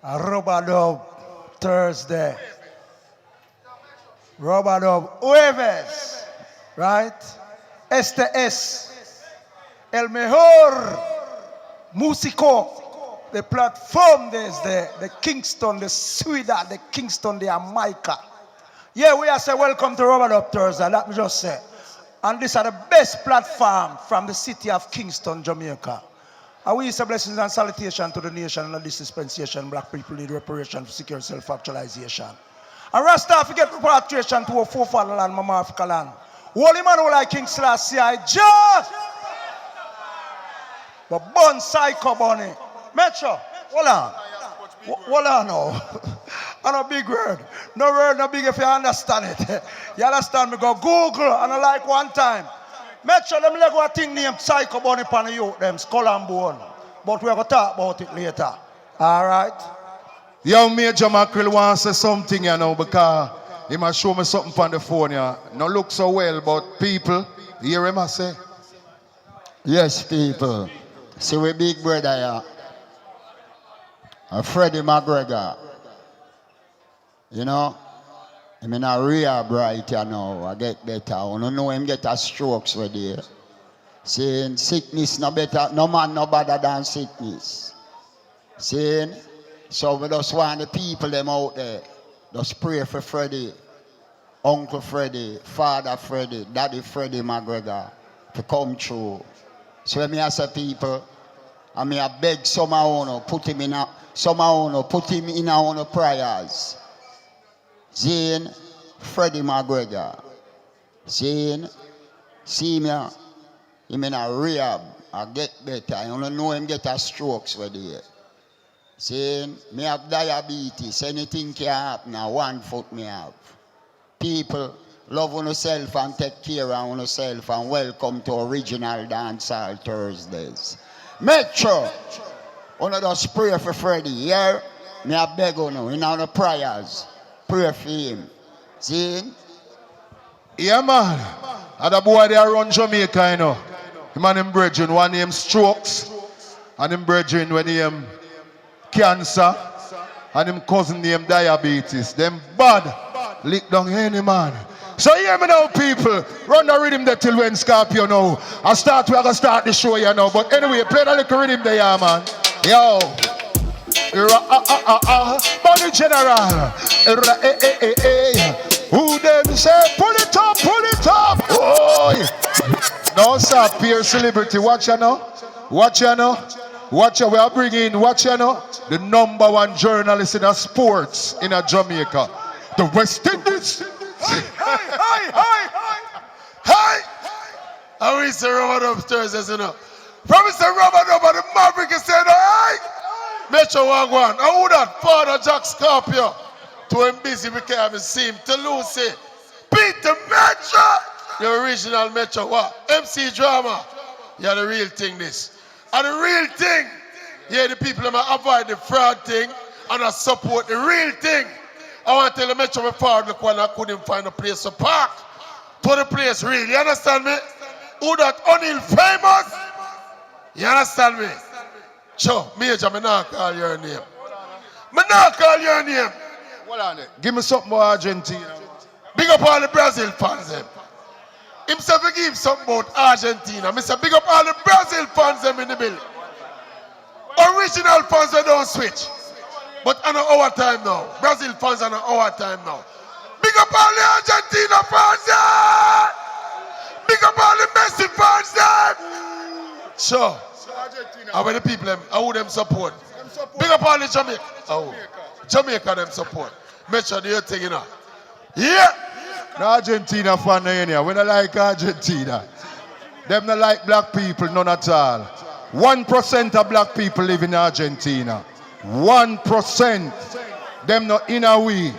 Rubber Dub Thursday. Rubber Dub Jueves. Right? Este es el mejor músico the platform desde the Kingston, the Sweden, the Kingston, the Jamaica. Yeah, we are say welcome to Rubber Dub Thursday, let me just say. And these are the best platform from the city of Kingston, Jamaica. And we say blessings and salutation to the nation and the dispensation. Black people need reparation for secure self-actualization. And Rasta forget repatriation to our forefatherland, Mama Africa land. Holy man who like King Selassie, I just. But born psycho bunny. Metro, hold on. Hold on now. And a big word. No word, no big if you understand it. You understand me? Go Google and I like one time. Metro, them let go a thing named Psycho Bunny pan the youth, them skull and bone. But we're going to talk about it later. Alright? Young Major Micheal wants to say something, you know, because he must show me something on the phone, yeah. No look so well, but people, hear him I say. Yes, people. See we big brother here. Freddie McGregor. You know, I'm in a real bright, you know. I get better. I don't know him get a strokes with you. Saying sickness no better, no man no better than sickness. Saying, so we just want the people them out there. Just pray for Freddie, Uncle Freddie, Father Freddie, Daddy Freddie McGregor to come through. So when I say people, I mean I beg some of you put him in our prayers. Zane, Freddie McGregor. Zane, see me, him in a rehab, I get better. I don't know him get a strokes with it. Saying, me have diabetes, anything can happen, now 1 foot me have. People, love on yourself and take care of yourself and welcome to Original Dancehall Thursdays. Metro, wanna just pray for Freddie, yeah? Me I beg you now, in our prayers, pray for him. See? Yeah, man. And the boy there run Jamaica, you know. Him and him brethren, one name Strokes, and him brethren when him cancer, and him cousin named diabetes. Them bad, lick down any man. So hear me now, people. Run the rhythm there till when Scorpio now. We're gonna start the show, you know. But anyway, play the little rhythm there, yeah, man. Yo. Body general. Who them say, pull it up, pull it up. Oh. No, sir, peer celebrity. Watch you now. Watch you now. Watch you. We are bringing, watch you know, the #1 journalist in sports in Jamaica. The West Indies. Hi! I wish the Rubber Dub Thursdays, you know. Promise the Rubber Dub and the Maverick is saying, hi! Metro Wagwan. I would have Father Jack Scorpio. To him busy, we can't even see him. To Lucy. Peter Metro! The original Metro what? MC Drama. You're the real thing, this. And the real thing, yeah, the people that avoid the fraud thing and I support the real thing. I want to tell the Metro my father, look, when I couldn't find a place to park. To the place, really. You understand me? Who that O'Neal famous? You understand me? Sure, Major, me not call your name. Me not call your name. Hold on there. Give me something more Argentina. Big up all the Brazil fans, them. Himself give something about Argentina. Me say big up all the Brazil fans them in the building. Original fans they don't switch. But on our time now. Brazil fans on our time now. Big up all the Argentina fans there. Big up all the Messi fans there. Sure. How many people them? How them support? Big up all the Jamaica. Oh. Jamaica them support. Make sure do your thing, you know. Yeah. The Argentina fan here. We don't like Argentina. Them don't like black people, none at all. 1% of black people live in Argentina. 1%. Them not in a way.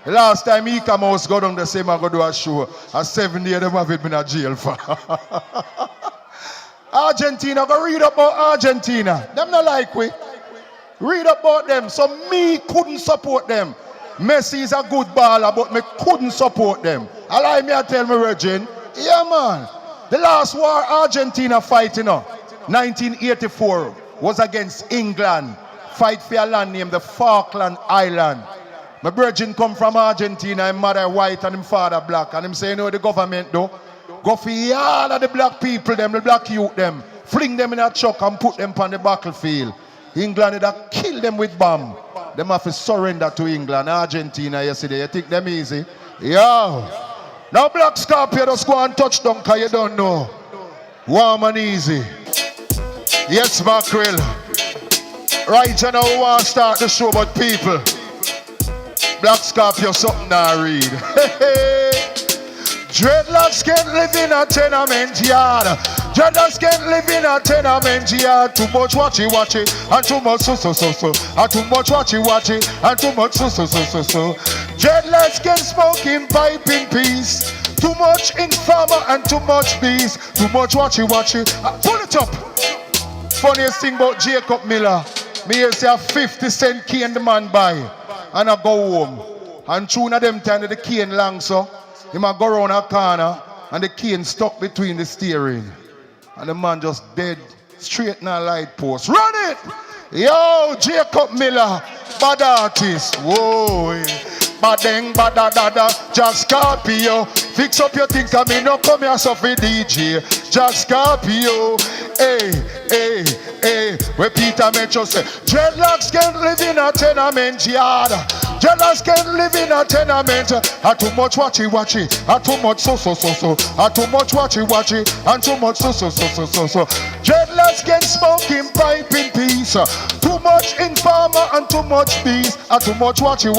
The last time he come out, go down the same and go do a show. A 7 years them have it been a jail for. Argentina, go read about Argentina. Them not like we. Read about them. So me couldn't support them. Messi is a good baller, but me couldn't support them. Allow me to tell me, Regine. Yeah, man. The last war Argentina fighting, 1984, was against England. fight for a land named the Falkland Island. My virgin come from Argentina, his mother white and his father black. And him say, you know the government do? Go for all of the black people, them, the black youth, them. Fling them in a truck and put them on the battlefield. England would have killed them with bomb. Them have to surrender to England. Argentina yesterday. You think them easy? Yeah. Now Black Scorpio just go and touch down because you don't know. Warm and easy. Yes, Micheal. Right now we want to start the show about people. Black Scorpio something I read. Dreadlocks can't live in a tenement yard. Dreadlocks can't live in a tenement yard. Too much watchy and too much so. And too much watchy and too much so. Dreadlocks can smoke in pipe in peace. Too much informer and too much bees. Too much watchy. Pull it up. Funniest thing about Jacob Miller. Me here say a 50-cent cane the man buy. And I go home. And tune of them time the cane long so. He might go around a corner and the cane stuck between the steering. And the man just dead straight in a light post. Run it! Yo, Jacob Miller, bad artist. Whoa. Badeng, badadada, just Scorpio. Fix up your thing, come in, no come here, so for DJ. Just Scorpio. Hey. Where Peter Metro say, dreadlocks can't live in a tenement yard. Dreadlocks can't live in a tenement. And too much watchy. And too much so. And too much watchy. And too much so. Dreadlocks can smoke in pipe in peace. Too much informer and too much bees. And too much watchy.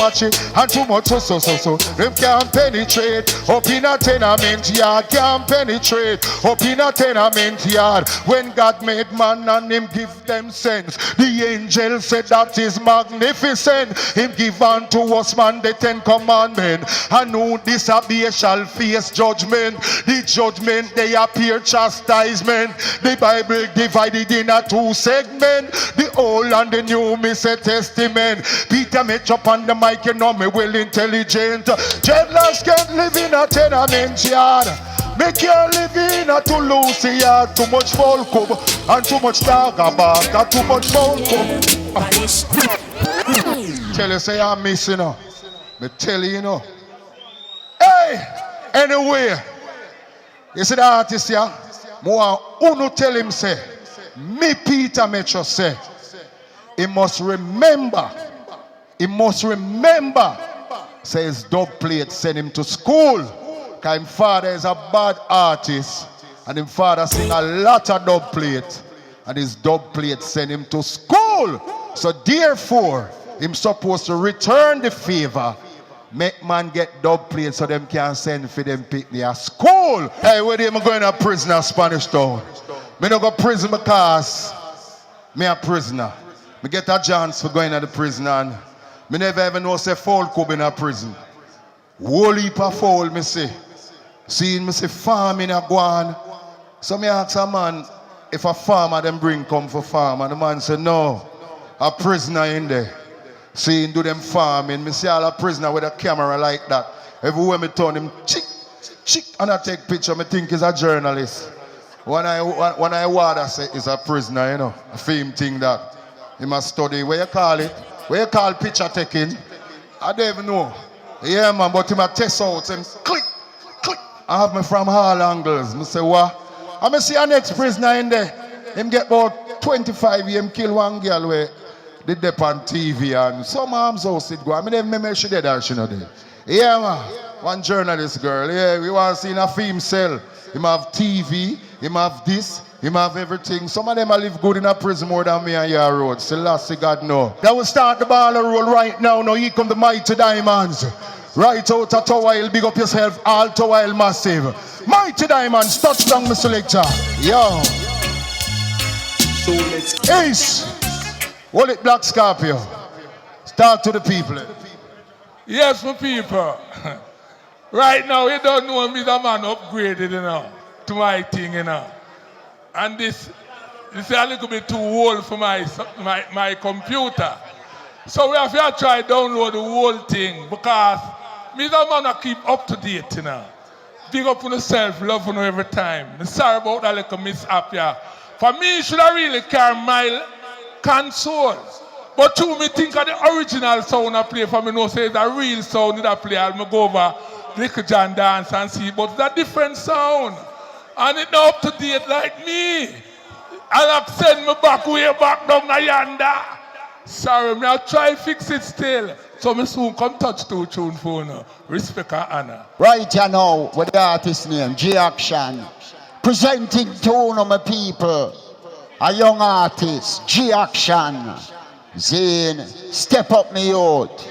And too much so. Them can't penetrate up in a tenement yard. Can't penetrate up in a tenement yard. When God made man and him give them sense, the angel said that is magnificent. Him give unto us man the 10 commandments, and who disobey shall face judgment. The judgment they appear chastisement. The Bible divided in a 2 segments, the Old and the New, me say Testament. Peter met up on the mic, you know me well intelligent. Dreadlocks can't live in a tenement yard. Make you live in a Toulouse yard. Too much folk and too much dog about and too much folk. Tell you say I'm missing her. Me tell you, you know. Hey, anyway, you see the artist here? More uno tell him say, me Peter Metro say, he must remember. Say his dub plate send him to school. Because his father is a bad artist. And his father sing a lot of dub plate. And his dub plate send him to school. So therefore, him supposed to return the favor. Make man get dub plate so them can send for them pick near school. Hey, where them going to prison at Spanish Town? Me no go prison because me a prisoner. Me get a chance for going to the prison and me never even know say foul could be in a prison. Whole heap of foul me say. Seeing me say farming a go on. So me ask a man if a farmer them bring come for farm, and the man say no, a prisoner in there. Seeing do them farming, me see all a prisoner with a camera like that. Everywhere me turn him chick, and I take picture, me think he's a journalist. When I water say he's a prisoner, you know, a film thing that. He must study, where you call it? Where you call picture taking? I don't even know. Yeah man, but he must test out, him click. I have me from all angles. I say, what? I see a next prisoner in there. Him get about 25 years, him kill one girl where they dip on TV and some arms house it go. I mean, maybe she dead or she not dead. Yeah, man. One journalist girl. Yeah, we want to see in a film cell. Him have TV, him have this, him have everything. Some of them live good in a prison more than me and your road. Still last God know. That will start the ball roll right now. Now here come the mighty diamonds. Right out of Towile, big up yourself, all Towile massive. Mighty Diamonds, touchdown, my selector. Yo. So let's Ace. Hold it, Black Scorpio. Talk to the people. Yes, my people. Right now, you don't know me, the man upgraded, you know, to my thing, you know. And this is a little bit too old for my computer. So we have to try download the whole thing because me the man I keep up to date, you know. Big up on yourself, love on you every time. I'm sorry about that little mishap here. For me, should I really carry my console? But to me think of the original sound I play for me, no say the real sound that I play. I'll go over Little John dance and see, but it's a different sound. And it not up to date like me. I'll send me back way back down yonder. Sorry, me I'll try fix it still. So me soon come touch two tune for now. Respect and honor. Right here now, with the artist name, G Action. Presenting tune of my people. A young artist, G Action. Zane, step up me youth.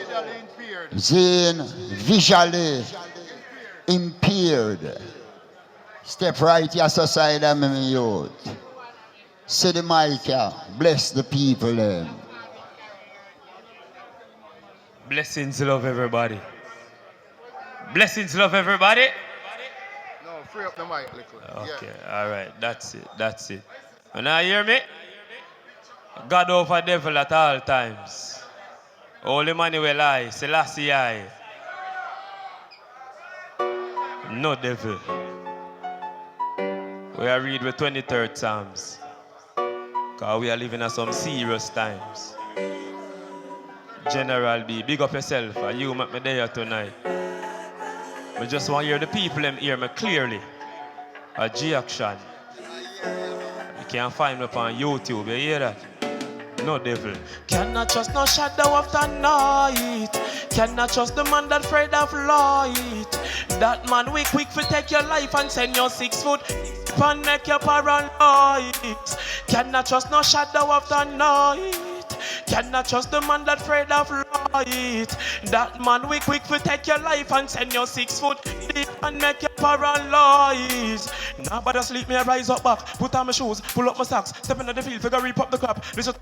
Zane, visually impaired. Step right here, society, me youth. See the mic here. Bless the people. Blessings, love everybody. Blessings, love everybody. No, free up the mic, little. Okay, all right, that's it. You now hear me? God over devil at all times. Holy Manuel I, Selassie I. No devil. We are read with 23rd Psalms. Because we are living at some serious times. General B, big up yourself, and you make me there tonight. I just want to hear the people them hear me clearly. A G Action. You can't find me up on YouTube, you hear that? No devil. Cannot trust no shadow of the night. Cannot trust the man that afraid of light. That man we quick for take your life and send you 6 foot and make you paralyzed. Cannot trust no shadow of the night. Cannot trust the man that afraid of light. That man we quick for take your life and send you 6 foot deep and make you paralyzed. Now but sleep me rise up back, put on my shoes, pull up my socks, step into the field, figure reap up the crop. Listen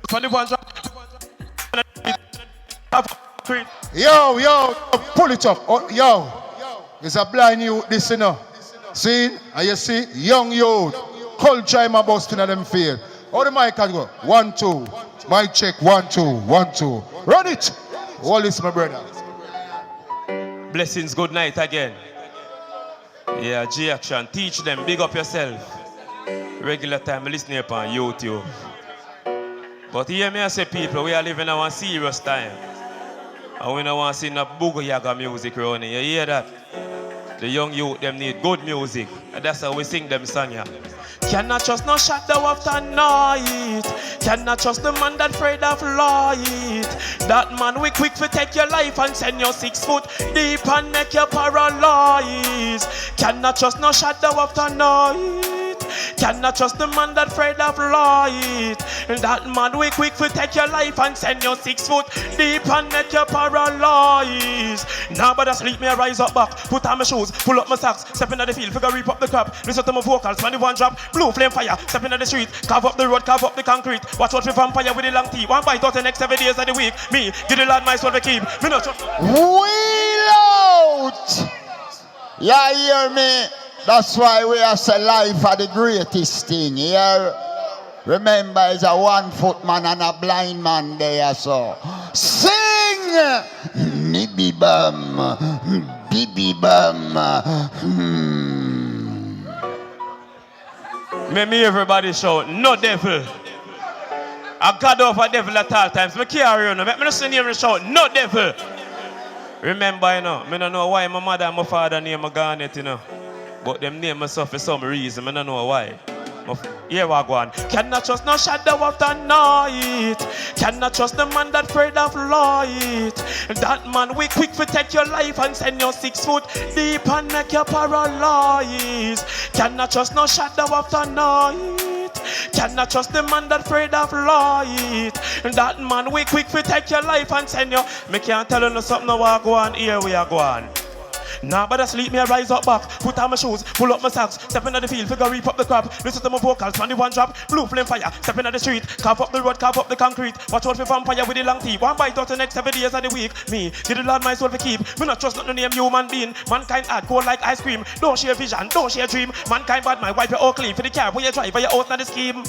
21 drop. Yo, pull it up. Oh, yo, it's a blind youth, this, you know. See, and you see, young youth, culture in my busting at them field. How the mic can go? 1, 2. Mic check, 1, 2, 1, 2. Run it. All this, my brother. Blessings, good night again. Yeah, G Action, teach them, big up yourself. Regular time, listening upon YouTube. But hear me, I say, people, we are living in a serious time. And we don't want to see no boogie yaga music around here. You hear that? The young youth, them need good music. And that's how we sing them song here. Cannot trust no shadow of the night. Cannot trust the man that afraid of light. That man we quick for take your life and send you 6 foot deep and make you paralyzed. Cannot trust no shadow of the night. Cannot trust the man that afraid of light. That man we quick for take your life and send you 6 foot deep and make you paralyzed. Now but sleep me rise up back, put on my shoes, pull up my socks, step into the field, figure reap up the crop. Listen to my vocals, 21 drop, blue flame fire, step into the street, carve up the road, carve up the concrete. Watch out for vampire with the long teeth. 1 bite out the next 7 days of the week. Me, give the Lord my soul to keep. Me not trust. Wheel out! Yeah, hear me? That's why we are say life are the greatest thing. Here, remember, it's a 1-foot man and a blind man there. So sing, Bibi bam, Bibi bam. Me everybody shout, no devil. I got over devil at all times. Me carry on. Make me listen here and shout, no devil. Remember, you know, me don't know why my mother and my father name Garnet, you know. But them name myself for some reason, I don't know why. Here we go on. Cannot trust no shadow of the night. Cannot trust the man that afraid of light. That man we quick for take your life and send you 6 foot deep and make you paralyzed. Cannot trust no shadow of the night. Cannot trust the man that afraid of light. That man we quick for take your life and send you. Me can't tell you no something no walk go on. Here we are go on. Now but sleep me rise up back, put on my shoes, pull up my socks, step into the field, figure reap up the crop. Listen to my vocals, 21 drop, blue flame fire, step into the street, carve up the road, carve up the concrete. Watch out for vampire with the long teeth. 1 bite out the next 7 days of the week. Me, give the Lord my soul to keep. Me not trust nothing name human being. Mankind hard cold like ice cream. Don't share vision, don't share dream. Mankind bad, my wife your all clean for the car where you drive, where you out not the scheme.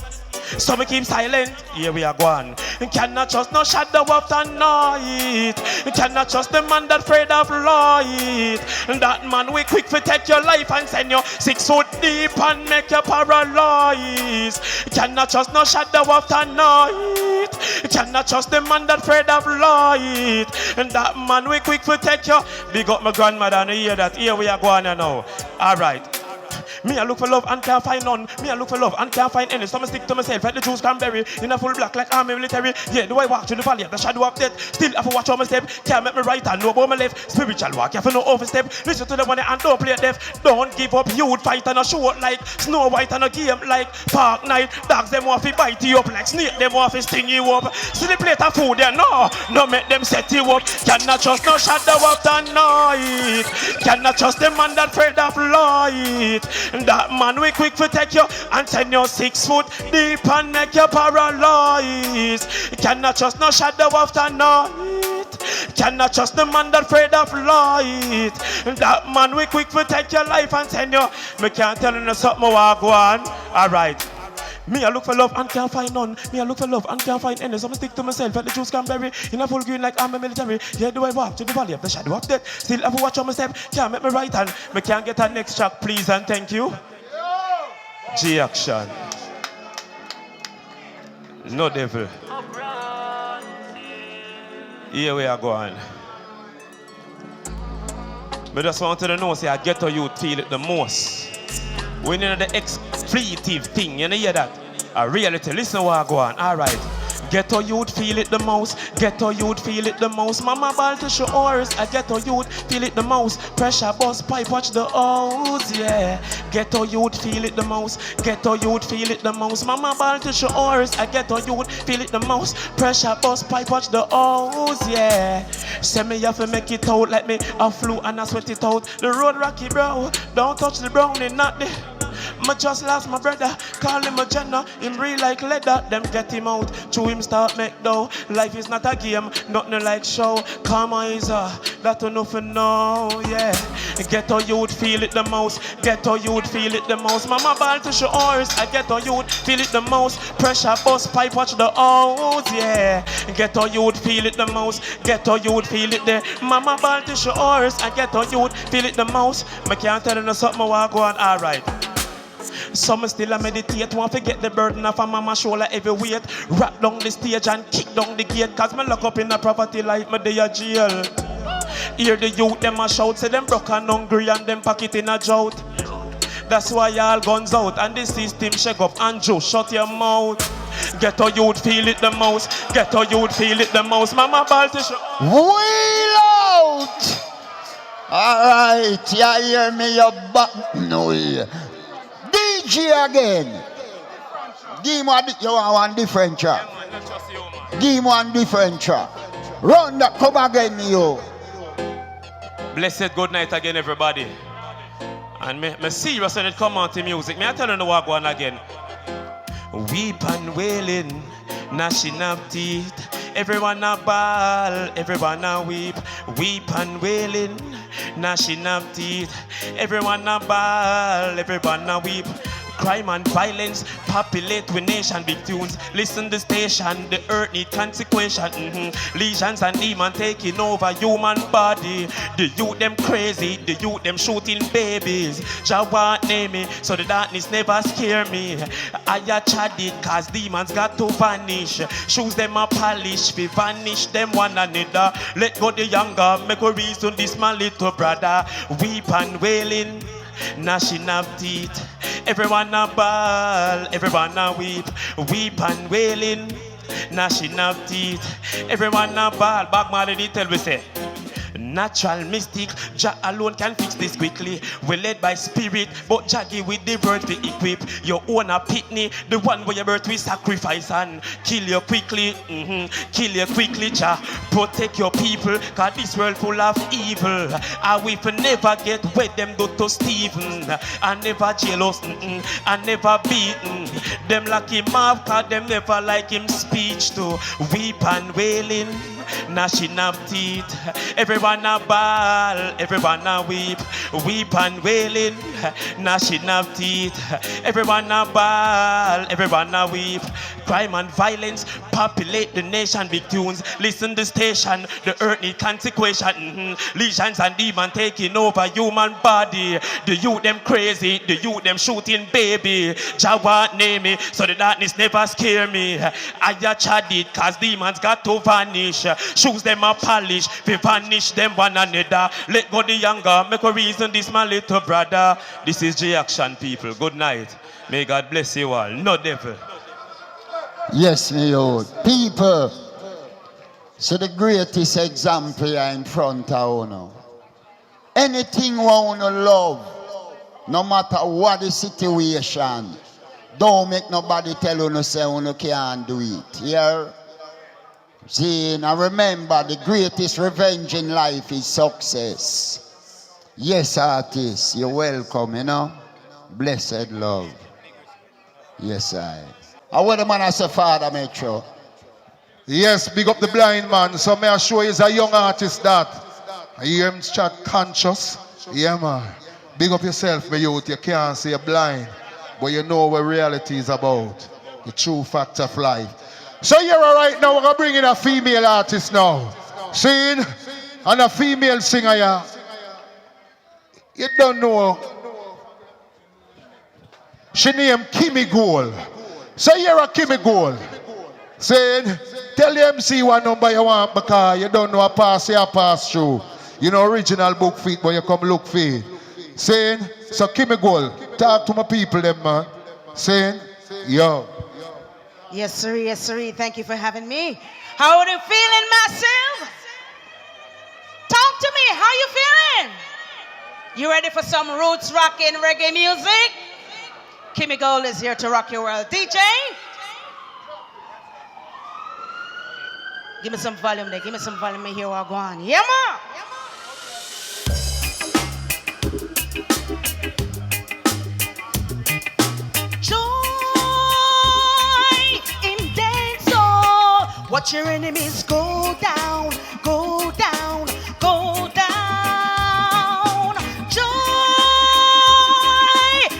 So me keep silent. Here we are gone. Cannot trust no shadow of the night. Cannot trust the man that afraid of light. That man we quick for take your life and send you 6 foot deep and make you paralyzed. Cannot trust no shadow of the night. it. Cannot trust the man that afraid of light. And that man we quick for take you. Big up my grandmother and hear that. Here we are going now. Alright. Me I look for love and can't find none. Me I look for love and can't find any. So I stick to myself like the juice cranberry. In a full black like army military. Yeah, do I walk through the valley of the shadow of death? Still have to watch on my step. Can't make me right and know about my left. Spiritual walk, you have to know overstep. Listen to the money and don't play deaf. Don't give up, you'd fight on a short like Snow White on a game like Park Night. Dogs them want to bite you up like snake them want to sting you up. See the plate of food there, no make them set you up. Cannot trust no shadow of the night. Cannot trust the man that afraid of light. That man we quick for take you and send you 6 foot deep and make you paralyzed. Cannot trust no shadow of the night. Cannot trust the man that afraid of light. That man we quick for take your life and send you. Me can't tell you something more go on. Alright. Me I look for love and can't find none. Me I look for love and can't find any. So I stick to myself like the juice cranberry. In a full green like army military. Yeah, do I walk to the valley of the shadow of death? Still have to watch on myself. Can't make me right hand. Me can't get a next track, please and thank you. G action. No devil. Here we are going. But just want to know, say I get how you feel it the most. We need the expletive thing, you know hear that? A reality, listen what I go on, alright. Get how you'd feel it the most. Get how you'd feel it the most. Mama ball to show horse. I get how you'd feel it the most. Pressure bus pipe, watch the hose, yeah. Get how you'd feel it the most. Get how you'd feel it the most. Mama ball to show horse. I get how you'd feel it the most. Pressure bus pipe, watch the hose, yeah. Send me have to make it out like me a flu and I sweat it out. The road rocky, bro. Don't touch the brownie, not the. I just lost my brother, call him a Jenna. Him real like leather, them get him out. Chew him start make dough. Life is not a game, nothing like show. Come on, Yeza, that enough for now, yeah. Get how you'd feel it the most. Get how you'd feel it the most. Mama ball to show horse. I get how you'd feel it the most. Pressure bus pipe, watch the hose, yeah. Get how you'd feel it the most. Get how you'd feel it there. Mama ball to show horse. I get how you'd feel it the most. I can't tell you something more go on, alright. Some still a meditate, want to get the burden off of mama shoulder every weight. Rap down the stage and kick down the gate. Cause me lock up in a property like me they a jail. Hear the youth them a shout, say them broke and hungry and them pocket in a drought. That's why y'all guns out and the system shake up and just shut your mouth. Get how you'd feel it the most. Get how you'd feel it the most. Mama ball to show. Wheel out! Alright, you hear me, your back. No, yeah. DJ again. Give me one different track. Give me one different track. Run that, come again, yo. Blessed good night again, everybody. And me serious when it come on to music. Me I tell you the walk one again. Weep and wailing, gnashing of teeth. Everyone a ball, everyone a weep. Weep and wailing, gnashing of teeth. Everyone a ball, everyone a weep. Crime and violence populate with nation big tunes. Listen the station, the earth need consequential. Legions and demons taking over human body. The youth them crazy, the youth them shooting babies. Jah want name me, so the darkness never scare me. I a chatted cause demons got to vanish. Shoes them a polish, we vanish them one another. Let go the younger, make a reason this my little brother. Weep and wailing, gnashing of teeth. Everyone a ball, everyone a weep. Weep and wailing, gnashing of teeth. Everyone a ball. Back Marley tell we say. Natural mystic, Jah alone can fix this quickly. We're led by spirit, but Jah give with the word to equip. Your own a pitney, the one where your birth we sacrifice and kill you quickly. Kill you quickly, Jah. Protect your people, cause this world full of evil. And we never get wet them do to Stephen. And never jealous, and never beaten. Them like him off, cause them never like him speech to. Weep and wailing, gnashing of teeth. Everyone a ball, everyone a weep. Weep and wailing, gnashing of teeth. Everyone a ball, everyone a weep. Crime and violence Populate the nation, big tunes. Listen the station. The earth need consecration. Legions and demons taking over human body. The youth them crazy. The youth them shooting baby. Jawa name me, so the darkness never scare me. I a chadit, cause demons got to vanish. Shoes them a polish, we vanish them one another. Let go the younger, make a reason this my little brother. This is J-Action, people. Good night. May God bless you all. No devil. Yes, me youth. People. So the greatest example here in front of you. Anything we want to love, no matter what the situation, don't make nobody tell you no say you can't do it. Here. See, now remember the greatest revenge in life is success. Yes, artists, you're welcome, you know. Blessed love. Yes, I. And what the man has a father, make sure. Yes, big up the blind man. So may I show you as a young artist that. I hear him chat conscious. Yeah, man. Big up yourself, my youth. You can't see you're blind. But you know what reality is about. The true fact of life. So here right now, we're going to bring in a female artist now. Sing, and a female singer, yeah. You don't know. She named Kimmy Gold. So here a Kimmy Gold. Saying, tell the MC what number you want because you don't know a pass you pass through. You know original book feet, but you come look for it. Saying, so Kimmy Gold, talk to my people them, man. Saying, yo. Yes, sir. Yes, sir. Thank you for having me. How are you feeling, massive? Talk to me. How you feeling? You ready for some roots rocking reggae music? Kimmy Gold is here to rock your world. DJ? Give me some volume there. Give me some volume here while I go on. Yeah, man. Watch your enemies go down, go down, go down. Joy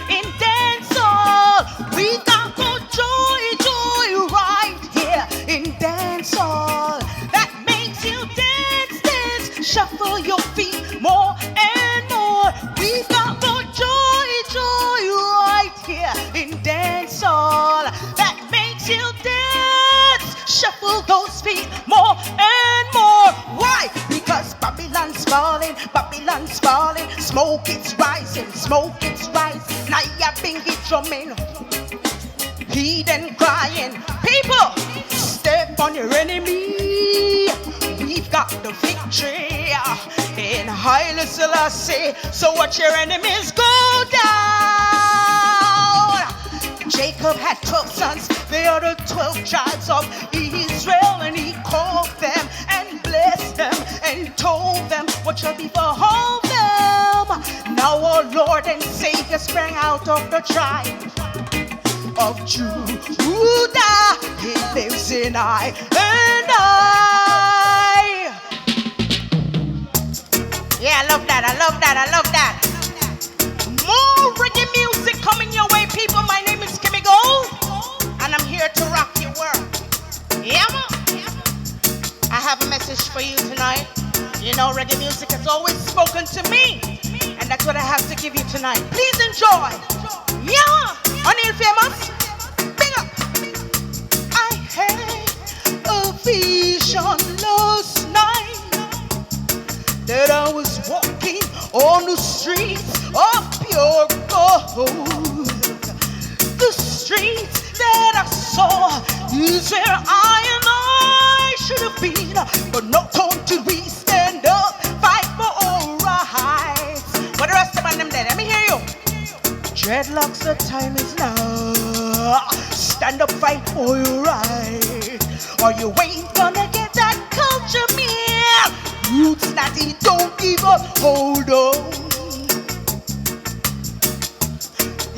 in dancehall. We got good joy right here in dancehall. That makes you dance, shuffle your feet more and more. We got good joy right here in dancehall. That makes you dance, shuffle those feet more and more. Why? Because Babylon's falling, smoke it's rising, Naya Bingy drumming, heathen crying. People, step on your enemy. We've got the victory in Haile Selassie. So watch your enemies go down. Jacob had 12 sons, they are the 12 tribes of Israel, and he called them and blessed them and told them what shall befall them. Now our Lord and Savior sprang out of the tribe of Judah. He lives in I and I. Yeah, I love that, I love that, I love that. More reggae music coming your way, people. My name is Kimmy Gold, and I'm here to rock your world. Yeah, man. I have a message for you tonight. You know, reggae music has always spoken to me, and that's what I have to give you tonight. Please enjoy. Yeah, O'Neal Famous. Big up. I had a vision last night that I was walking on the streets of pure gold. The streets that I saw is where I and I should have been. But no time till we stand up, fight for all rights. What the rest of them there? Let me hear you. Dreadlocks, the time is now. Stand up, fight for your right. Or you ain't gonna get that culture, man. Roots that he don't give up, hold on.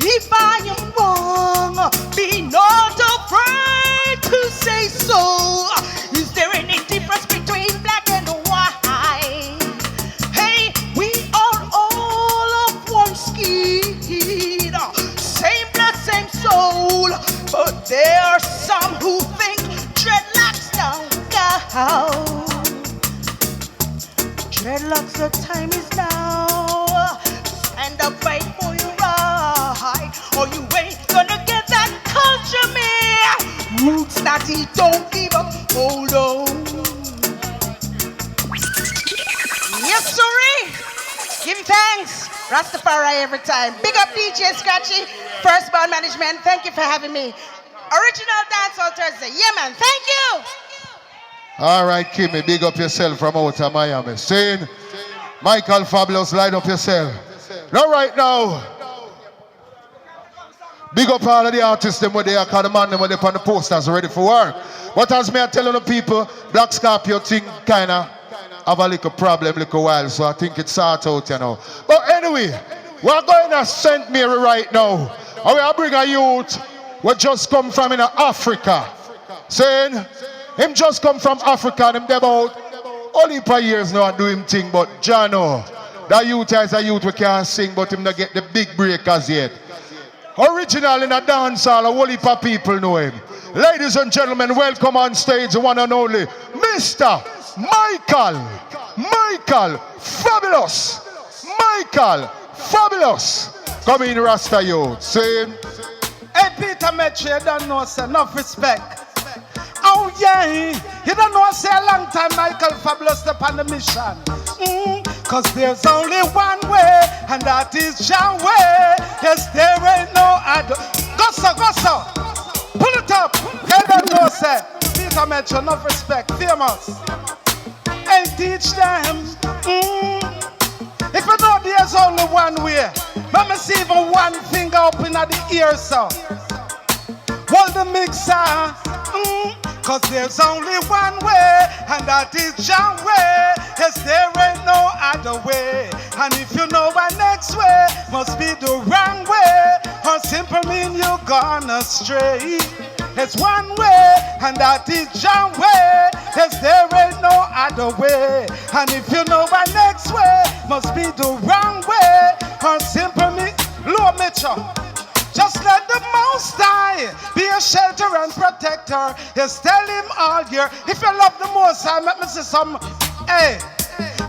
If I am wrong, be not afraid to say so. Is there any difference between black and white? Hey, we are all of one skin, same blood, same soul. But there are some who think dreadlocks Dreadlocks, the time is now. Stand up, fight for your right, or you ain't gonna get that culture, man. Roots that he don't give up. Hold on. Yes, sorry. Give thanks. Rastafari every time. Big up DJ Scratchy, First Band Management. Thank you for having me. Original Dancehall Thursday. Yeah, man. Thank you. All right, Kimmy, big up yourself from out of Miami. Saying, Micheal Fabulous, light up yourself. Now, right now, big up all of the artists them where they are, called the man them where they on the posters ready for work. But as me I telling the people, Black Scorpio thing kind of have a little problem, little while, so I think it's sort out, you know. But anyway, we're going to St. Mary right now. And we are bring a youth who just come from in Africa. Saying, him just come from Africa and him about only for years now and do him thing, but Jano, that youth is a youth we can't sing, but him not get the big breakers yet. Original in a dancehall, a whole heap of people know him. Ladies and gentlemen, welcome on stage the one and only Mr. Micheal Fabulous. Micheal Fabulous. Come in, Rasta youth. Say, Hey, Peter Metro, you don't know, sir. Enough respect. Oh, yeah. You don't know, say a long time Micheal Fabulous step on the mission. Cause there's only one way, and that is your way. Yes, there ain't no other. Go, sir, go, sir. Pull it up. You don't know, sir. Peter Metro, enough respect. Famous. And teach them. If you know there's only one way, let me see even one finger up in the ear, sir. Hold the mixer. Cause there's only one way, and that is your way. Yes, there ain't no other way. And if you know my next way, must be the wrong way. Or simple mean you're gone astray. It's one way, and that is your way. Yes, there ain't no other way. And if you know my next way, must be the wrong way. Or simple mean, Lord Mitchell. Just let the Most High be a shelter and protector. Just tell him all year. If you love the Most High, let me see some. Hey,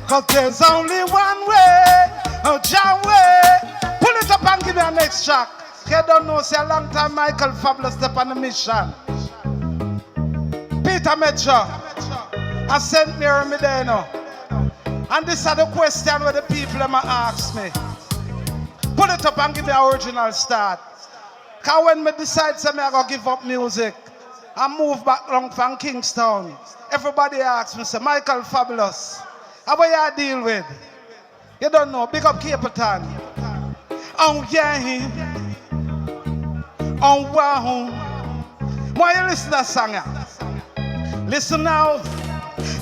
cause there's only one way, oh Jah way. Pull it up and give me a next track. You don't know, say a long time Micheal Fabulous step on the mission. Peter Metro, I sent Mary me there now. And this is the question where the people them ask me. Pull it up and give me an original start. Because when me decide say me I go give up music, I move back long from Kingston. Everybody asks me, say, Micheal Fabulous, how will you deal with? You don't know, big up Capleton. Oh yeah, oh wow. Why you listen to that song? Listen now.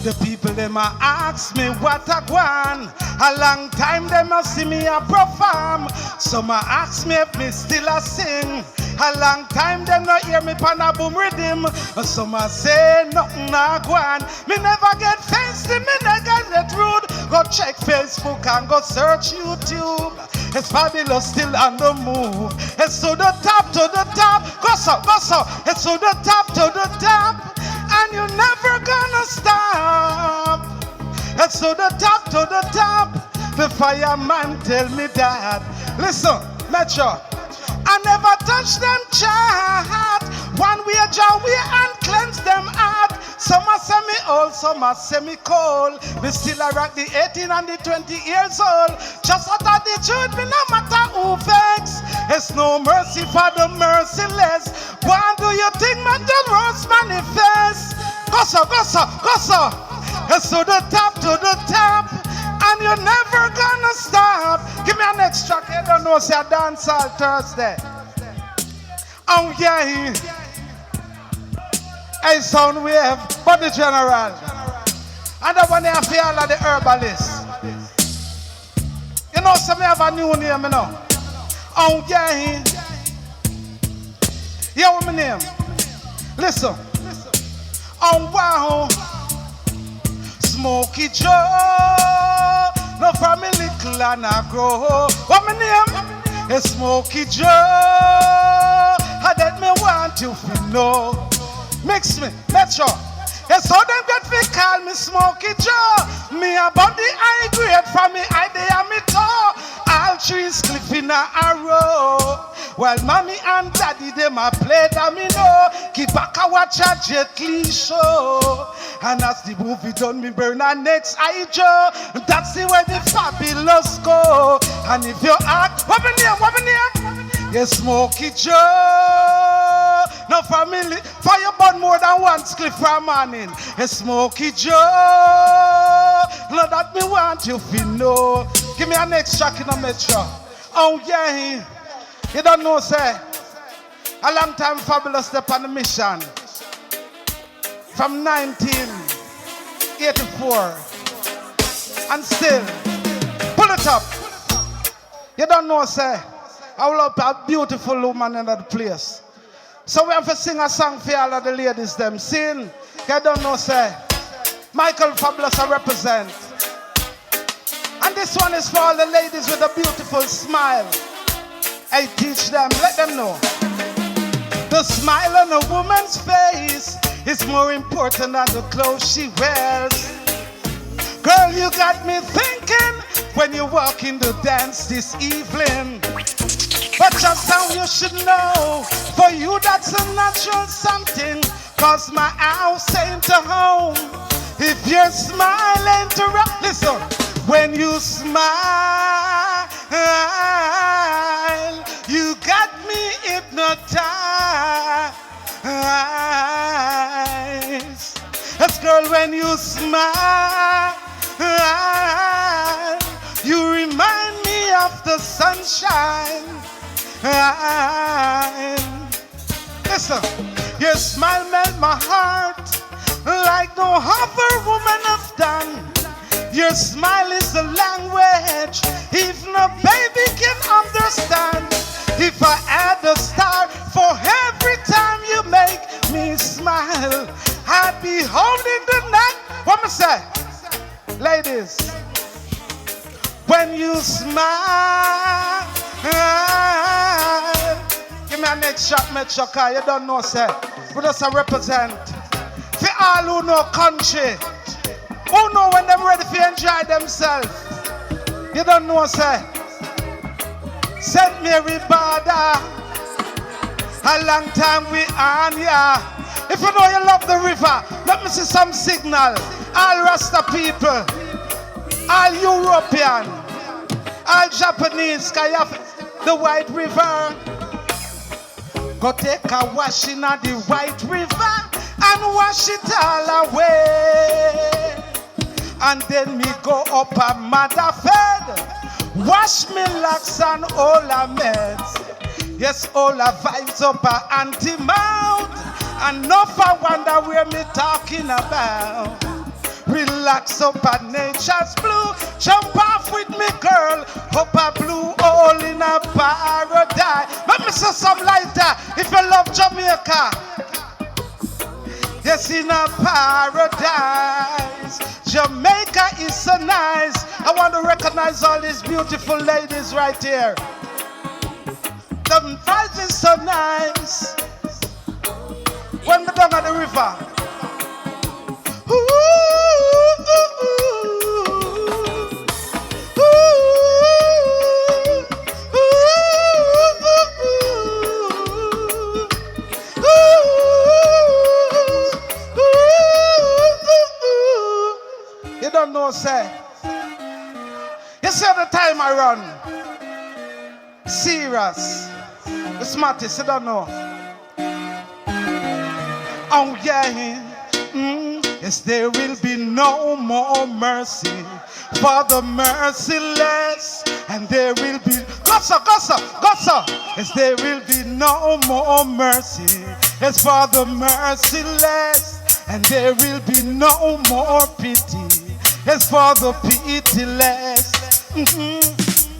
The people them a ask me what I want. A long time them a see me a perform. Some a ask me if me still a sing. A long time them no hear me pan a boom rhythm. Some a say nothing a go on. Me never get fancy, me never get rude. Go check Facebook and go search YouTube. It's Fabulous still on the move. It's to the top, to the top. Go so, go so. It's to the top, to the top. And you're never gonna stop. It's to the top, to the top. The fireman tell me that. Listen, Metro, I never touch them chat. One way Jah way and cleanse them heart. Some are semi-old, some are semi-cold. We still a rock the 18 and the 20 years old. Just out of the truth, me no matter who vex. It's no mercy for the merciless. Why do you think man the rose manifest? Go so, go so, go so. It's to the top, to the top. And you're never gonna stop. Give me a next track. I don't know, say a Dancehall Thursday. Oh yeah. Hey, sound wave, but the general. And that one I feel like the herbalist. You know, some have a new name, you know. Oh yeah. Yeah, what my name? Listen. Oh wow. Smokey Joe. No family little and I grow. What my name? It's Smokey Joe. I let me want you to know. Mix me, Metro. It's how them get me call me Smokey Joe. Me a about the high grade from me, I dey on me toe. All trees cliff in a row. While mommy and daddy them a play domino. Keep back a watch a Jet Li show. And as the movie done, me burn a next eye Joe. That's the way the fabulous go. And if you ask, what my name? You Smokey Joe. No family, fire burn more than one cliff from morning. You Smokey Joe. Lord, that me want you to know. Give me a next track in a metro. Oh yeah. You don't know, say. A long time Fabulous step on the mission. From 1984. And still. Pull it up. You don't know, say. I will up a beautiful woman in that place. So we have to sing a song for all of the ladies them. Sing. You don't know, say. Micheal Fabulous I represent. And this one is for all the ladies with a beautiful smile. I teach them, let them know. The smile on a woman's face is more important than the clothes she wears. Girl, you got me thinking when you walk in the dance this evening. But just how you should know, for you that's a natural something. Cause my house ain't a home if your smile ain't around. Listen, when you smile, you got me hypnotized. Yes, girl, when you smile, you remind me of the sunshine. Listen, your smile melt my heart like no other woman has done. Your smile is the language if no baby can understand. If I had a star for every time you make me smile, I'd be holding the night. What me say? Ladies, when you smile, give me a next shot, Metro, car. You don't know, sir. We just represent. For all who know country, who know when they're ready to enjoy themselves. You don't know, sir. St. Mary Border, a long time we on ya. If you know you love the river, let me see some signal. All Rasta people, all European, all Japanese, the White River. Go take a wash in the White River and wash it all away. And then me go up a mother fed, wash me locks and all a meds. Yes, all a vibes up a anti-mouth. And no for wonder where me talking about. Relax up at nature's blue. Jump off with me, girl. Up a blue hole in a paradise. Let me see some lighter if you love Jamaica. Yes, in a paradise. Jamaica is so nice. I want to recognize all these beautiful ladies right here. The vibe is so nice. When we're down at the river. Ooh, you don't know, sir. You see the time I run. Serious. The smartest, you don't know. Oh yeah. Yes, there will be no more mercy for the merciless, and there will be gossa. Yes, there will be no more mercy. Yes, for the merciless, and there will be no more pity. Yes, for the pitiless.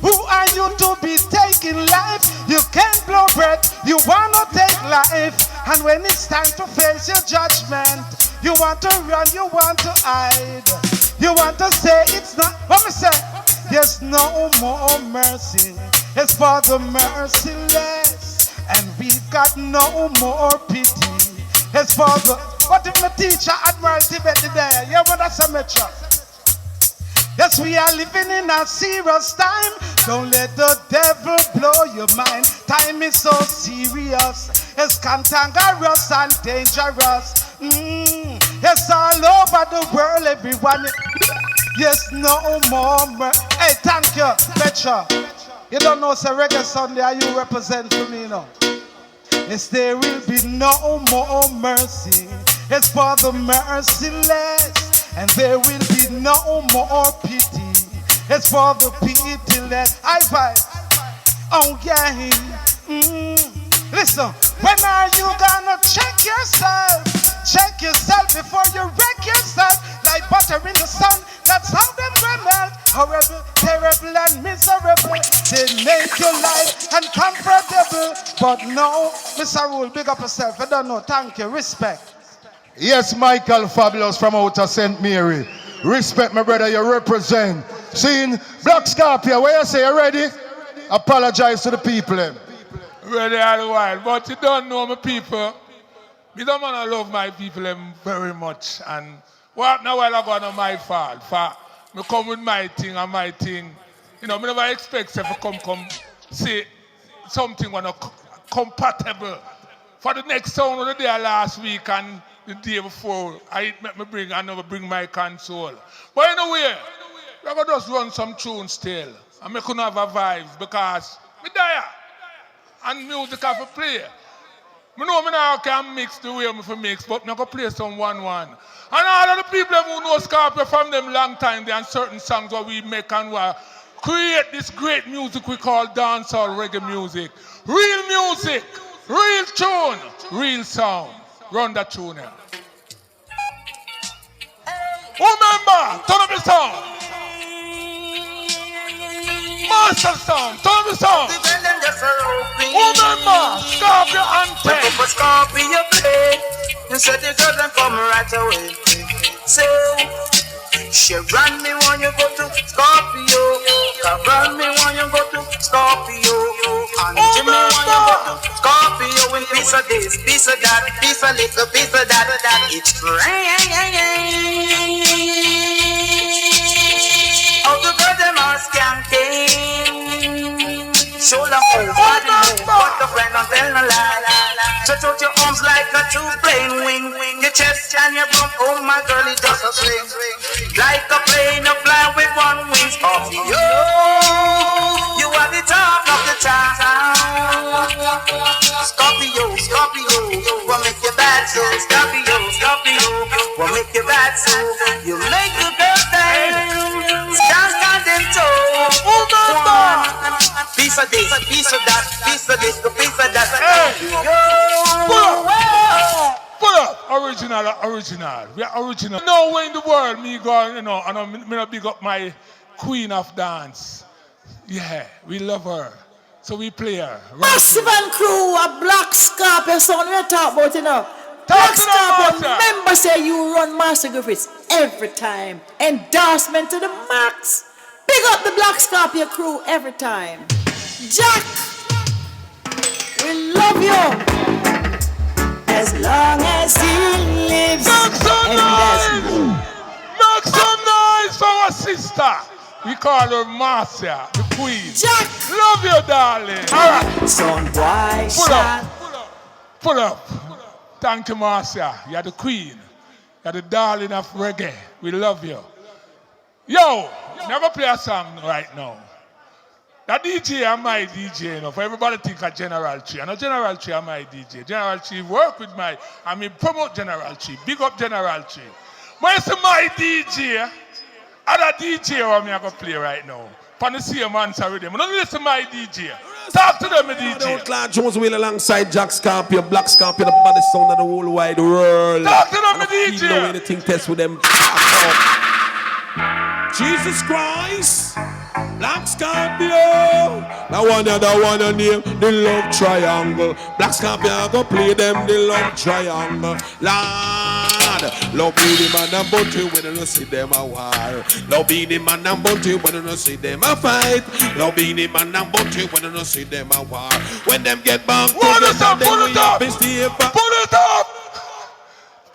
Who are you to be taking life? You can't blow breath. You wanna take life, and when it's time to face your judgment, you want to run, you want to hide. You want to say it's not, what me say? There's no more mercy. It's for the merciless. And we've got no more pity. It's for the, what if my teacher Admiral Tibet there? Yeah, but that's a metro. Yes, we are living in a serious time. Don't let the devil blow your mind. Time is so serious. It's cantankerous and dangerous. It's all over the world, everyone. Yes, no more. Hey, thank you, Betcha. You don't know, it's a reggae Sunday, are you represent for me now? Yes, there will be no more mercy. It's for the merciless. And there will be no more pity. It's for the pitiless. I fight. Oh, yeah. Listen, when are you gonna check yourself? Check yourself before you wreck yourself. Like butter in the sun, that's how them will melt. Horrible, terrible, and miserable. They make your life uncomfortable. But no, Mr. Rule, big up yourself. I don't know. Thank you. Respect. Yes, Micheal Fabulous from out of St. Mary. Respect, my brother, you represent. Seeing Black Scorpio, where you say you ready? Apologize to the people. Ready all the while, but you don't know my people. Me don't want to love my people very much. And what now while I go on my fault. For me come with my thing and my thing. You know, me never expect if I come say something when compatible. For the next sound of the day last week and the day before, I never bring my console. But anyway, we're going to just run some tunes still. And we couldn't have a vibes because me die. And music have to play. I know I now can mix the way I mix, but I'm going to play some 1-1. And all of the people who know Scorpio from them long time, there are certain songs that we make and we create this great music we call dancehall reggae music. Real music, real tune, real sound. Run that tune here. Remember, turn up the sound. Master sound, turn up the sound. Remember, Scorpio anthem. Wake up a Scorpio play. You said you couldn't come right away. So, she run me when you go to Scorpio. Run me when you go to Scorpio. And Jimmy when you go to Scorpio. In piece of this, piece of that, piece of little, piece of that. It's rain. All the girls them are skanking. Shoulder hold, body move, what the friend don't tell no lie. Stretch out your arms like a two-plane wing. Your chest and your bump, oh my girl, it does a swing. Like a plane, you fly with one wing. Scorpio, you are the top of the town. Scorpio, Scorpio, will make you bad so. Scorpio, Scorpio, will make you bad so. You make the girl dance, stand in toe. Piece of this, piece of that, piece of this, piece of that. Pull up. Original. We are original. Nowhere in the world me go, you know, and I'm gonna big up my queen of dance. Yeah, we love her. So we play her. Massive and crew, a Black Scorpio sound we talk about, you know. Black Scorpio, remember say you run Master Griffiths every time. Endorsement to the max. Big up the Black Scorpio crew every time. Jack, we love you. As long as he lives. Make some noise for our sister. We call her Marcia, the queen. Jack, love you, darling. All right. Son boy, Pull up. Thank you, Marcia. You're the queen. You're the darling of reggae. We love you. Yo, never play a song right now. That DJ am my DJ, you know. For everybody think of General Tree. I know General Tree am my DJ. General Tree work with promote General Tree. Big up General Tree. But it's my DJ. Other DJ I'm going to play right now. For the same answer with them. Don't listen to my DJ. Talk to them, DJ. Clark Jones will alongside Jack Scorpio, Black Scorpio, the baddest sound of the whole wide world. Talk to them, DJ. You know anything test with them. Jesus Christ, Black Scorpio. That one name, the love triangle. Black Scorpio, I go play them the love triangle. Lord, love be the man and bounty when you don't see them a war. Love be the man and bounty when you don't see them a fight. Love be the man and bounty when you don't see them a war. When them get back to pull it up. Pull it up.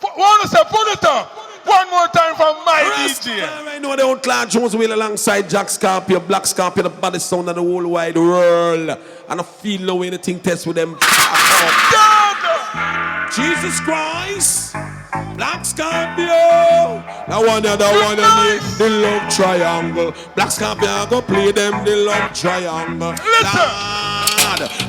Pull it up. One more time from my DJ. I know they own Clark Jones will alongside Jack Scorpio, Black Scorpio, the baddest sound of the whole wide world. And I feel no anything test with them. Jesus Christ, Black Scorpio. That one, the love triangle. Black Scorpio go play them the love triangle.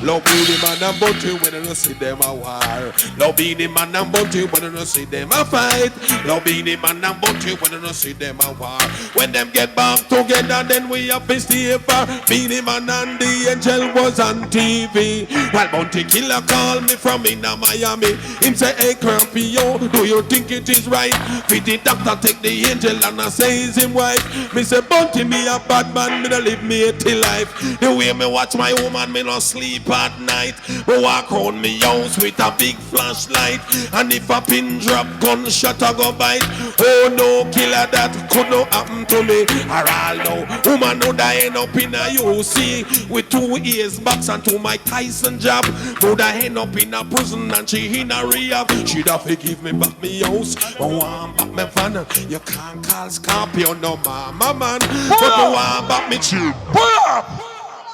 Love be the man and bunty when I don't see them a war. Love be the man and bunty when I don't see them a fight. Love be the man and bunty when I don't see them a war. When them get back together, then we have to stay for. Be the man and the angel was on TV. While Bounty Killer called me from in Miami. Him say, hey Scorpio, do you think it is right? Fit the doctor take the angel and I say is him wife. Me say Bounty me a bad man, me no live me till life. The way me watch my woman, me no sleep at night. We walk around me house with a big flashlight. And if a pin drop, gunshot a go bite. Oh no, killer, that could not happen to me. Or all know, woman would end up in a UC with 2 ears box and 2 Mike Tyson job. Would I end up in a prison and she in a rehab. She'd have to give me back me house. But one back me van. You can't call Scorpio no mama man. But one back me cheap. Pull up!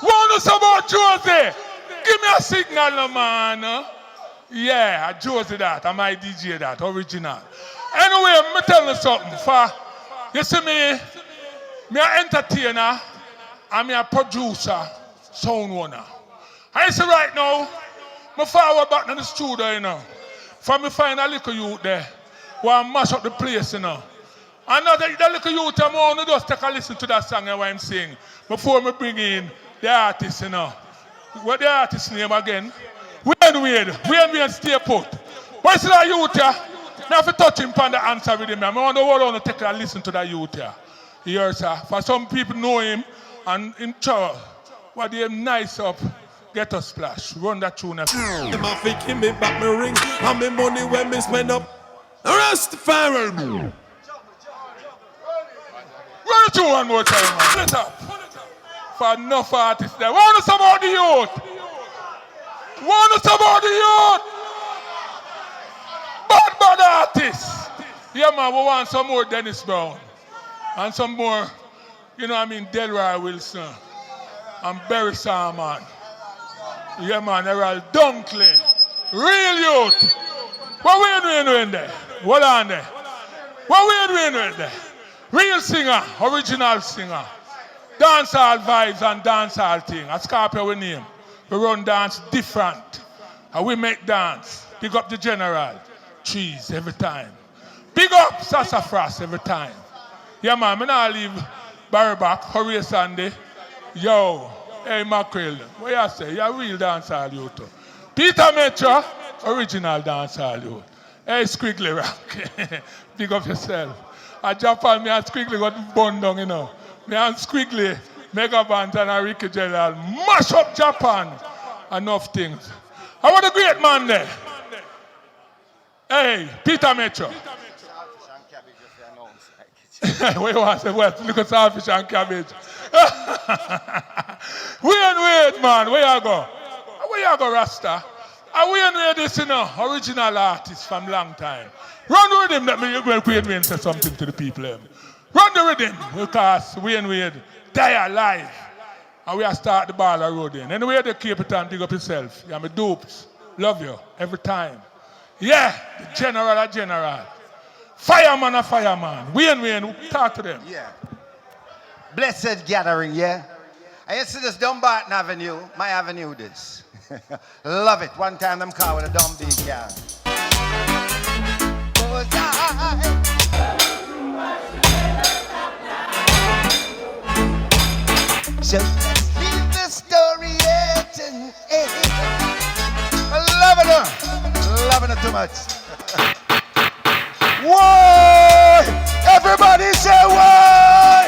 Want us about Josie? Give me a signal, no man. Yeah, Josie that. I'm my DJ that, original. Anyway, me tell you something. For, you see me an entertainer, I'm a producer, sound owner. I see right now, I forward back to the studio, you know. For me find a little youth there, who I mash up the place, you know. And now the little youth, I'm going to just take a listen to that song and what I'm singing before me bring in the artist, you know. What the artist's name again? Wayne stay put. What's that youth here? I have to touch him on the answer with him. I want the world to take a listen to that youth here. Here, sir. For some people know him and in church, what they nice up, get a splash. Run that tune. Them a fi give me back me ring and me money when me spend up. Rastafari. Run it to one more time, man. Let up. For enough artists there. Want us about the youth? Want us about the youth? Bad artists. Yeah, man, we want some more Dennis Brown. And some more, you know what I mean, Delroy Wilson. And Barry Salmon. Yeah, man, Errol Dunkley. Real youth. What we doing there? Hold on there. What we doing there? Real singer, original singer. Dancehall vibes and dancehall thing. A Scorpio we name. We run dance different. And we make dance. Big up the general. Trees every time. Big up Sassafras every time. Yeah, man, I not leave Barry back, Hurry Sunday. Yo, hey, Micheal, what you say? You're a real dancehall youth. Peter Metro, original dancehall youth. Hey, Squiggly Rock, big up yourself. I Japan, me and Squiggly got burned down, you know. Me and Squiggly, Mega Band and a Ricky General, mash up Japan. Enough things. I want a great man there. Hey, Peter Metro. What you want to say? What? Look at saltfish and cabbage. Wait, man. Where you go? Where you go, Rasta? Wait, this, you know, original artist from long time. Run the rhythm. Let me Wayne say something to the people. Run the rhythm because Wayne die alive. And we are start the ball of road in. Anyway, the Capleton, dig up yourself. You're my dupes. Love you every time. Yeah, the general. Fireman a fireman. Wayne, talk to them. Yeah. Blessed gathering, yeah? I used to this Dumbarton Avenue, my avenue this. Love it. One time them car with a dumb big car. So let's leave the story at an end. Loving it too much. Why? Everybody say why?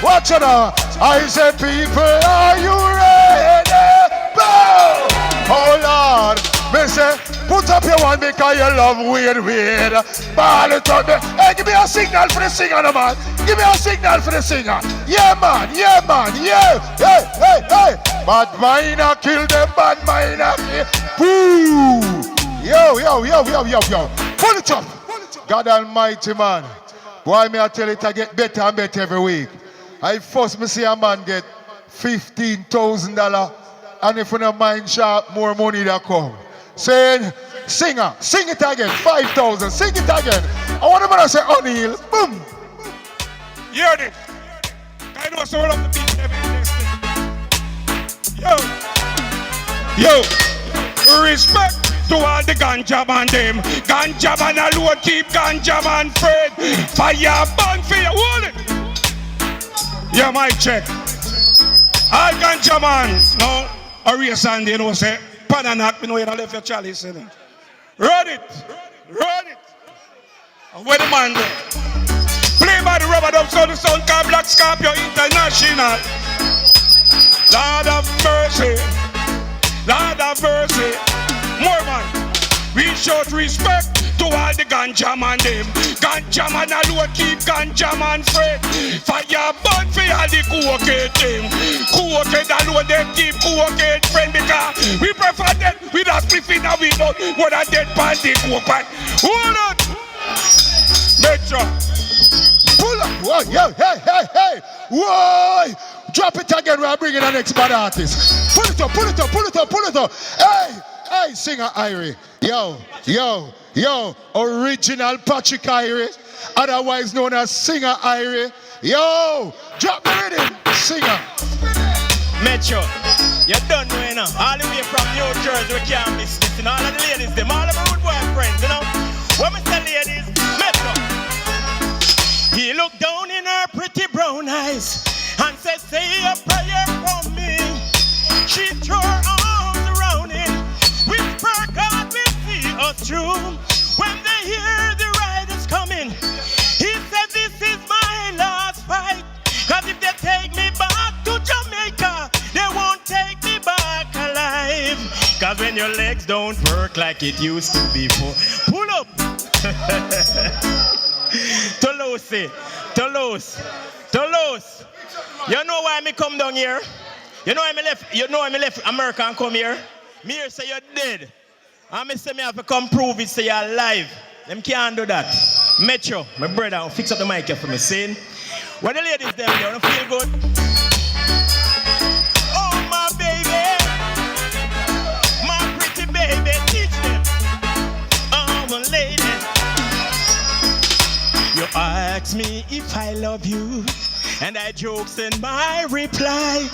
Watch it now. I say people, are you ready? Bow! Oh Lord, me say, put up your one because you love weird. Ball it up there. Hey, give me a signal for the singer, man. Give me a signal for the singer. Yeah, man. Yeah. Hey. Bad minor kill them, bad minor kill. Boo! Yo. Pull it up. God Almighty, man. Why me I tell it I get better and better every week. I first me see a man get $15,000 and if you don't mind sharp, more money that come. Saying, singer, sing it again, 5,000, sing it again. I want to say O'Neal, boom. You heard it. I know so up the beat every Yo, respect to all the ganja man them. Ganja man alone keep ganja man friend. Fire burn for you, hold it. Yeah, my check. All ganja man, no, a real Sunday, you know, say, Pananak, me know you don't left your chalice, you know. Run it. And where the man there? Play by the rubber dub sound, the sound called Black Scorpio International. Lord of mercy. More man. We show respect to all the ganja man them. Ganja man alone keep ganja man friend. Fire burn for all the cocaine them. Cocaine alone them keep cocaine friend because we prefer that with a spliff in a window more than dead party cocaine. Hold on. Metro. Pull up. Whoa, hey. Whoa. Drop it again. We're bringing the next bad artist. Pull it up. Hey, singer Irie. Yo, original Patrick Irie, otherwise known as Singer Irie. Yo, drop the rhythm, singer. Metro, you don't know, you know. All the way from New Jersey, we can't miss this. And all of the ladies, them, all of my good boyfriends, you know. When we say ladies, Metro. He looked down in her pretty brown eyes and said, say a prayer for me. She threw her arms around him. Whisper, God will see us through. When they hear the riders coming, he said, this is my last fight. Cause if they take me back to Jamaica, they won't take me back alive. Cause when your legs don't work like it used to before, pull up. Toulouse. You know why me come down here? You know why me left America and come here? Me here say you're dead. And me say me have to come prove it say you're alive. Them can't do that. Metro, my brother, fix up the mic here for me, saying. When the ladies them there, don't feel good. Oh my baby, my pretty baby, teach them. Oh my lady. You ask me if I love you, and I jokes in my reply.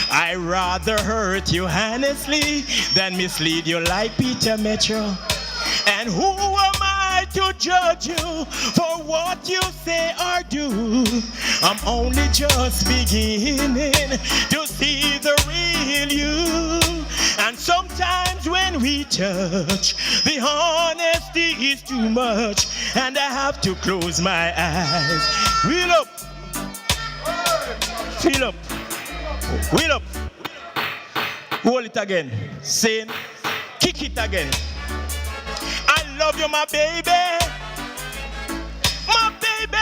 I rather hurt you honestly than mislead you like Peter Metro. And who am I to judge you for what you say or do? I'm only just beginning to see the real you. And sometimes when we touch, the honesty is too much, and I have to close my eyes. Wheel up. Feel up. Wheel up. Hold it again. Sing. Kick it again. I love you, my baby. My baby.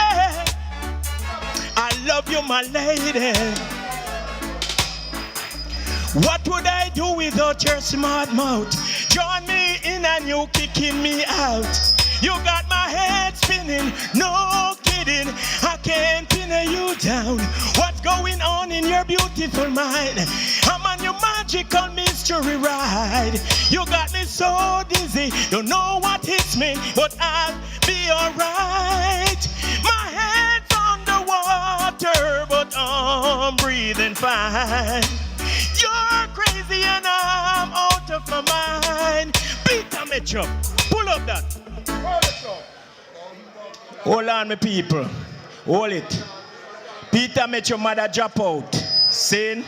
I love you, my lady. What would I do without your smart mouth? Join me in and you kicking me out. You got my head spinning, no kidding. I can't pin you down. What's going on in your beautiful mind? I'm on your magical mystery ride. You got me so dizzy, don't know what hits me, but I'll be alright. My head's underwater, but I'm breathing fine. You're crazy and I'm out of my mind. Peter Metro, pull up that. Hold on, my people. Hold it. Peter met your mother drop out. Saying,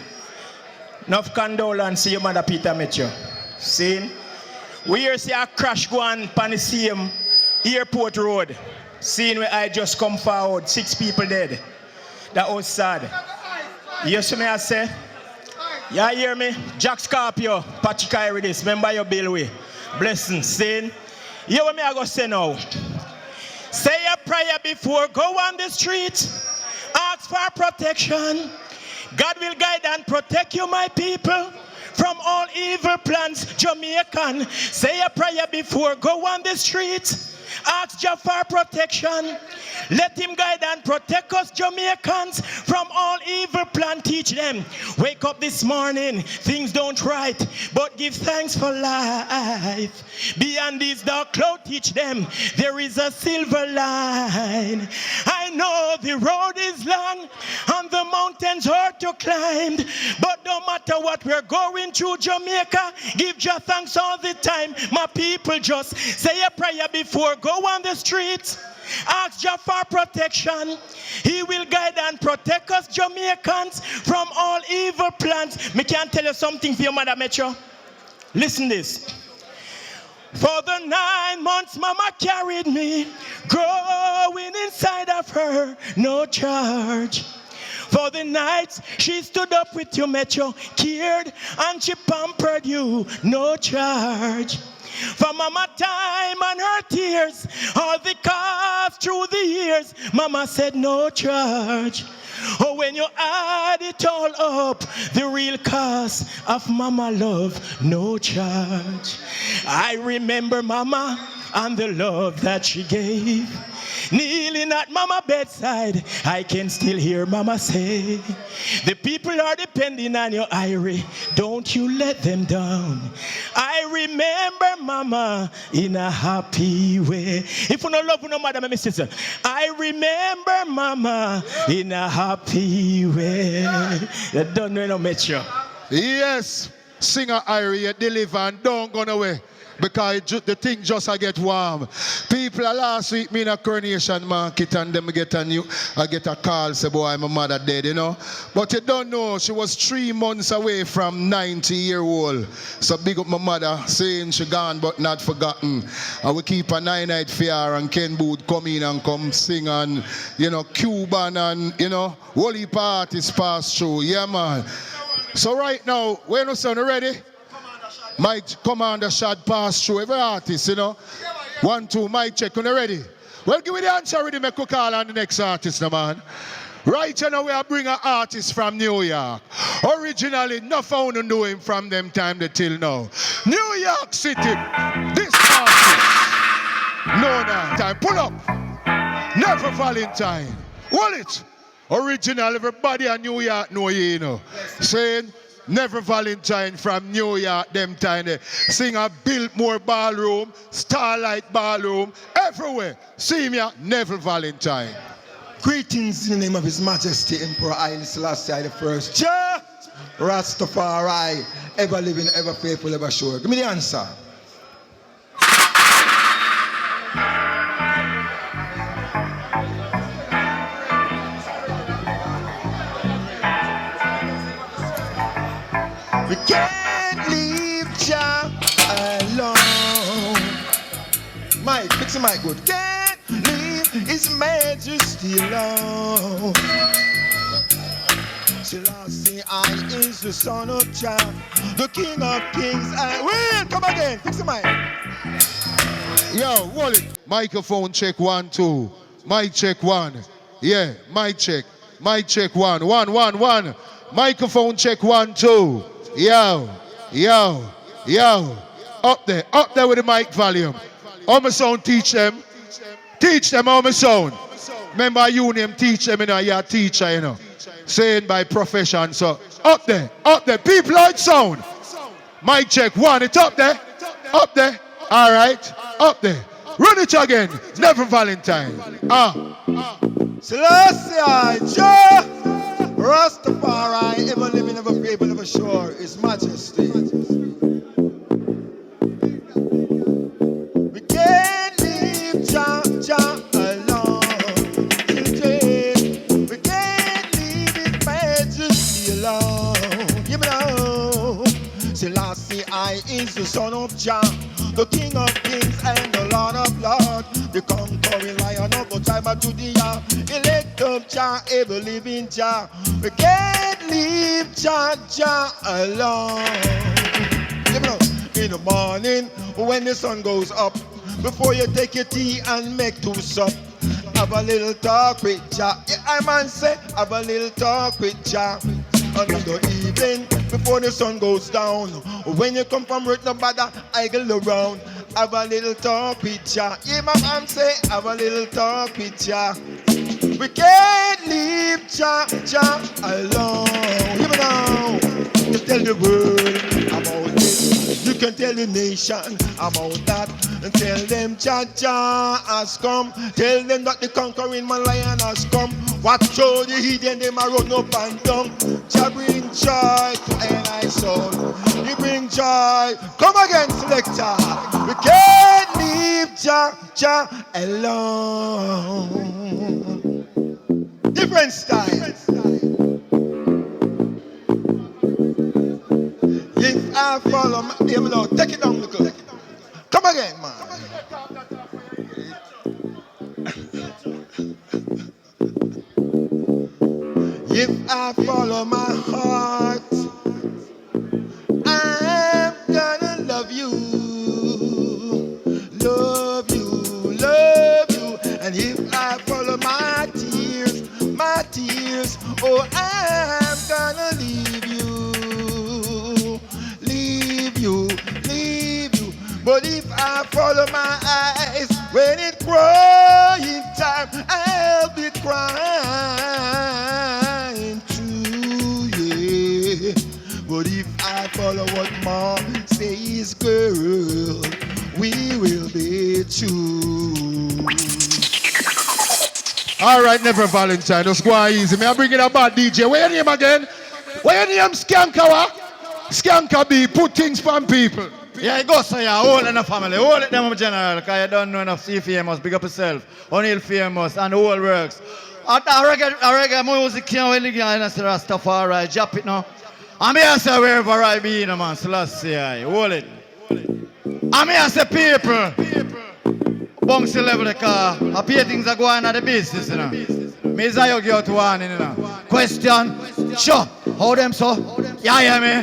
enough condolence to your mother, Peter met you. Saying, we here see a crash go on the same airport road. Seeing where I just come forward, 6 people dead. That was sad. You see me I say? You hear me? Jack Scorpio, Patrick Irie this. Remember your bill way. Blessings. Saying, hear what me I go say now. Say a prayer before go on the street. Ask for protection. God will guide and protect you, my people, from all evil plans. Jamaican, say a prayer before go on the street. Ask Jah for protection. Let him guide and protect us Jamaicans from all evil plan. Teach them. Wake up this morning, things don't right, but give thanks for life. Beyond this dark cloud, teach them there is a silver line. I know the road is long and the mountains hard to climb, but no matter what we're going through Jamaica, give Jah thanks all the time. My people, just say a prayer before go on the streets. Ask Jah for protection. He will guide and protect us Jamaicans from all evil plans. Me can tell you something for your mother, Metro. Listen this. For the 9 months mama carried me, growing inside of her, no charge. For the nights she stood up with you, Metro, cared and she pampered you, no charge. For mama time and her tears, all the cost through the years, mama said no charge. Oh, when you add it all up, the real cost of mama love, no charge. I remember mama and the love that she gave. Kneeling at mama bedside, I can still hear mama say, the people are depending on you, Irie, don't you let them down. I remember mama in a happy way. If you don't love no mother, my sister, I remember mama in a happy way. You don't know no Metro. Yes, singer Irie, you deliver and don't go away. Because the thing just I get warm. People last week me in a coronation market and them get a call say boy my mother dead, you know. But you don't know she was 3 months away from 90-year-old. So big up my mother saying she gone but not forgotten. And we keep a 9-night fair and Ken Booth come in and come sing and Cuban and holy parties pass through. Yeah man. So right now, when you son ready? Mic commander shot pass through every artist, 1, 2, mic check, when you ready? Well, give me the answer already, make a call on the next artist, man. Right now, we are bringing an artist from New York. Originally, no found to know him from them time till now. New York City, this artist. No time, pull up. Never Valentine. Hold it. Original, everybody in New York know you, Saying, Never Valentine from New York, them time. Sing a Biltmore Ballroom, Starlight Ballroom, everywhere. See me, Never Valentine. Greetings in the name of His Majesty Emperor Haile Selassie I the First. Jah Rastafari, ever living, ever faithful, ever sure. Give me the answer. We can't leave Jah alone. Mike, fix the mic good. Can't leave His Majesty alone. Selassie I is the son of Jah, the King of Kings. Wait, come again, fix the mic. Yo, hold it. Microphone check 1, 2. Mic check 1. Yeah, mic check. Mic check 1. 1, 1, 1. Microphone check 1, 2. Yo. Up there with the mic volume. How my sound teach them? Teach them how my sound. Remember you name teach them, you're a teacher, Saying by profession, so up there. People like sound. Mic check 1, it's up there. All right, up there. Run it again. Never Valentine. Selassie, Jah Rastafari, ever living, ever faithful, ever sure, His Majesty. We can't leave Jah alone. We can't leave His Majesty alone. You know, Selassie I is the son of Jah, the King of Kings and the Lord of Lords, the conquering Lion of the tribe of Judea, elect of Jah, ever living Jah. We can't leave Jah alone. In the morning, when the sun goes up, before you take your tea and make 2 sup, have a little talk with Jah. Yeah, I man say, have a little talk with Jah. Another evening, before the sun goes down, when you come from work, no bother idle around. have a little talk with ya. Yeah, my mom say, have a little talk with ya. We can't leave Jah alone. You know, you tell the world about this. You can tell the nation about that. And tell them Jah has come. Tell them that the conquering man lion has come. Watch out the hidden, them a run up and down. Jah bring joy to any soul. He bring joy. Come again, selector. We can't leave Jah alone. Different style. If I follow my aim now, take it down, look. Come again, man. If I follow my heart, I'm gonna love you. Love you, love you. And if I follow my tears, oh, I'm gonna leave you. But if I follow my eyes, when it's crying time, I'll be crying too, yeah. But if I follow what mom says, girl, we will be true. All right, never Valentine. Just go on easy. May I bring in a bad DJ? Where your name again? Where your name? Skankawa? Skanka B. Put things from people. Yeah, it goes so yeah. All in the family. All of them general. Because you don't know enough. See famous. Big up yourself. O'Neal famous. And the whole works. At reggae music can't really get in the Rastafari. Drop it now. I'm here to say wherever I be, you know, man. So let's see. Hold it. I'm here to say people. Bounce the level of the car. I pay things are going on the business, you know. Me is a you to one, you know. Question. Sure. How them so? Yeah, me.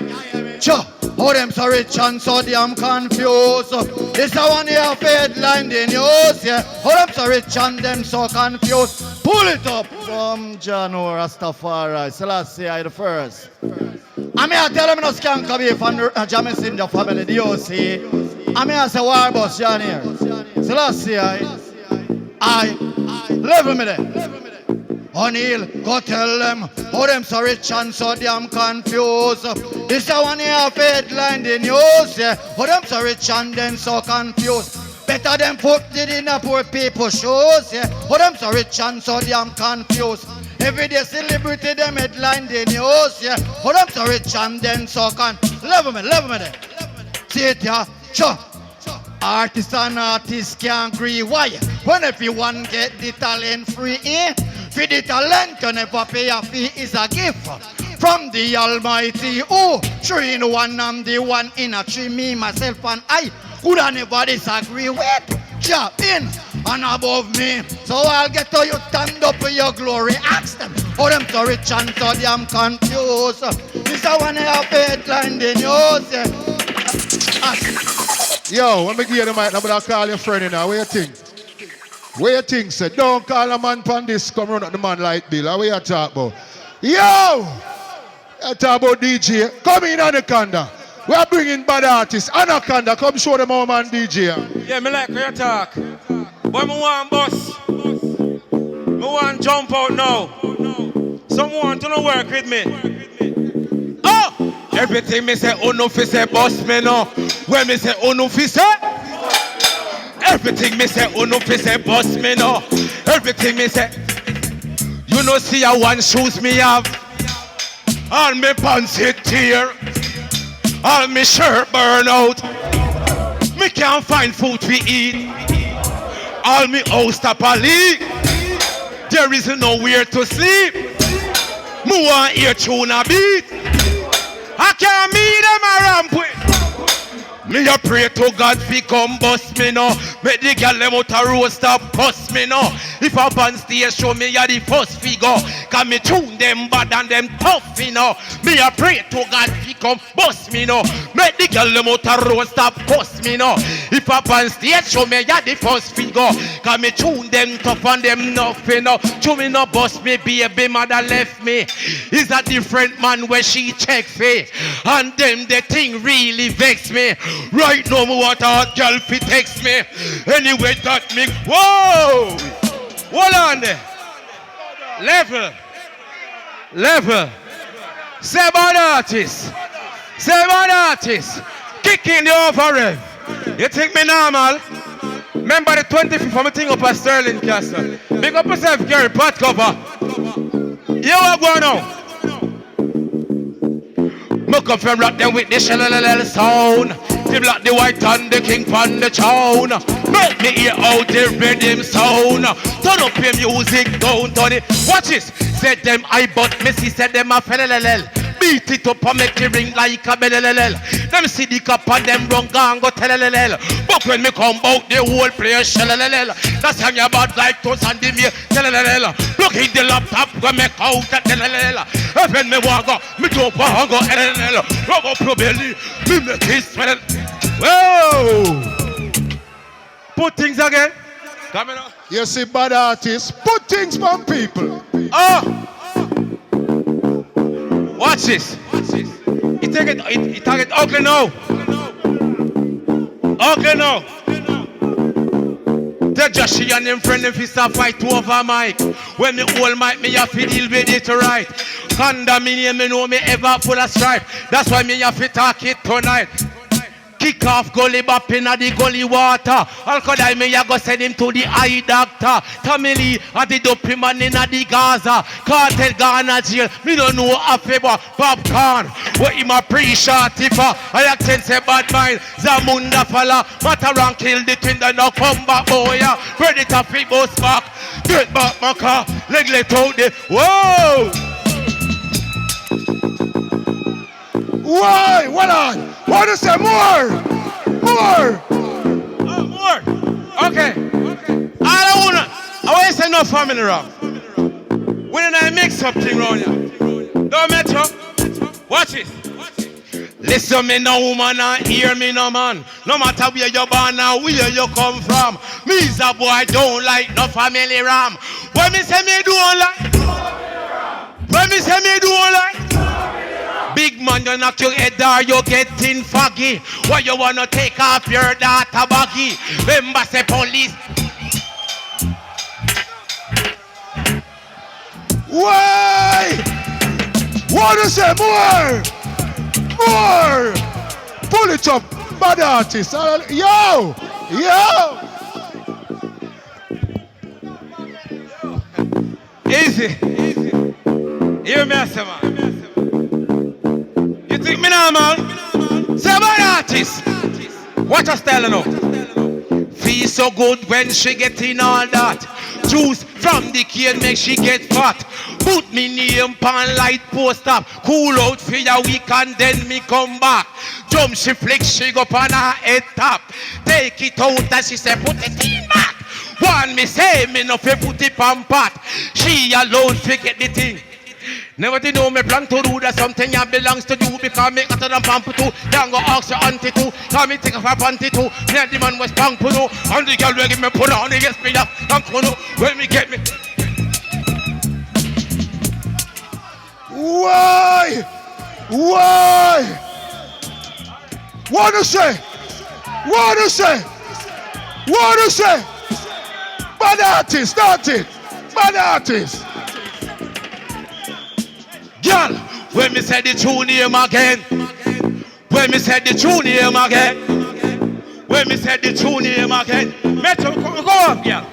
Sure. How them so rich and so damn confused. This a one year headline in news, yeah. How them so rich and them so confused. Pull it up from Jano Rastafari. Selassie I the first. I'm here to tell them no skank be from the Jamis in the family, the OC. I'm here to say war boss, John here. Selassie I level me there. O'Neal, go tell them how them so rich and so damn confused. This a one year headline the news, yeah. How them so rich and them so confused. Better than put it in a poor people's shoes, yeah. How them so rich and so damn confused. Every day celebrity them headline the news, yeah. How them so rich and them so level me there. See it, yeah. Sure. Artists and artists can't agree. Why? When everyone get the talent free, eh? For the talent you never pay a fee is a gift from the Almighty. Oh, 3 in 1, I'm the one in a 3. Me, myself, and I could I never disagree with. Jump in and above me. So I'll get to you, stand up for your glory. Ask them, how them so rich and so damn confused. This a one of headline the news. Yo, when me give you the mic, I'm going to call your friend in now. What you think? What you think, sir? Don't call a man from this, come run at the man like Bill. What you talk about? Yo! You talk about DJ. Come in, Anaconda. We are bringing bad artists. Anaconda, come show them how man DJ. Yeah, me like your talk. But me want bus. Me want jump out now. Someone to no work with me. Oh! Everything me say, oh no, fi say boss me no. When me say, oh no, fi say. Everything me say, oh no, fi say boss me no. Everything me say. You know see a one shoes me have. All me pants it tear. All me shirt burn out. Me can't find food to eat. All me house stop a leak. There is nowhere to sleep. Me want hear tune a beat. I can't meet them a ramp with. Me a pray to God fi come bust me no. Make the girl them out a roast up bust me no. If a band stage show me a the first figure. Cause me tune them bad and them tough, you know. Me a pray to God he come bust me, no. Make the girl them out a road stop bust me, no. If I on stage show me ya the first figure. Cause me tune them tough and them nothing, no. Chew me no bust me, baby mother left me. Is a different man where she check for. And them the thing really vex me. Right now me want a hot girl fi text me. Anyway that me, whoa. Hold on there. Level. Say about artists. Kicking the over rev. You think me normal? Remember the 25th I'm thing up at Sterling Castle. Big up yourself, Gary, pot cover. You are going on. Me come from rock them with the shell sound. They block the white and the king from the town. Make me hear out the rhythm sound. Turn up your music, don't turn it. Watch this. Said them I but Missy said them a fellelelel. Beat it up and make it ring like a bellelelel. Them see the cup and them run gang go tellelelel. But when me come out the whole place shellelelel. That's how you bad like toast and the me tellelelel. Look in the laptop go make out that tellelelel. And when me walk go, me don't want go tellelelel. Rub up your belly, me make it smell. Whoa! Put things again. Come on. You see bad artists, put things from people. Oh! Watch this. It target ugly now. Ugly now. The Joshi and them friend if start fight over mic. When me hold mic, me have to deal with it right. Condominium, me know me ever full of strife. That's why me have to talk it tonight. Kick off gully bop inna the gully water. Alcohol me ya go send him to the eye doctor. Tamili at the dopey man inna the Gaza. Cartel Ghana jail. Me don't know a favor popcorn. What him a pre-shot tipper. I accent say bad mind. Zamunda fella. Mataran kill the twin that now come back boy. Ready to flip boss back. Get back my car. Leg let out the. Whoa! Why? What on? What is that? More! More! Okay. I want to say no family wrong. When I make something wrong here. Don't matter. Watch it. Listen me no woman and hear me no man. No matter where you born and where you come from. Me's a boy don't like no family ram. When me say me don't like. When me say me don't like. Big man, you knock your head or you getting foggy. Why you wanna take off your data buggy? Remember say police. Why? What is it? More! Pull it up, bad artist. Yo! Easy. Hear me, man. You think me normal? Say about artist. Watch her style now. Feel so good when she get in all that. Juice from the cane make she get fat. Put me name pan light post up. Cool out for your week and then me come back. Jump she flick she go on her head top. Take it out and she say put it in back. One me say me no fi put it on pot. She alone forget the thing. Never to know me plan to do that something that belongs to you because me hotter than pamper too. Can't go ask your auntie too. Cause me take off her panty too. Me and the man was punk puno. And the girl will give me put on against me up. And puno when me get me. Why? What to say? Bad artist, not it. Bad artist. Girl, when me say the true name again. When me say the true name again. When me say the true name again. Metro, go up, girl.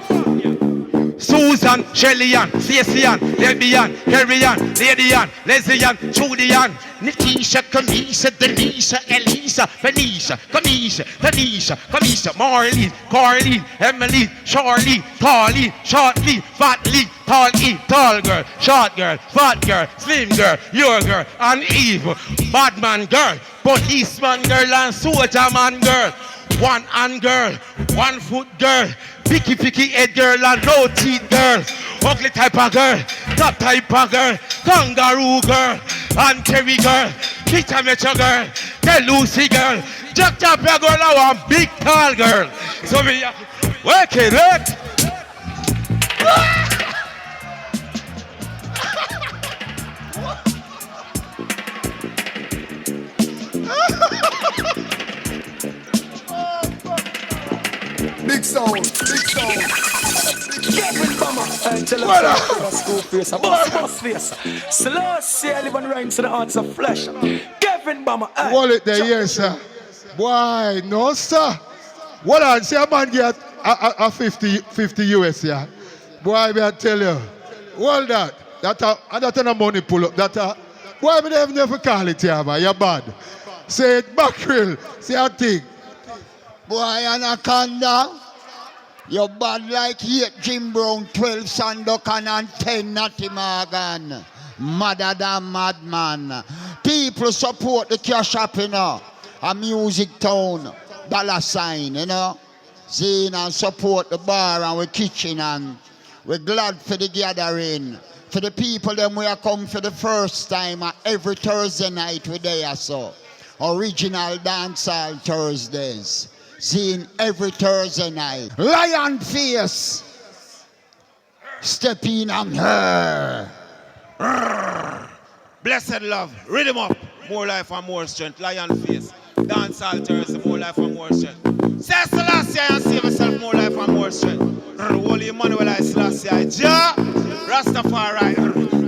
Susan, Shelly-Ann, Stacey-Ann, Debbie-Ann, Carrie-Ann, Lady-Ann, Leslie-Ann, Judy-Ann, Nikisha, Kamisha, Denisha, Elisa, Felicia, Kamisha, Tanisha, Kamisha, Marlene, Carlene, Emily, Charlene, Pauline, Shortly, Fatly, Tall E, tall girl, short girl, fat girl, slim girl, your girl, and evil, bad man girl, policeman girl, and soldier man girl, one hand girl, 1 foot girl, picky head girl, and no teeth girl, ugly type of girl, top type of girl, kangaroo girl, and Kerry girl, Peter Metro girl, tell Lucy girl, Jack Champion girl, I want big tall girl. So me work it, work. Big sound, big sound. Kevin Bama. Tell him to school face, a boss face. Slow, see, I live and rhyme to the arts of flesh. Kevin Bama. Wallet there, yes, sir. Boy, no, sir. What on, see a man get a 50 US, yeah. Boy, me I tell you. Hold that. That a money pull up. Boy, me never call it here, man. You're bad. Say it back real. See a thing. Boy, Anaconda, you bad like 8 Jim Brown, 12 Sandokan, and 10 Natty Morgan. Madder than madman. People support the cash shop, you know. A music town, dollar sign, you know. Zine and support the bar and the kitchen, and we're glad for the gathering. For the people them we are come for the first time every Thursday night we there, so. Original Dancehall Thursdays. Seeing every Thursday night. Lion Face. Step in on her. Blessed love, rhythm up, more life and more strength. Lion Face, Dancehall Thursday, more life and more strength. Say Selassie and save yourself, more life and more strength. Holy Emmanuel I Selassie, Jah, Rastafari.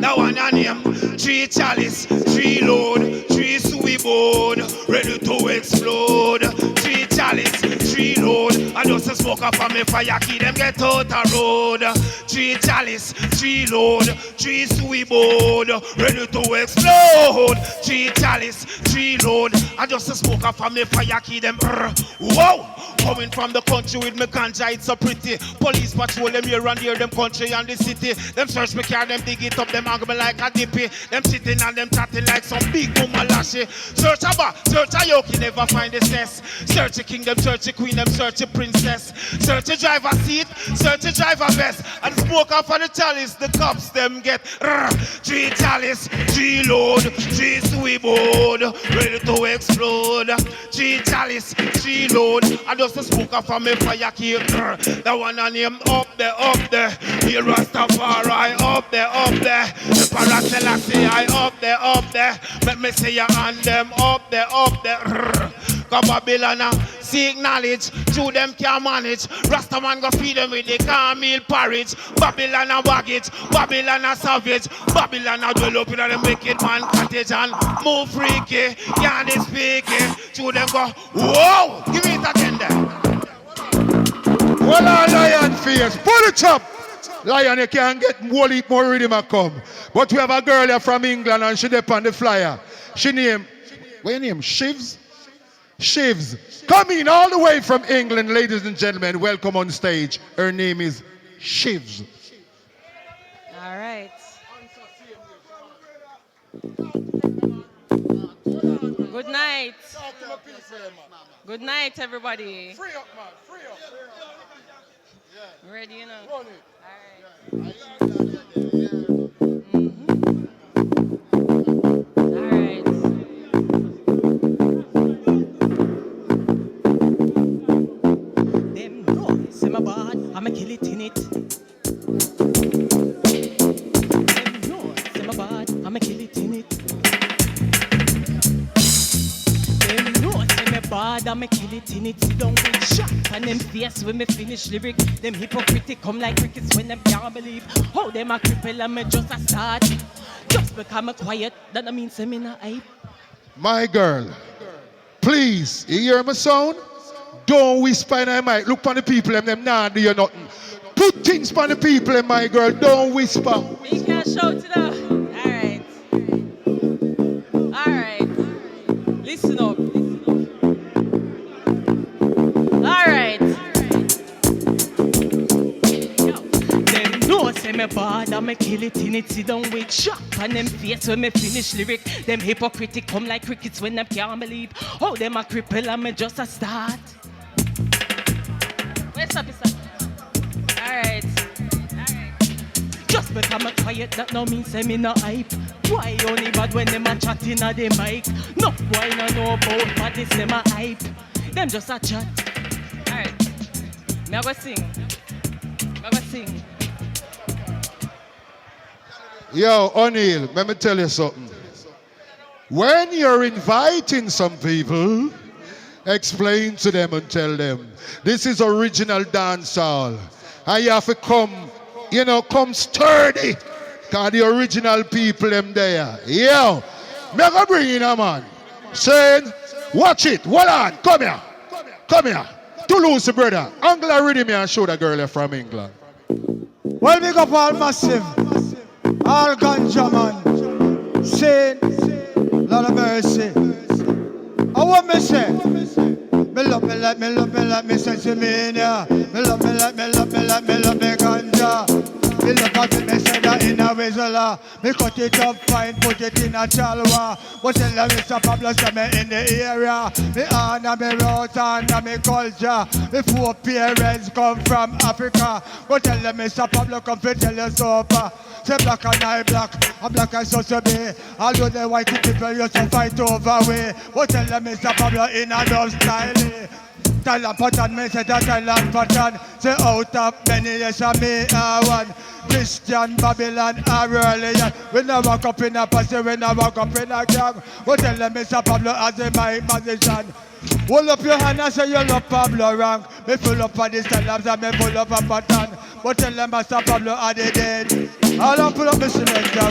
That one I name, 3 chalice, 3 load, 3 sweet board, ready to explode. 3 chalice, 3 load, I just smoke up on me fire, keep them get out the road. 3 chalice, 3 load, 3 sweet board, ready to explode. 3 chalice, 3 load, I just smoke up on me fire, keep them. Whoa! Coming from the country with me ganja, it's so pretty. Police patrol them here and here, them country and the city. Them search me car, them dig it up, them angle me like a dippy. Them sitting and them chatting like some big woman lashy. Search a bar, search a yoke, you never find the cess. Search a kingdom, search a queen, them search a princess. Search a driver seat, search a driver vest. And smoke off on the chalice, the cops them get 3 chalice, 3 load, 3 sweet board, ready to explode. 3 chalice, 3 load, and just smoke off on me fire keep. That one I name up there, here Rastafari up there, the Paraselassie I up there. Let me say you and them up there. Come Babylon, seek knowledge, through them can manage. Rastaman go feed them with the cornmeal porridge. Babylon a baggage, Babylon a savage. Babylon a dwell up in a wicked man cottage and move freaky, can't speak it. Through them go, whoa, give me it again there. Well, Lion Face, pull it up. Lion, you can't get whole heap more rhythm a come. But we have a girl here from England and she up on the flyer. She name, what your name, Shivs? Shivs. Coming all the way from England, ladies and gentlemen, welcome on stage. Her name is Shivs. All right. Good night. Good night, everybody. Free up, man. Free up. Ready, you know? Run it. All right. Them know, say my bad, I'ma kill it in it. Them know, say my bad, I'ma kill it in it. Them know, say my bad, I'ma kill it in it. Sit down with shot and them face when me finish lyric. Them hypocrite come like crickets when them can't believe how them a cripple and me just a start. Just because I'm quiet, that don't mean say me not hype. My girl, please, you hear my sound? Don't whisper in my mic. Look for the people and them nah do you nothing. Put things for the people and my girl, don't whisper. You can't shout it out. Alright. Listen up. Alright. Them know say me bad and me kill it in it. Sit down with shot and them face when me finish lyric. Them hypocrite come like crickets when them can't believe how them a cripple and me just a start. Where's up, Alright. Just because I'm quiet, that no mean say me no hype. Why only bad when them a chatting at the mic? No, why no know about badness, them a hype. Them just a chat. Alright, me a go sing. Yo, O'Neal, let me tell you something. When you're inviting some people, explain to them and tell them, this is original dancehall. And you have to come, come sturdy. Because the original people them there. Yo, me go bring in a man. Saying, watch it, hold on, come here. Toulouse, brother. Uncle already me and show the girl from England. Well, big up all massive, all ganja man, Saint, Lord of mercy. I want me say, me love me like me say me yeah. Me love me like me ganja. Me love how me say that in a whistle. Me cut it up fine, put it in a chalwa. But tell them Mr. Pablo say me in the area. Me honor me roots and me culture. Me four parents come from Africa. But tell them Mr. Pablo come to tell you so. Say black and I black, and black and so to be. Although the white people used to fight over way. But tell them Mr. Pablo in a dub style. Thailand pattern, me say that Thailand pattern. Say out of many years me one. Christian, Babylon, Aurelian. We never walk up in a posse, we never walk up in a gang. But tell them Mr. Pablo as a my musician. Hold up your hand and say you love Pablo wrong. Me full up of the styles and me full up a pattern. But tell them Mr. Pablo are the dead. I'll pull up the selector.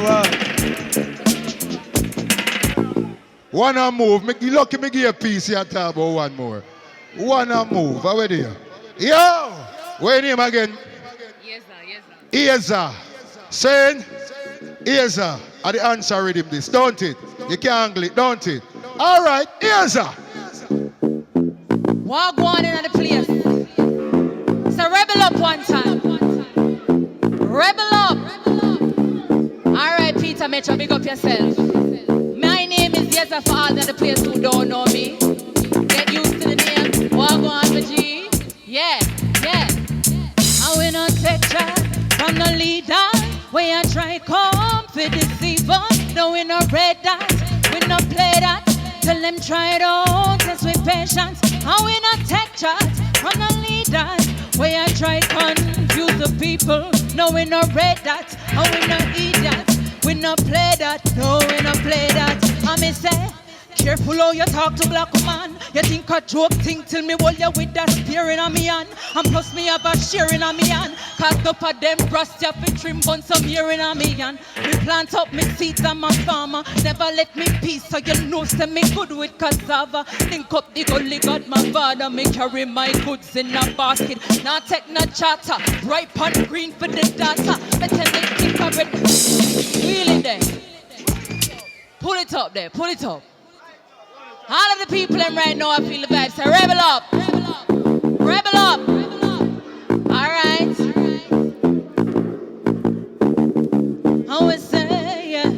Wanna move? You lucky me give a piece here, talk about one more. Wanna move? How are you? Yo! What's your name again? Yeza. Saying, Yeza. Are the answer rhythm this, don't it? You can't angle it, don't it? All right, Yeza. Walk on in the place. So rebel up one time. Rebel up. All right, Peter Metro, big up yourself. My name is Yeza for all the place who don't know me. Get used to the name. Walk on for G. Yeah. I will not take charge from the leader. We are try come for deceiver. No, we no red dot. We no play that. Tell them try it out. Test with patience. I will not take charge from the leaders. We are try confuse the people. No, we no red dot. I will not eat that. We no play that. No, we no play that. I may say. Careful how you talk to black woman. You think a joke thing till me hold you with that spear in a me hand. And plus me have a share in a me hand. Cause up of them breasts you fi trim bun some here in a me hand. Me plant up me seeds and my farmer. Never let me peace so you know say me good with cassava. Link up the gully got my father. Me carry my goods in a basket. Now take no chatter. Ripe and green for the data. Me tell the think of it. Wheel it there. Pull it up there. Pull it up. All of the people them right now I feel the vibes. Say rebel up. Rebel up. All right. I will say, yeah.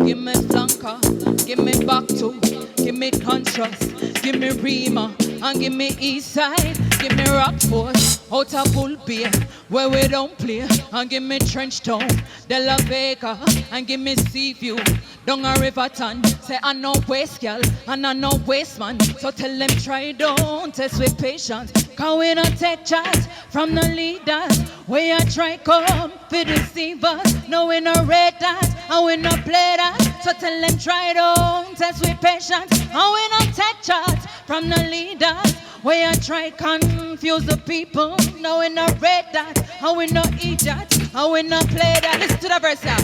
Give me flanker. Give me back two. Give me contrast. Give me Rima. And give me east side. Give me Rockford. Out of Bull Bay. Where we don't play. And give me Trench Town. De La Vega. And give me Seaview. Down a Riverton, say I know waste girl and I know waste man. So tell them try don't test with patience. Cause we don't take charge from the leaders. We are try come for deceive us. No we no red that and we no play that. So tell them try don't test with patience. And we don't take charge from the leaders. We are try confuse the people. No we no red that and we no eat that and we no play that. Listen to the verse now.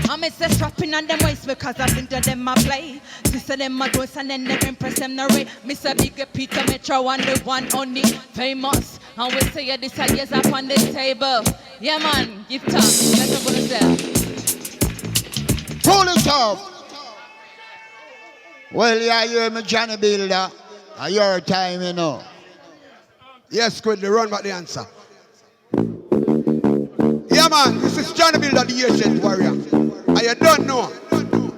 I'm a strapping on them waist because I think to them I play. Sister them my ghost and then them impress them the way. Mr. Big Peter Metro and the one only famous. And we say yeah, this is up on the table. Yeah man, give time. Let's go to them. Pull it up. Well, yeah, you're my Johnny Builder. And your time, you know. Yes, quickly run back the answer. Yeah man, this is Johnny Builder, the ancient warrior. And you don't know.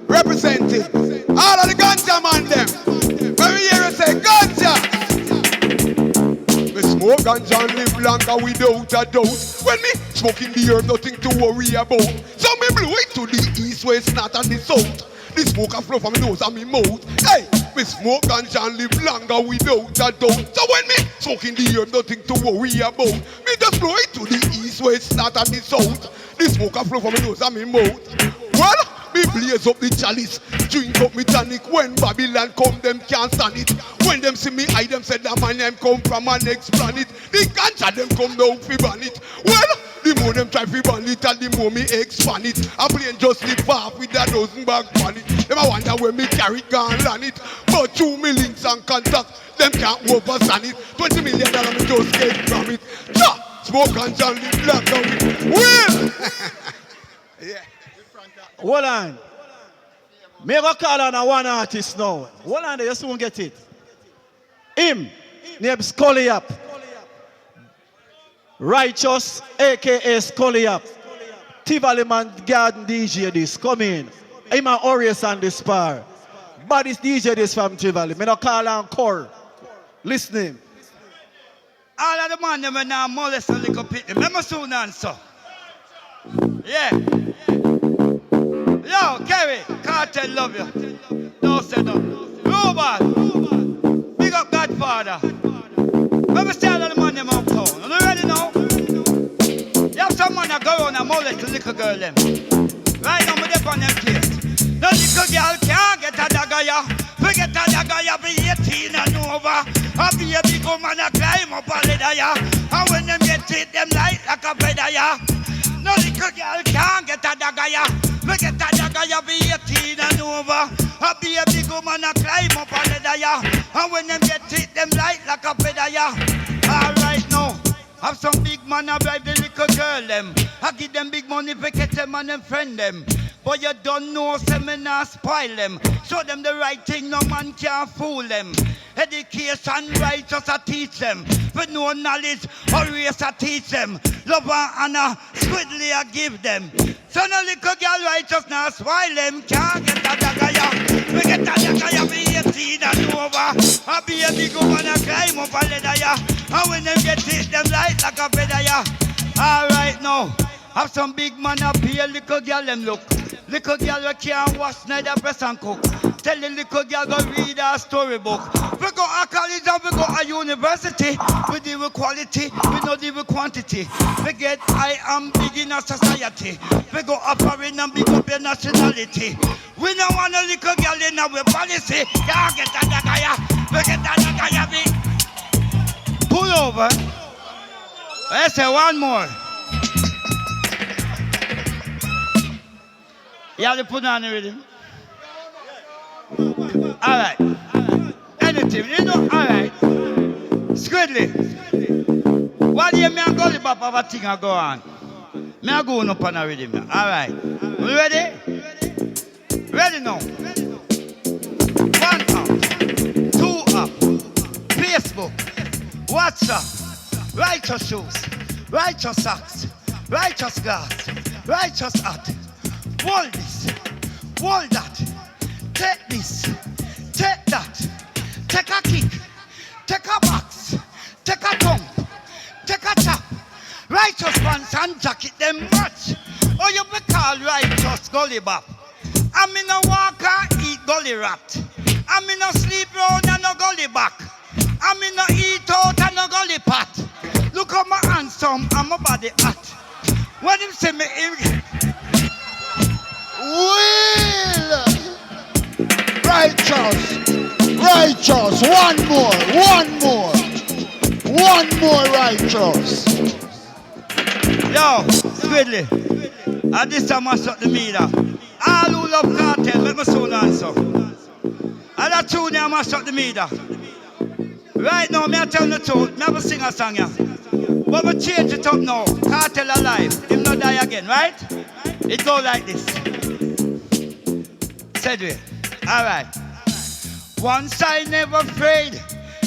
Representing all of the ganja man them. When we hear you say ganja, we smoke ganja and live longer without a doubt. When me smoking the herb, nothing to worry about. So me blow it to the east, west, north and the south. The smoke a flow from my nose and my mouth. Hey, me smoke ganja and live longer without a doubt. So when me smoking the herb, nothing to worry about. Me just blow it to the east, west, north and the south. The smoke a flow from my nose and my mouth. Well, me blaze up the chalice, drink up me tonic. When Babylon come, them can't stand it. When them see me, I them said that my name come from my next planet. The ganja them come down fi ban it. Well, the more them try fi ban it, and the more me expand it. A plane just slip off with a dozen bag on it. Them I wonder where me carry it, gone land it. But 2 million and contact, them can't overstand it. $20 million me just get from it. Ja, smoke ganja and live longer with. Well, yeah. Hold on. Me go call on a one artist now. Hold on there, you soon get it. Him, named Scully Up. Righteous, aka Scully Up. Tivoli man garden DJ this. Come in. I'm a Orius on this par. But it's DJ this from Tivoli. Me no call on Cor. Listen. All of the man them now molest a little bit. Remember soon answer. Yeah. Yo, Kerry, Cartel love you. No say no. Robert, big up Godfather. Remember say all of the man them uptown. You already know? You have some man that go around and molest a little girl them. Right now, me dip on them case. No little girl can't get a dagger ya. Forget a dagger ya, be 18 and over. A be a big woman a climb up a ladder ya. And when them get it, them light like a feather ya. No little girl can't get a dagger ya. Forget a dagger ya, be 18 and over. A be a big woman a climb up a ladder ya. And when them get it, them light like a feather ya. Alright now. Have some big man a bribe the little girl them. I give them big money for get them and them friend them. But you don't know seminar spoil them. Show them the right thing, no man can fool them. Education righteous I teach them. But no knowledge or race I teach them. Love and honor, squidly I give them. So no little girl righteous now spoil them. Can't get a dagger ya. We get a dagger ya, be 18 and over. I be a big woman a climb up a ladder ya. And when them get it, them light like a feather ya. Alright now, have some big man up here, little girl them look. Little girl we can't wash neither press and cook. Tell the little girl go read a storybook. We go a college and we go a university. We deal with quality, we no deal with quantity. We get I am big in a society. We go up foreign and big up your nationality. We don't want a little girl in our policy. Can't get a dagaya. We get a dagaya big. Pull over. Let's say one more. You have to put on the rhythm. Alright. Anything, you know, alright. Squidly. What do you mean go the bop of a thing I go on? Me I go up on a rhythm now. Alright. You ready? Ready now. 1 up. 2 up. Facebook. WhatsApp. Righteous shoes. Righteous socks. Righteous glass. Righteous hat. Hold this, hold that, take this, take that, take a kick, take a box, take a jump, take a chop. Righteous pants and jacket them match. Oh, you be called righteous gully bop. I'm in a walk and eat gully rat. I'm in a sleep round and no gully back. I'm in a eat out and no gully pot. Look at my handsome and my body hot. When him see me, Will righteous, righteous, one more righteous. Yo, Squidly, and this time I shut the meter. All who love cartel, let me soon answer. And that tune there, I shut the meter. Right now, me I tell the truth, never sing a song here. But we change it up now. Cartel alive, him not die again, right? It go like this. Said we. Alright. Once I never afraid,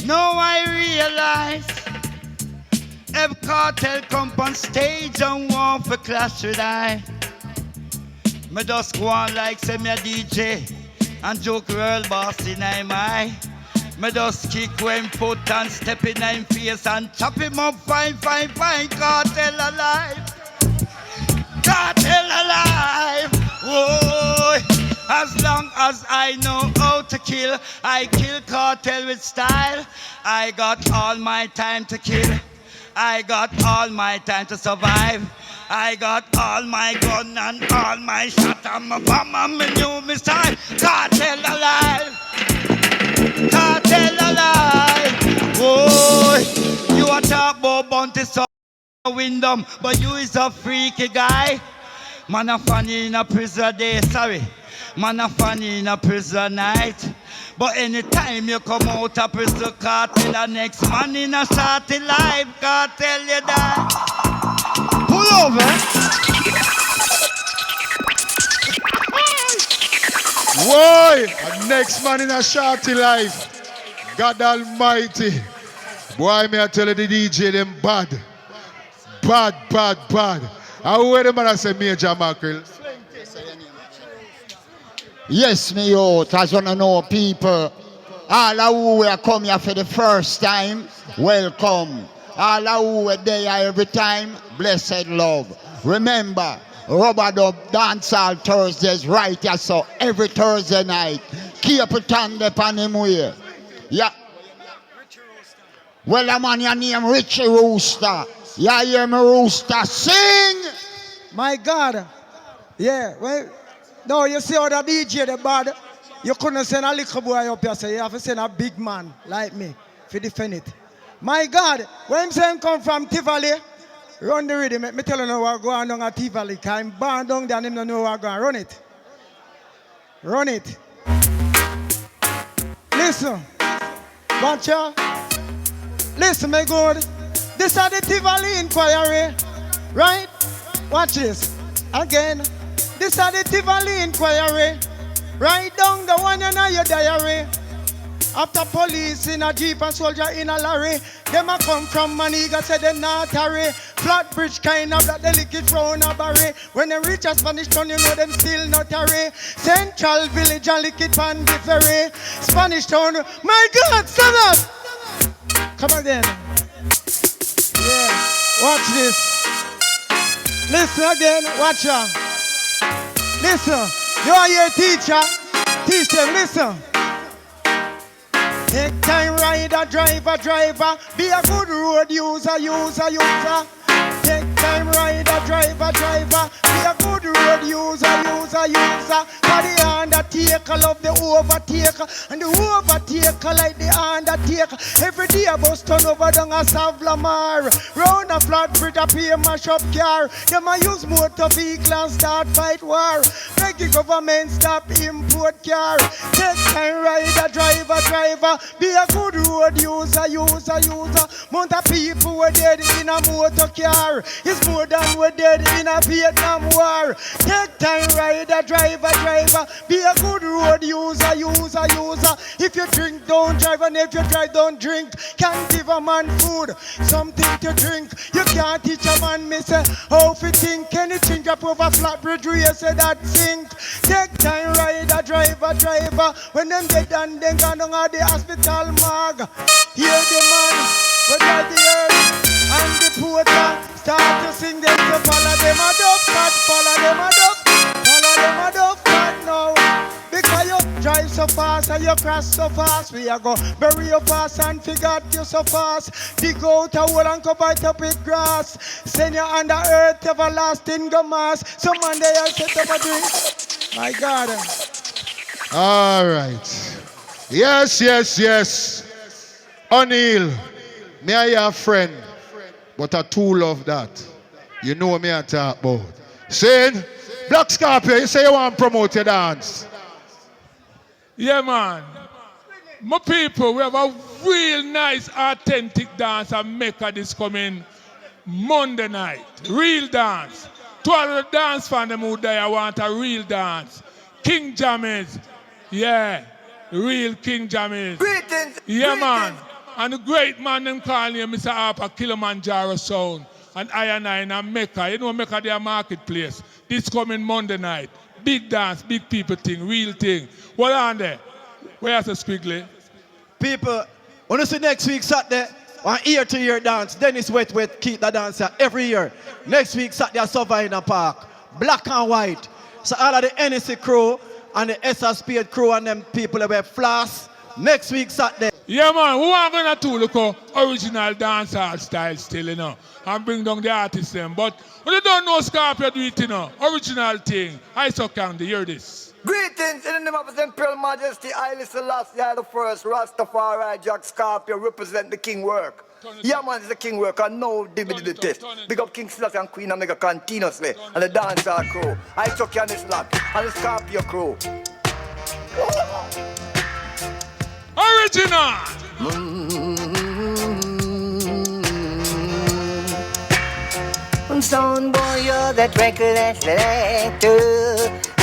now I realize. Every cartel come on stage and want for clash with I. Me just go on like say me a DJ and joke world boss in my. Me just kick when foot and step in him face and chop him up fine, fine, fine. Cartel alive. Cartel alive. Whoa. As long as I know how to kill, I kill cartel with style. I got all my time to kill. I got all my time to survive. I got all my gun and all my shot. I'm a bomb and my new missile. Cartel alive. Cartel alive. Boy, you are talk about bounty so Wyndham, but you is a freaky guy. Man a funny in a prison day, sorry. Man a funny in a prison night. But anytime you come out of prison, cartel the next man in a shorty life. Cartel you die. Pull over. Why? Next man in a shorty life. God Almighty. Boy, may I tell you the DJ them bad. Bad, bad, bad. I hear the man say Major Mackerel. Yes, me out. As you know, people, all who are come here for the first time, welcome. All who are there every time, blessed love. Remember, Rubber Dub Dancehall Thursdays right here, so every Thursday night. Capleton upon him way. Yeah. Well, I'm on your name, Richie Rooster. Yeah, hear me, Rooster, sing! My God. Yeah, well, no, you see how the DJ, the bad, you couldn't send a little boy up here, so you have to send a big man like me to defend it. My God, when I'm saying come from Tivoli, run the rhythm, let me tell you now what going on at Tivoli, because I'm born down there and him don't know what going on. Run it. Run it. Listen. Watch out. Listen, my God. This is the Tivoli Inquiry, right? Watch this. Again. This is the Tivoli Inquiry. Write down the one in your diary. After police in a jeep and soldier in a lorry, them a come from Maniga, say them not hurry. Flat bridge kind of that delicate round a barry. When they reach a Spanish town, you know them still not hurry. Central village and lick it on the ferry. Spanish town, my God, stand up. Come again. Yeah, watch this. Listen again, watch ya. Listen, you are your teacher. Teach them, listen. Take time, rider, driver, driver. Be a good road user, user, user. Take time, rider, driver, driver. Be a good road user, user, user. For the undertaker love the overtaker, and the overtaker like the undertaker. Every day a bus turn over down a Savlamar. Round a flat bridge a pay mash up car. Them a use motor vehicle and start fight war. Make the government stop import car. Take time, rider, driver, driver. Be a good road user, user, user. Mount of people were dead in a motor car. It's more than we're dead in a Vietnam war. Take time, rider, driver, driver. Be a good road user, user, user. If you drink, don't drive, and if you drive, don't drink. Can't give a man food, something to drink. You can't teach a man, me say, how to think. Anything drop over flat bridge, you say that sink. Take time, rider, driver, driver. When them dead and then gone down at the hospital mag. Hear the man, we got the earth and the porter. Start to sing them to follow them a dove cat, follow them a dove, follow them a dove cat now. Because you drive so fast and you crash so fast, we are go bury you fast and forgot you so fast. Dig out a hole and cover it up with grass. Send you under earth everlasting go mass. Some man there set up a drink. My God. All right. Yes, yes, yes. O'Neal, me I your friend, but a tool of that. You know me I talk about. Saying, Black Scorpio, you say you want to promote your dance. Yeah, man. My people, we have a real nice, authentic dance and Mecca this coming Monday night. Real dance. To all the dance fans them who there want a real dance. King Jammies. Yeah. Real King Jammies. Greetings. Yeah, man. And the great man them calling him Mr. Harper Kilimanjaro Sound. And I and Mecca. You know Mecca their marketplace. This coming Monday night. Big dance, big people thing, real thing. What on there? Where's the squiggly? People, when you see next week Saturday, on year-to-year dance, Dennis Wet keep the dance here every year. Next week Saturday at Savannah Park, black and white. So all of the NSC crew and the SSP crew and them people that wear floss, next week Saturday. Yeah, man, who are going to look at original dancehall style still, you know, and bring down the artists them. But when you don't know Scorpio do it, you know, original thing. I so can hear this. Greetings in the name of His Imperial Majesty, Haile Selassie the First, Rastafari, Jack Scorpio, represent the king work. Yeah, man, it's the king work, and no the test. Big up King Selassie and Queen Omega continuously, and the dancehall crew. I took you on this lot, and the Scorpio crew. Original! Sound boy, you're that reckless selector,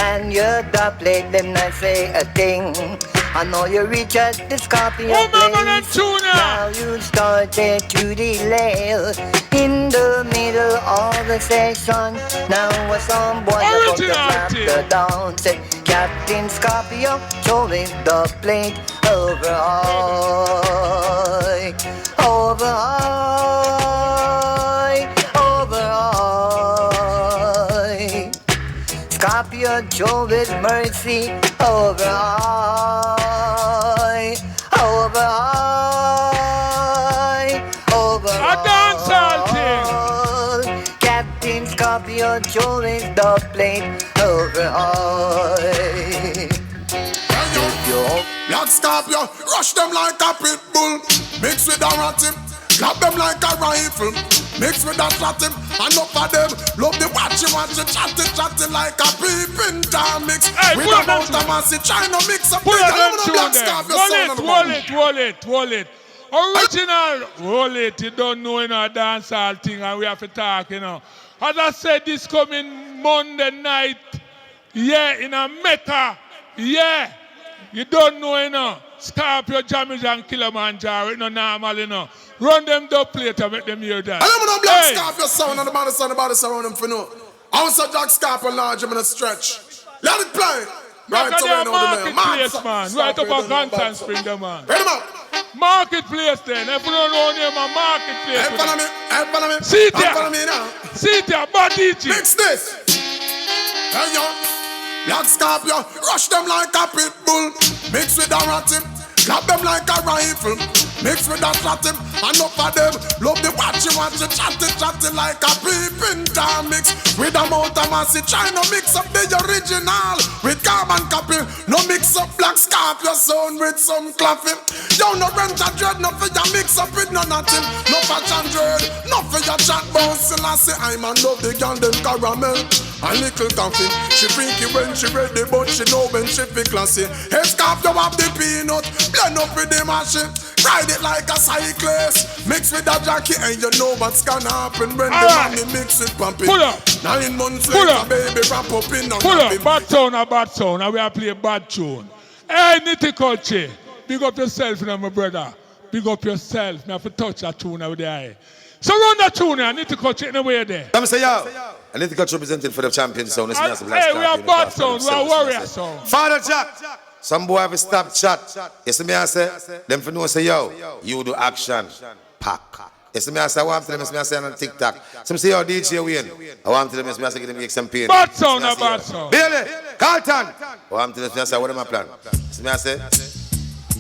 and you're the plate, them not say a thing. I know you reach at the Scorpio place. Now you started to delay in the middle of the session. Now a some boy about to slap the down. Said Captain Scorpio, show him the plate over high, over high, over high. Scorpio, show his mercy over high, over high, over high. Captain Scorpio, show his the plate over high. Black Scorpio, rush them like a pit bull, mix with a rattim, clap them like a rifle, mix with a rattim, and up for them, love the watchy, chatty like a peeping time mix. Hey, with a mount of massy, trying to mix up with a Black Scorpio sound. Roll it. Original, roll it. You don't know, you know, a dancehall thing, and we have to talk, you know. As I said, this coming Monday night, yeah, in a Mecca, yeah. You don't know, you know. Scorpio, Jammies, and Kilimanjaro, it's not normal, you know. Run them dub plate and make them hear that. I don't know Black Scorpio sound and the body surround them for no. I was a Jack Scorpio large, I'm in a stretch. Let it play. Right to where marketplace, man. Right up a Gunson Spring, man. Ready, man. Marketplace, then. If you don't know name, a marketplace. Hey, follow me. See there. Follow me now. See there, bad DJ. Mix this. Hey, yo. Black Scorpio, rush them like a pit bull, mix with a rattim, clap them like a rifle, mix with a rattim, and up for them, love the watchy, chatty like a peeping time mix, with a mount of massy, trying to mix up the original, with carbon copy, no mix up Black Scorpio sound with some clapping, yo no rent a dread, no for your mix up with no nothing, no for dread, no for your chat bounce, and I say I'm a love the girl them caramel. A little coffee, she freaky when she ready, but she know when she feel classy. Hey, Scorpio have the peanut, blend up with the machine, ride it like a cyclist, mix with a jockey, and you know what's gonna happen when the money mix it pumping. Pull up. 9 months later, baby, wrap up in a pull up, bad sound, and we are playing bad tune. Hey, Nitty Culture, big up yourself, you know, my brother. Big up yourself, me have to touch that tune over there. So run that tune, I need to cut it in the way there. Let me say, yo, I need to cut representing for the champion sound. Hey, we are bad sound, we are warrior sound. Father Jack, some boy have a stop chat. You see me, I say, them for no say, yo, you do action, pack. You see me, I say, I want to them, I say on TikTok. Some say, yo, DJ Wayne. I want to them, I say, give them some pain. Bad sound, a bad sound. Billy, Carlton. I want to them, I say, what am I plan? See me, I say,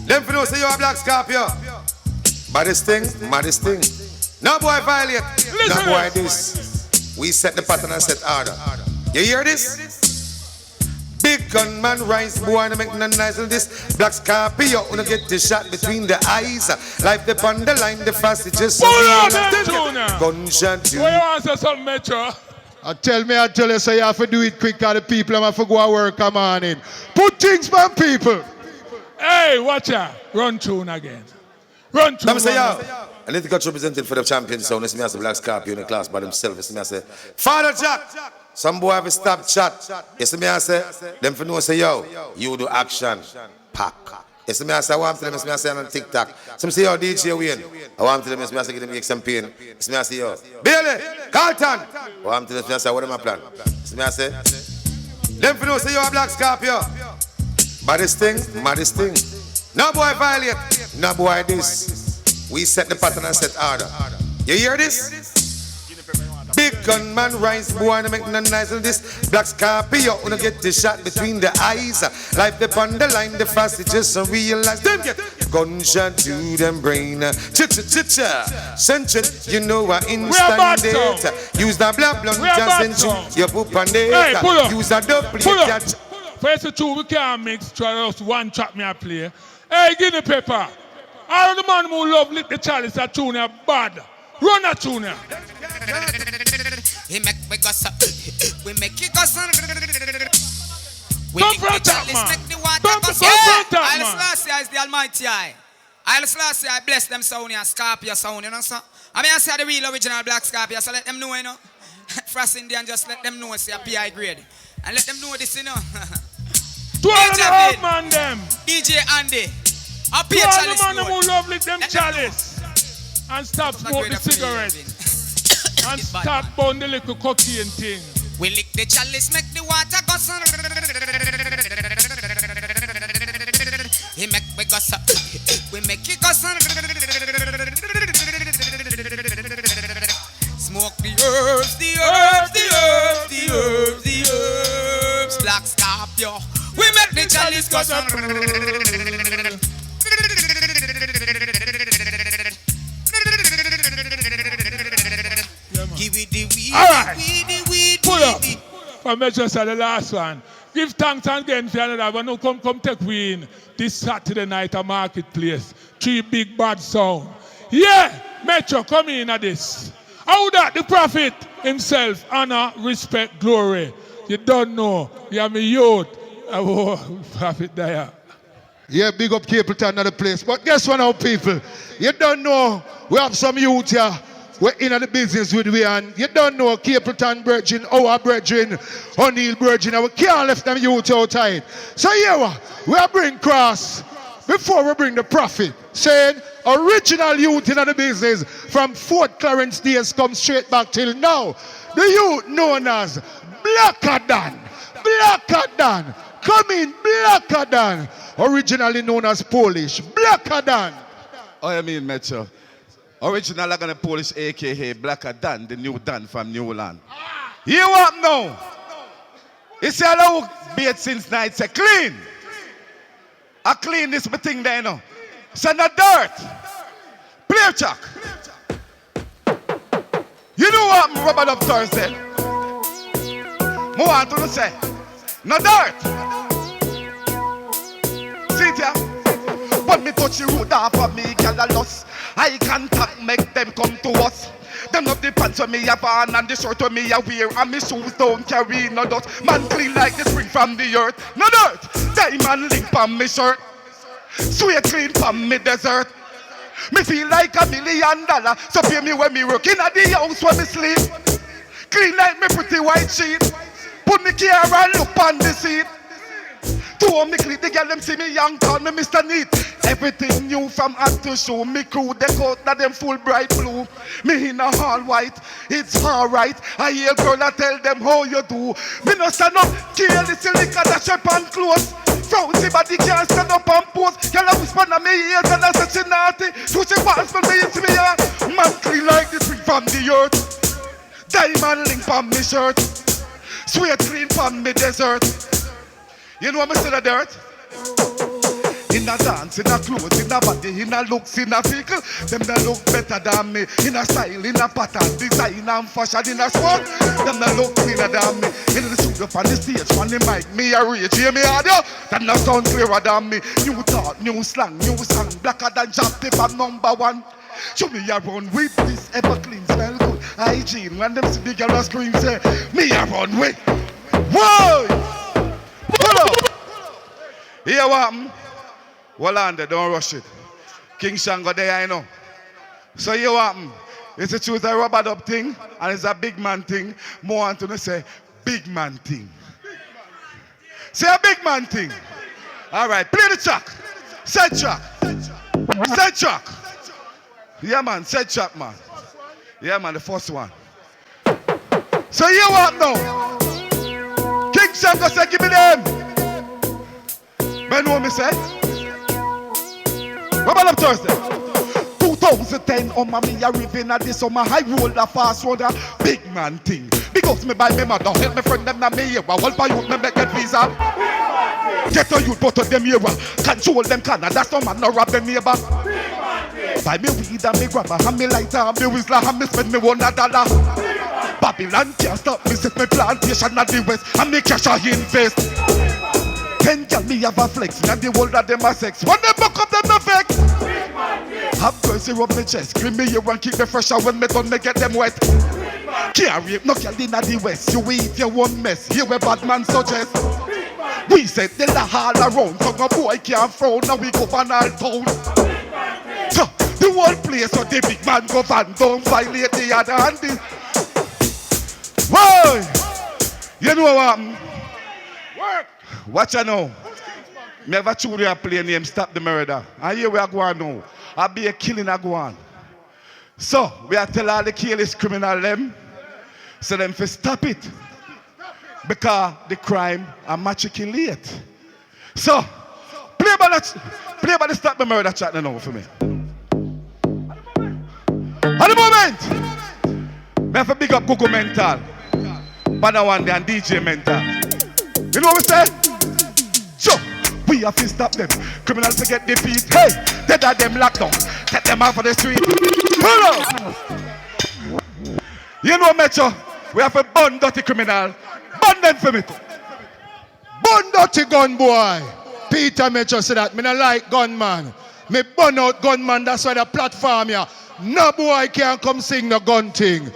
them for no say, yo, Black Scorpio. Baddest thing, maddest thing. No boy violate, no boy this. We set the pattern and set order. You hear this? Big gunman rise, boy, and make no noise on this. Black Scorpio, wanna get the shot between the eyes. Life the on the line, the fast is just gunshot. What you want to say something, Metro? I tell you, so you have to do it quick, because the people have to go to work, come on in. Put things for people. Hey, watch out. Run tune again. Run tune. Let me say, yo. I need to get represented for the champion sound. It's me as a Black Scorpio in the class by themselves. It's me as a Father Jack. Some boy have a stop chat. It's me as a them for no say, yo, you do action, pack. It's me as I want to them, it's me as I on TikTok. Some say, yo, DJ Wayne. I want to them, it's me as I give them some pain. It's me as yo, Billy, Carlton. I want to them, it's me as I, what am I plan? It's me as them for no say, yo, Black Scorpio. Baddest thing, maddest thing. No boy violate, No boy this. We set the pattern and set order. You hear this? Big gunman rise, boy, no make no noise on this. Black Scorpio, wanna get the shot between the eyes. Life upon the line, the fast just so realize. Them get gunshot to them brain. Cha-cha-cha-cha. Central, you know I instant data. Use the black blunt, just send you poop on data. Use a double catch. First of all, we can't mix, try us one track me a play. Hey, Guinea Pepper. All the man who love lick the chalice a tune a bad. Run a tune. He make we go so. We make it go so. We Come from top, man. Come from top, man. Selassie is the Almighty Eye. Selassie, I bless them sound here, Scorpio sound, you know, so. I mean, I say the real original Black Scorpio, so let them know, you know. Frost Indian, just let them know, say a PI grade. And let them know this, you know. 12 man them. DJ Andy. Up here, Chalice. Man who love lick them chalice. And stop smoke the cigarette. And stop burn the little cocaine thing. We lick the chalice, make the water go so. He make we go so. We make it go so. Smoke the herbs, the herbs, the herbs, the herbs, the herbs. Black Scorpio. We make the chalice go so. Give it the weed, right. weed. Pull up. For me just the last one. Give thanks again for another one. No, come take win this Saturday night at Marketplace. 3 big bad sound. Yeah, Metro, come in at this. How that the prophet himself, honor, respect, glory. You don't know. You are me youth. Oh, prophet there. Yeah, big up Capleton at the place. But guess what now, people? You don't know. We have some youth here. We're in the business with we, and you don't know Capleton brethren, our brethren, O'Neill brethren, and we can't left them youth outside. So yeah, we bring cross before we bring the prophet, saying original youth in the business from Fort Clarence days come straight back till now. The youth known as Blacker Dan. Come in, Blacker Dan. Originally known as Polish, Blacker Dan. Oh, you mean, Metro? Original gonna Polish, aka Blacker Dan, the new Dan from Newland. You what now? You see how bait since night say clean. I clean this thing there, you know. So no dirt. Play chuck. You know what I'm rubbing up Thursday? I want to say, no dirt. See it here? When me touch the road off of me, girl a loss. Eye contact make them come to us. Them love the pants when me have on and the shirt when me a wear. And me shoes don't carry no dust. Man clean like the spring from the earth. No dirt. Diamond link on me shirt. Sweet clean from me desert. Me feel like $1 million. So pay me when me working at the house when me sleep. Clean like me pretty white sheet. Put me care and look on the seat. To me clip the girl them see me young, call me Mr. Neat. Everything new from hat to shoe. Me crew the coat that them full bright blue. Me in a all white, it's alright. I hear girl I tell them how you do. Me no stand up, kill this liquor that shop and clothes. Frownzy body can't stand up and pose. Girl I whisper in me ears and I say she naughty. So she wants for me into me yard. Man clean like the spring from the earth. Diamond link on me shirt. Sweet clean from me desert. You know what I say the dirt? In a dance, in a clothes, in a body, in a looks, in a vehicle. Them that look better than me. In a style, in a pattern, design and fashion, in a sport. Them that look cleaner than me. In the studio, on the stage, on the mic, me a rage. Hear me audio? That not sound clearer than me. New thought, new slang, new song. Blacker than job paper #1. Show me around with this ever clean, smell good hygiene. When them see the girl scream, say, me around with. Whoa! Hold up! Here what? Well, on there, don't rush it. King Shango there, I know. So here what? It's a truth, a rubber up thing, and it's a big man thing. More want to say, big man thing. Say a big man thing. All right, play the track. Set track. Set track. Yeah, man, set track, man. Yeah, man, the first one. So here what now? King Shango say, give me them. Men know me say? What about Thursday? 2010, me a river at the summer. I roll a fast road, a big man thing. Because me by me mother, help me friend them na me here. Well, by youth me make get visa. Get a youth, but to them here. Control them Canada, that's no man no rob them neighbor. Buy me weed and me grabber, and me lighter, and me whistler, and me spend me $1. Babylon can't stop me, set me plantation at the west, and me cash a invest. 10 girl me have a flex, and the whole of them a sex. When they buck up them no vex. Have mercy rub me chest, scream me here and keep me fresher when me done me get them wet. Can't rape no girl in the west, you eat your one mess, here where bad man suggest. We said they la all around, so no boy can't frown, now we govern all town. The whole place so the big man govern, don't violate the other hand. Whoa! You know what? Work! Watch you now. Me have a tune a play name Stop the Murder. And here we are going now. I'll be a killing a go on. So, we are tell all the killers criminal them, so them to stop it. Because the crime are magically late. So, play by the Stop the Murder chat now for me. At the moment, we have a big up Google Mental. Banner one day and DJ Mental. You know what we say? So, we have to stop them. Criminals to get defeat. Hey, dead are them locked down. Take them out for the street. Hold on. You know, Metro, we have a bun dirty criminal. Bun them for me. Bun dirty gun boy. Peter Metro said that. Me not like gunman. Me bun out gunman. That's why the platform here. No boy can't come sing the gun thing.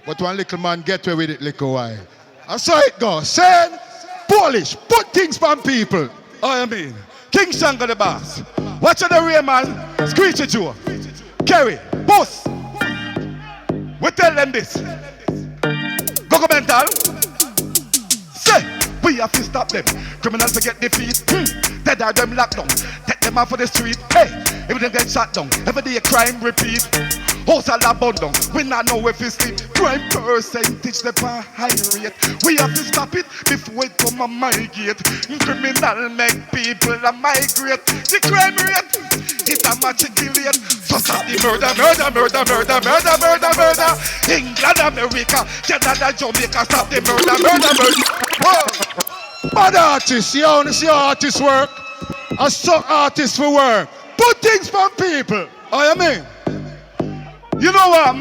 But one little man get away with it little while. I saw it go. Send, polish, put things from people. Oh, I mean, King Shango the boss. Watch out the rear man, Screechy Joe. Kerry, boss. We tell them this. Go Mental. Say, we have to stop them. Criminals to get defeat. Dead are them locked down. Take them out for the street. Hey, if they get shot down, every day a crime repeat. House all abandoned, we not know if it's sleep. Crime percentage, the high rate. We have to stop it before it come on migrate. Criminal make people a migrate. The crime rate, it's a matriculate. So stop the murder. England, America, Canada, Jamaica, stop the murder. Whoa. Bad artists, you only see artists work. I saw artists for work. Put things from people. Oh, you mean? You know what?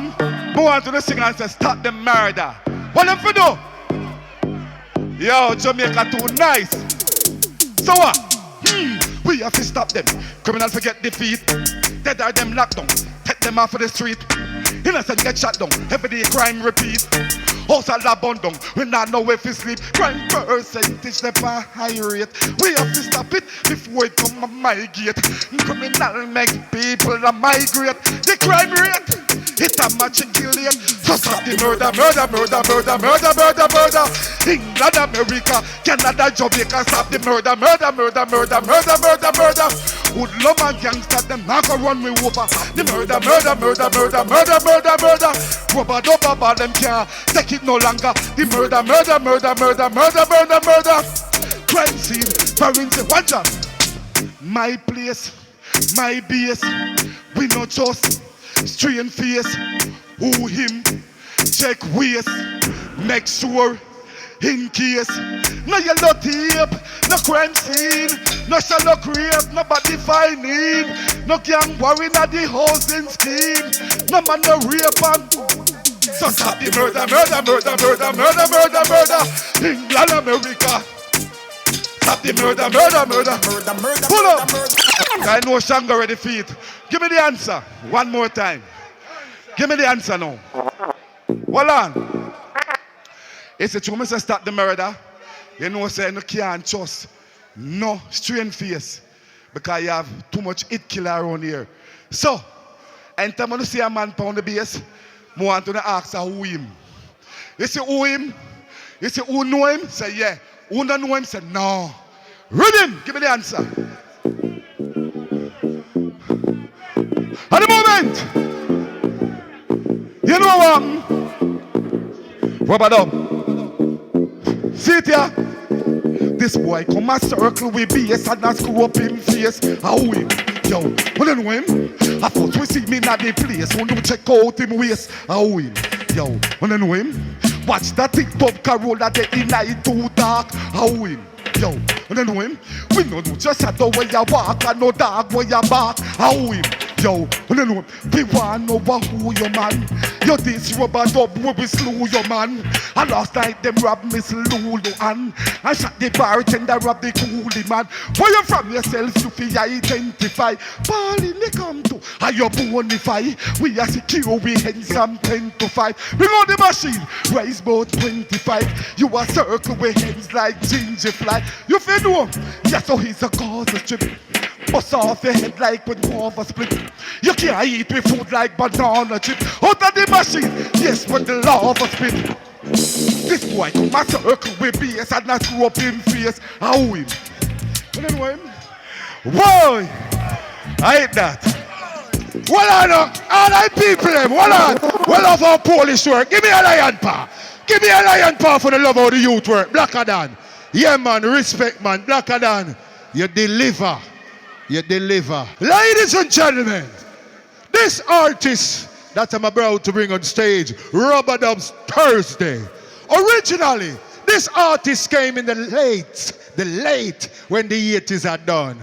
Go on to the singer and say, stop the murder. What them for do? Yo, Jamaica too nice. So what? We have to stop them. Criminals forget defeat. Dead are them locked down. Take them off of the street. Innocent get shot down. Every day crime repeat. House all abandoned. We not know if it's sleep. Crime percentage never high rate. We have to stop it before it come on migrate. Criminal make people a migrate. The crime rate, it's a matriculate. So stop the murder. England, America, Canada, Jamaica, stop the murder. Hoodlum and gangster, them not gonna run me over. The murder. Rubber dubber, them can't take it no longer. The murder. Crime scene, forensic, one job. My place, my base. We not just strain face. Who him? Check waist. Make sure. In case, no yellow tape, no crime scene, no Sherlock rape, nobody finding, no gang war in the housing scheme, no man no rape and so stop the murder. England, America, stop the murder. Pull up. I know Shango ready for it. Give me the answer one more time. Give me the answer now. Hold on. It's a true message, stop the murder. You know, say you can't trust no strange face because you have too much hit killer around here. So, anytime when you see a man pound the base, I want to ask who him. You say who him? You say who know him? Say yeah. Who don't know him? Say no. Read him. Give me the answer. At the moment, you know what about see it here? This boy come a circle with BS and a screw up him face. How him? Yo, when know him? I thought we see me in the place. When you check out him waist, how him? Yo, when know him? Watch that TikTok Carol that they in night too dark, how him? Yo, when know him? We know just shadow where you walk and no dog where you bark, how him? Yo, when know him? We want over who you man. You this rubber dub where we slew your man. And last night them rob Miss Lulu and I shot the bartender, rob the coolie man. Where you from yourself you feel identify. Pauline they come to, are you bonify? We are secure, we handsome 10 to 5. Bring on the machine, raise about 25. You are circle with hands like ginger fly. You feel no? Yes, so he's a cause of trip. Bust off your head like when water split. You can't eat with food like banana chip. Out of the machine, yes, when the lava spit. This boy come a circle with bass and not screw up in face. How him? You know him? Whoa! I hate that. Well on, all right people them, well on. Well off our Polish work. Give me a lion paw. Give me a lion paw for the love of the youth work. Blacker than. Yeah man, respect man, blacker than. You deliver. You deliver. Ladies and gentlemen, this artist that I'm about to bring on stage, Rubber Dubs Thursday. Originally, this artist came in the late when the 80s are done.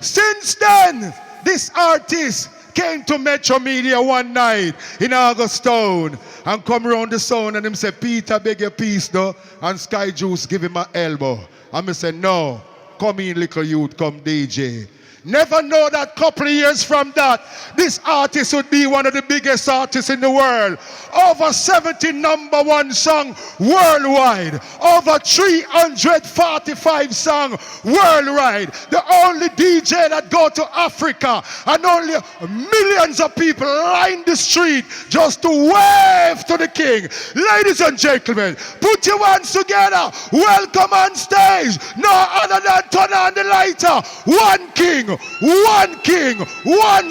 Since then, this artist came to Metro Media one night in Augustown and come around the sound and him say, Peter, beg your peace though, and Sky Juice give him an elbow. And I say, no, come in little youth, come DJ. Never know that couple of years from that, this artist would be one of the biggest artists in the world. Over 70 number one song worldwide. Over 345 song worldwide. The only DJ that go to Africa and only millions of people line the street just to wave to the king. Ladies and gentlemen, put your hands together. Welcome on stage. No other than turn on the lighter. One king. One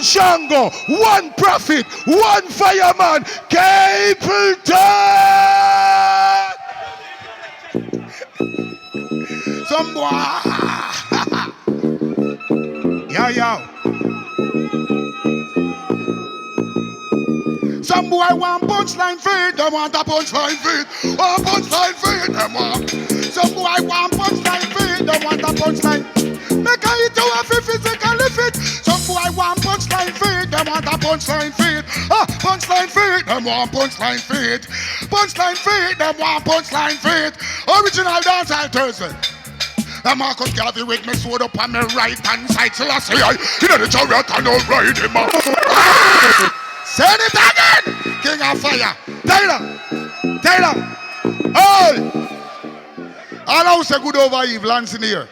Shango, one prophet, one fireman, Capleton! Some boy, yo. Some boy want punchline feed, they want a punchline feed. Oh, punchline feed, they want. Some boy want punchline feed, they want a punchline. Make a hit to a physically fit. Some boy want punchline feed, they want a punchline feed. Punchline feed, they want punchline feed. Punchline feed, they want punchline feed. Original Dancehall Thursday. And Marcus Garvey with me sword up on my right hand side. Till I say, you know the chariot and I'll ride him up. Send it again! King of Fire. Taylor. All say good over evil, hands in the air.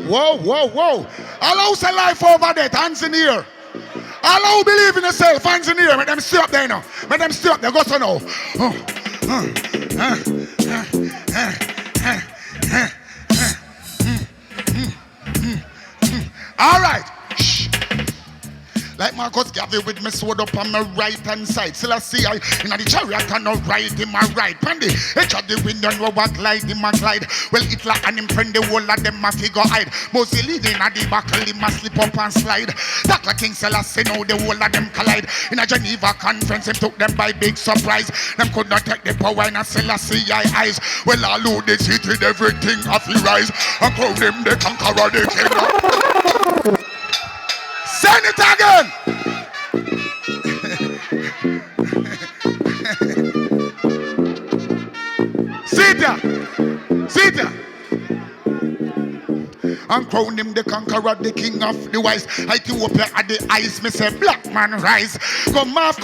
Whoa. All say life over death, hands in the air. All believe in yourself, hands in the air. Make them stay up there now. Make them stay up there, go so now. All right. Shh. Like Marcus Garvey with me sword up on my right hand side. Still I see I in the chariot and no ride in my right. Pandy, edge of the window no what glide in my glide. Well Hitler and him friend the whole of them a figure hide. Mostly leading at the buckle him a slip up and slide. Dr. King Selassie know the whole of them collide. In a Geneva conference him took them by big surprise. Them could not take the power in a Selassie eyes. Well all who they cheated everything off the rise. And crown them the conqueror the king. Send it again! Sit there. And crown him the conqueror, the king of the wise. Ethiopia at the eyes, me say black man rise. Come off,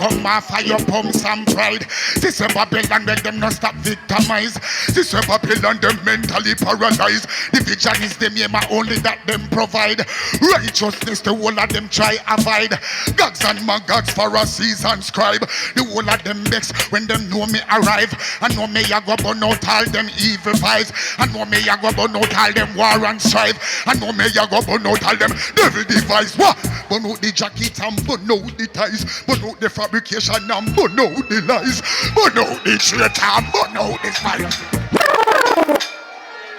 fire pumps and pride. This is Babylon, let them not stop victimize. This is Babylon, them mentally paralyzed. The vision is them, yeah, only that them provide. Righteousness, the whole of them try avoid. Gods and maggots, Pharisees and scribe. The whole of them vex when them know me arrive. And know me, I go burn out all them evil vibes. And know me, I go burn out all them war and strife. And know me, I go burn out all them devil device. What? Burn out the jacket and burn out the ties. Burn out the fabrication and burn out the lies. Burn out the traitor and burn out the spies.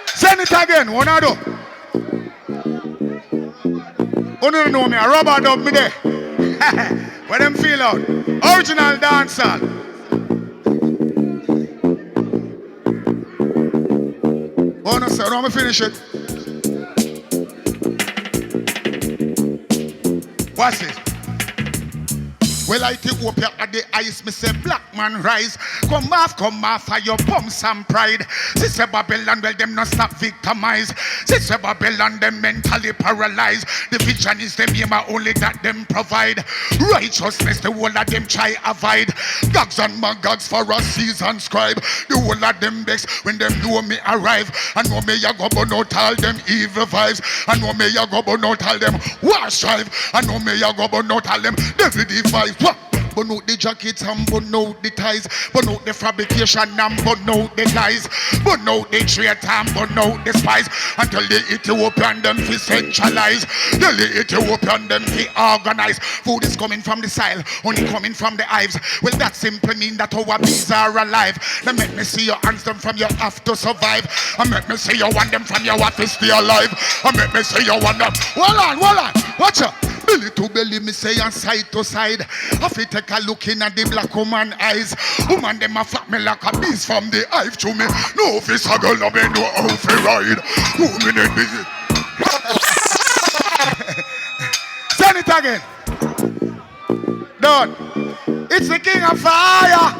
Send it again, one other. Who don't know me? A rubber dub me there. Where them feel out? Original dancehall. Oh no, sir. Don't me finish it. What's it? Well, I take up here at the ice, me say, black man rise. Come off, for your bums and pride. Sister Babylon, well, them not stop victimized. Sister Babylon, them mentally paralyzed. The vision is them aim, only that them provide. Righteousness, the whole of them try avoid. Dogs and maggots for a season scribe. The whole of them vex when them know me arrive. And know me, ya go burn out all them evil vibes. And know me, ya go burn out all them wash drive. And know me, ya go burn out all them devil device. What? Burn out the jackets and burn out the ties. Burn out the fabrication and burn out the lies. Burn out the traitor and burn out the spies. Until the Ethiopian them fi centralize. Till the Ethiopian them fi organize. Food is coming from the soil, only coming from the hives. Well, that simply mean that our bees are alive. Now make me see your hands them from your have to survive. And make me see you want them from your have to stay alive. And make me see you want them. Hold on, watch out. Belly to belly, me say, and side to side. I fi take a look in at the black woman eyes. Woman, them a flap me like a beast from the hive to me. No fish a girl, no me know how fi ride. 2 minutes busy. Send it again. Done. It's the king of fire.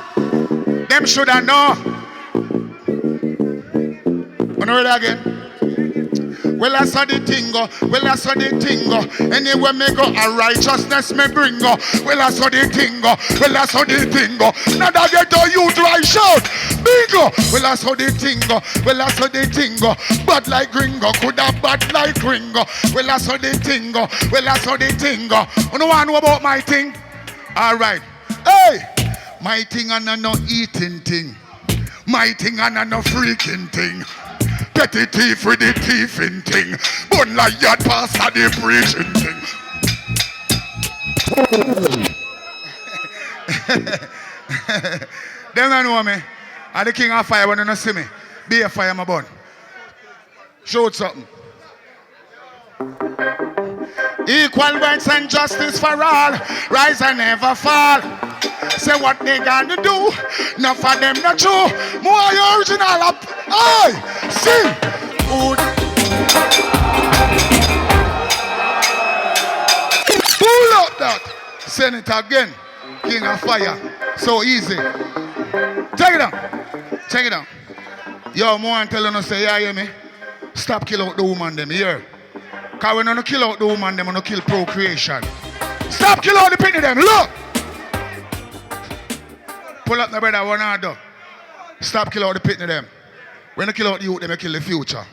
Them shoulda know. Wanna read it again? Well, I saw the tingo, Anywhere me go, a righteousness me bring go. Well, I saw the tingo, Now that get to you try shout, bingo. Well, I saw the tingo, Bad like gringo, coulda bad like gringo. Well, I saw the tingo, You know what I know about my thing? All right, hey, my thing and no eating thing. My thing and no freaking thing. Petty thief with the thiefing thing. Bun like yard pastor the preaching thing. Them don't know me. I'm the king of fire when you don't see me. Be a fire, my bun. Show something. Equal rights and justice for all. Rise and never fall. Say what they gonna do. Not for them not true. More original up. Aye. Sing. Pull up that. Send it again. King of fire. So easy. Take it down. Yo, more tell you say, yeah, hear me? Stop kill out the woman them here. Cause we don't kill out the woman them, we don't kill procreation. Stop kill out the penny them. Look. Pull up my brother, one order. Stop kill out the pitney them. When you kill out the youth, they kill the future.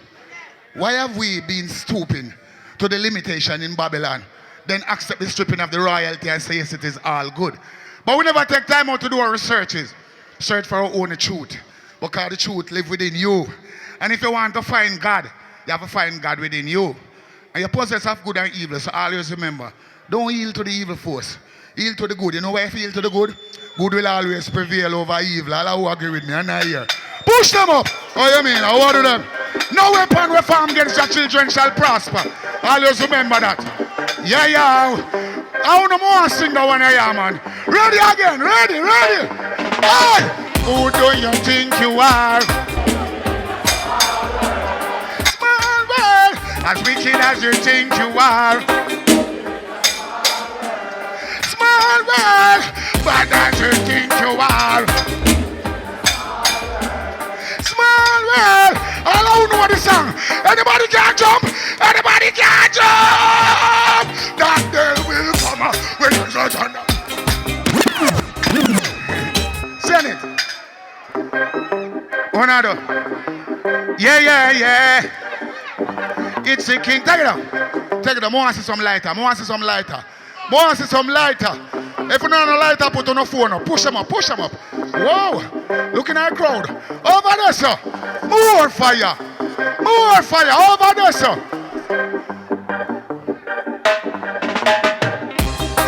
Why have we been stooping to the limitation in Babylon, then accept the stripping of the royalty and say yes, it is all good? But we never take time out to do our researches. Search for our own truth. Because the truth lives within you. And if you want to find God, you have to find God within you. And you possess of good and evil, so always remember, don't yield to the evil force. Yield to the good. You know why if you yield to the good? Good will always prevail over evil. All who agree with me, I'm not here. Push them up. Oh, you mean? I want them. No weapon we form against your children shall prosper. Always remember that. Yeah. I want to more sing that one here, man. Ready again. Ready. Hey! Who do you think you are? Small world, as wicked as you think you are. Small world, but as you think you are. Small world, all who know the song. Anybody can jump? Anybody can jump? That day will come when there's a thunder. Send it. Onado. Yeah. It's a king. Take it down. More want to see some lighter. If you don't have a lighter, put on a phone up. Push them up. Whoa. Looking at the crowd. Over there, sir. More fire. Over there, sir.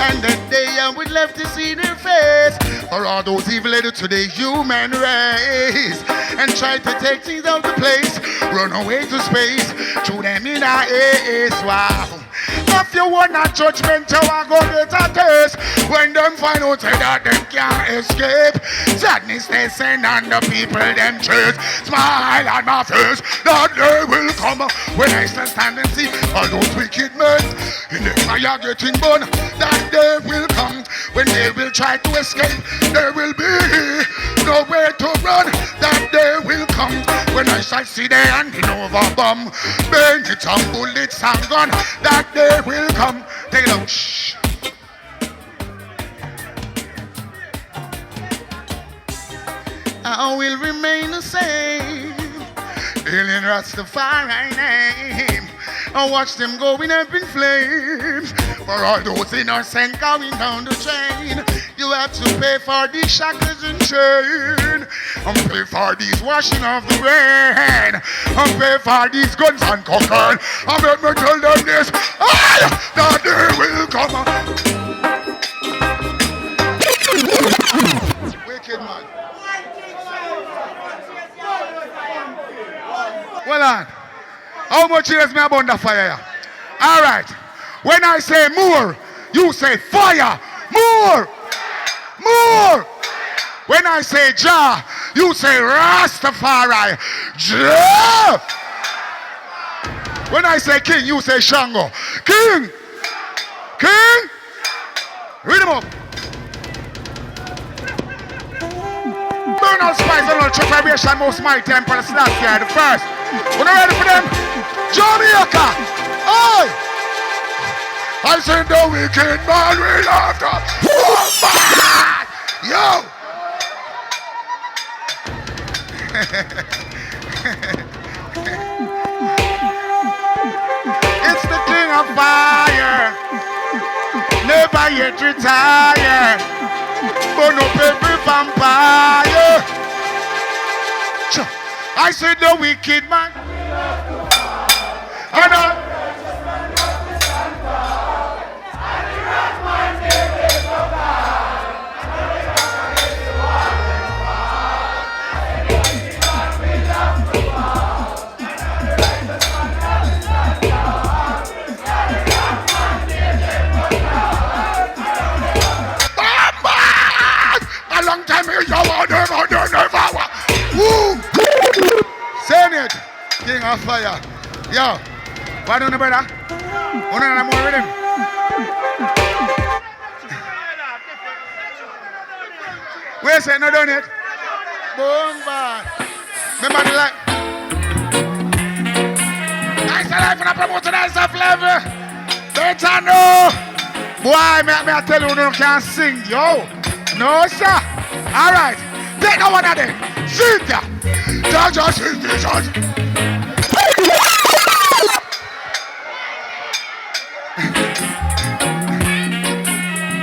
And that day I would love to see their face. For all those evil headed to the human race. And try to take things out of place. Run away to space. Throw them in our ace. Wow. If you want a judgment, you are going to get a taste. When them find out that them can't escape, sadness they send on the people them chase. Smile on my face, that day will come. When I stand and see all those wicked men in the fire getting burned, that day will come. When they will try to escape, there will be nowhere to run. That day will come. When I shall see the handing over bomb, bandits and bullets and gun, that day will come. Take it out. Shh. I will remain the same. Healing Rastafari name. I watch them going up in flames. For all those innocent going down the chain, you have to pay for these shackles and chain, and pay for these washing of the rain, and pay for these guns and cocaine. I bet me tell them this, that day will come. Wicked man. Well on. How much years me about the fire? All right. When I say more, you say fire. More. More. When I say Jah, you say Rastafari. Jah. When I say king, you say Shango. King. King. Read them up. Burn all spice and all true vibration, most mighty Emperor Selassie the first. When you ready for them? Jamaica! Oi! I said the wicked man will after. Oh man! Yo! It's the king of fire. Never yet retire. Burn up every vampire. I said the wicked man. And a long time ago, never. Woo! Send it, King of Fire. Yo, what do you brother? One of them more with him. Where say no done it? Boom, bad. Remember the life. Nice life and I promote nice level. Better know. Boy, me I tell you, you can't sing, yo. No, sir. All right. Take no one of them. Sing ya. Just sing this.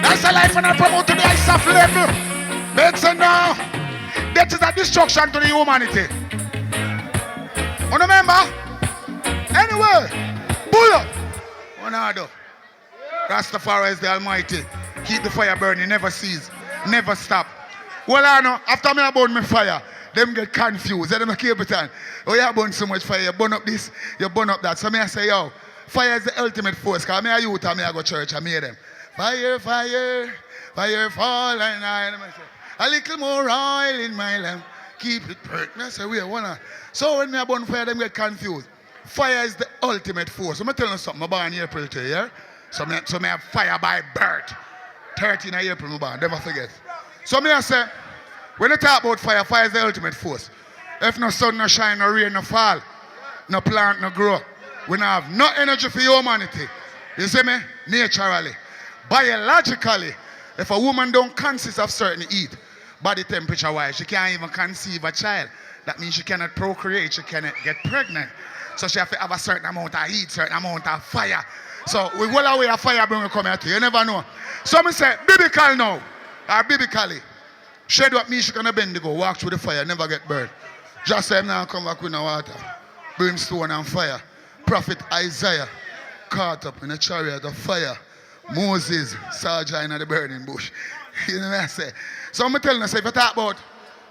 That's a life and I promote to the ice of level. Better now. That is a destruction to the humanity. You remember? Anyway, pull up. One order. Rastafari is the Almighty. Keep the fire burning, never cease, never stop. Well, I know, after me I burn my fire, them get confused. They don't Capleton. Oh, you burn so much fire, you burn up this, you burn up that. So me I say, yo, fire is the ultimate force. Because me a youth and me I go church and me them. Fire, fire, fire fall and I say, a little more oil in my lamp. Keep it burnt. I say, we wanna. So when me I burn fire, them get confused. Fire is the ultimate force. So I'm telling you something, I'm born in April 2, yeah? So me have fire by birth. 13 of April, never forget. So me I say, when you talk about fire, fire is the ultimate force. If no sun, no shine, no rain, no fall, no plant, no grow, we don't have no energy for humanity. You see me? Naturally. Biologically, if a woman don't consist of certain heat, body temperature wise, she can't even conceive a child. That means she cannot procreate, she cannot get pregnant. So she have to have a certain amount of heat, certain amount of fire. So we will away a fire when we come here to you. You never know. So me say, biblical now, or biblically, shed what me she gonna bend to go, walk through the fire, never get burned. Just say now come back with no water, brimstone and fire. Prophet Isaiah caught up in a chariot of fire. Moses saw Jah in the burning bush. You know what I say? So I'm telling you, say, if you talk about,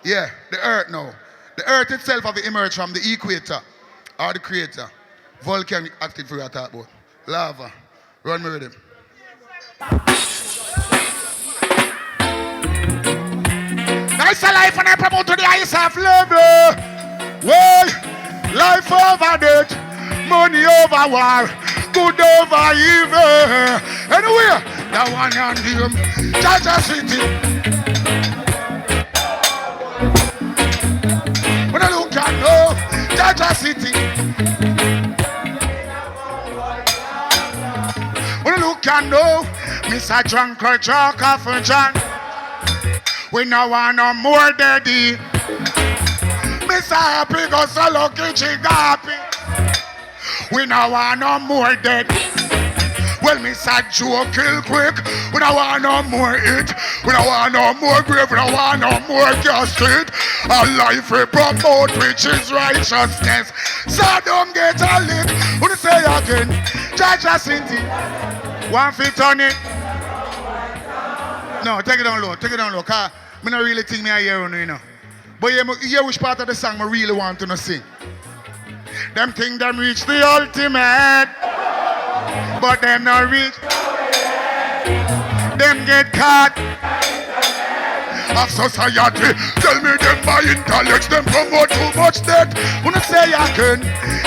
the earth now, the earth itself have emerged from the equator or the creator. Volcanic activity we are talking about. Lava, Run me with him. Nice life and I promote to the highest of level. Well, life over death, money over war, good over evil. Anyway, that one on them, Jaja City. When I look at no, Jaja City. When I look at no, Mr. Drunker Joker for John. We no want no more daddy. Mr. Happy go so lucky chigapi. We no want no more dead. Well, Mr. Joe kill quick. We no want no more it. We no want no more grave. We no want no more casket. A life we promote which is righteousness. So don't get a lick. What you say again? Jaja City. One feet on it. No, take it down low. Take it down low. Cause I don't really think I hear you know. But you hear which part of the song I really want to sing. Them think them reach the ultimate, but them not reach. Them get caught of society. Tell me them by intellect, them promote too much debt. Wanna say again,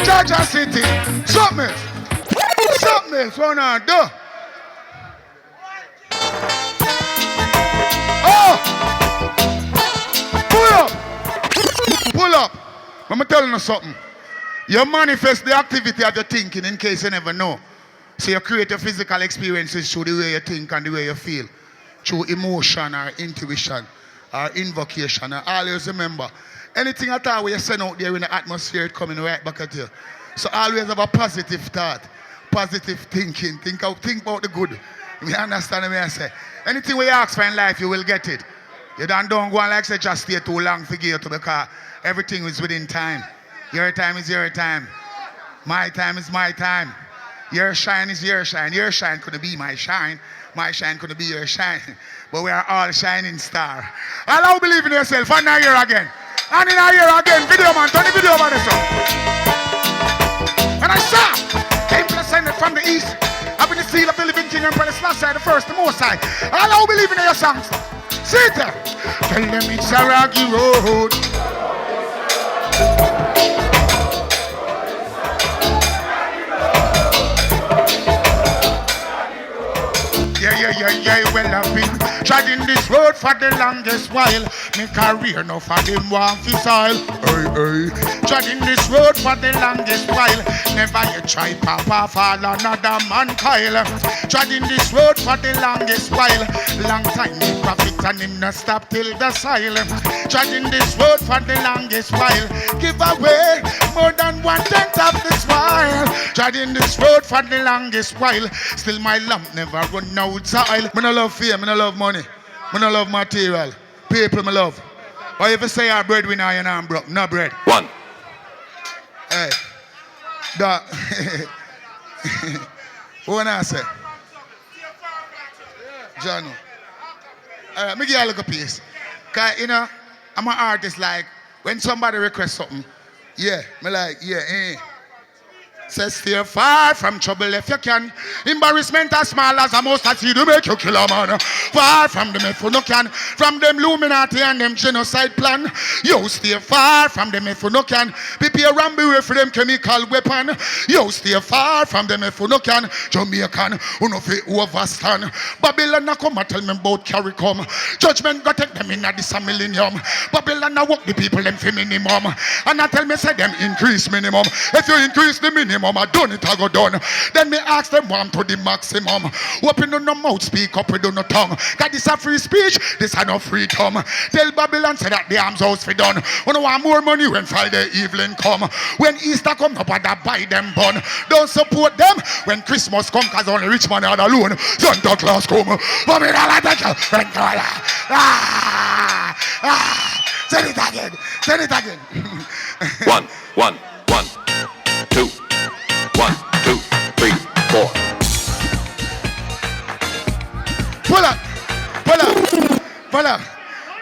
Jaja City, something else, wanna do. Oh! Pull up. Let me tell you something. You manifest the activity of your thinking in case you never know. So you create your physical experiences through the way you think and the way you feel. Through emotion or intuition or invocation. And always remember, anything at all where you send out there in the atmosphere, it's coming right back at you. So always have a positive thought, positive thinking. Think about the good. You understand what I say? Anything we ask for in life, you will get it. You don't go and like say just stay too long for you to because everything is within time. Your time is your time. My time is my time. Your shine is your shine. Your shine couldn't be my shine. My shine couldn't be your shine. But we are all shining star. Allow believe in yourself. And now here again. And in here again. Video man. Turn the video man. And I saw. Came descended from the east. I've been the seal of the living king and the last side, the first, the most high. Allow believe in your songs. Sit there. Tell them it's a rocky road. Yeah, well I've been treading this road for the longest while. My career no for them want fi soil. Hey. Treading this road for the longest while. Never you try papa fall another man Kyle. Treading this road for the longest while. Long time me profit and him no stop till the soil. Treading this road for the longest while. Give away more than 1/10 of this while. Treading this road for the longest while. Still my lamp never run out. I don't love fame, I don't love money, I don't love material. People I love. Or if you say you're breadwinner, you're not broke. No bread. One. Hey. That. What I say? Johnny. All right, let me give you a little piece. Because, you know, I'm an artist, like, when somebody requests something, Say stay far from trouble if you can. Embarrassment as small as a mustard seed to make you kill a man. Far from them if you no can. From them Illuminati and them genocide plan. You stay far from them if you no can. Prepare and beware for them chemical weapon. You stay far from them if you no can. Jamaican, who no fit overstand. Babylon na come and tell me about carry come. Judgment go take them in a this a millennium. Babylon na walk the people them for minimum. And I tell me say them increase minimum. If you increase the minimum, I done it, I go done. Then me ask them one to the maximum. Open on no mouth, speak up with no tongue. Cause this a free speech, this a no freedom. Tell Babylon say that the arms house fi done. When you want more money when Friday evening come. When Easter come, nobody buy them bun. Don't support them when Christmas come, cause only rich man are alone. Santa Claus come. Babylon I take you. Say it again. Say it again. One, 2, 1, 2, 3, 4. Pull up.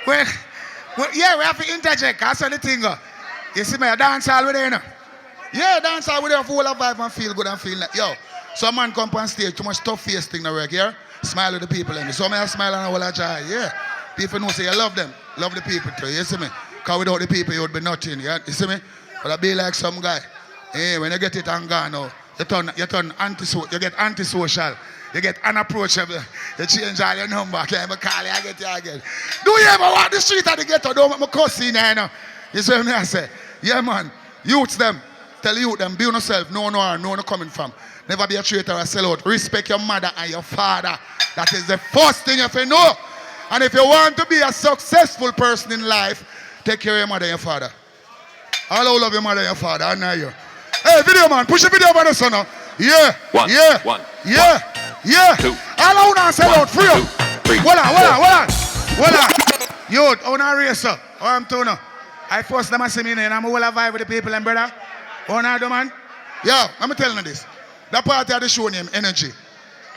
Well, yeah, we have to interject. That's the thing. You see me, I dance all with you, you know. Yeah, dance all with you, full of vibe and feel good and feel like, yo. Some man come on stage, too much tough face thing now work here. Smile with the people in me. So I smile and I will try. Yeah. People know say you love them. Love the people too. You see me? Because without the people you would be nothing. You see me? But I be like some guy. Hey, when you get it and gone now, you turn you get antisocial. You get unapproachable. You change all your number. I can't even call you, I get you again. Do you ever walk the street of the ghetto? Don't make me cuss in there, you know. You see what I say? Yeah, man. Youths them. Tell you them, be yourself. No coming from. Never be a traitor or a sellout. Respect your mother and your father. That is the first thing you have to know. And if you want to be a successful person in life, take care of your mother and your father. All who love your mother and your father, I know you. Hey, video man, push the video over the son. Yeah, one, yeah, one, yeah, one, yeah. two, all I want to sell out, free up. Hold on. Yo, I want to race up. I'm Tona. I force them to see me and I'm all vibe with the people and brother. I do, man. Yo, I'm telling you this. That part of the show name, energy.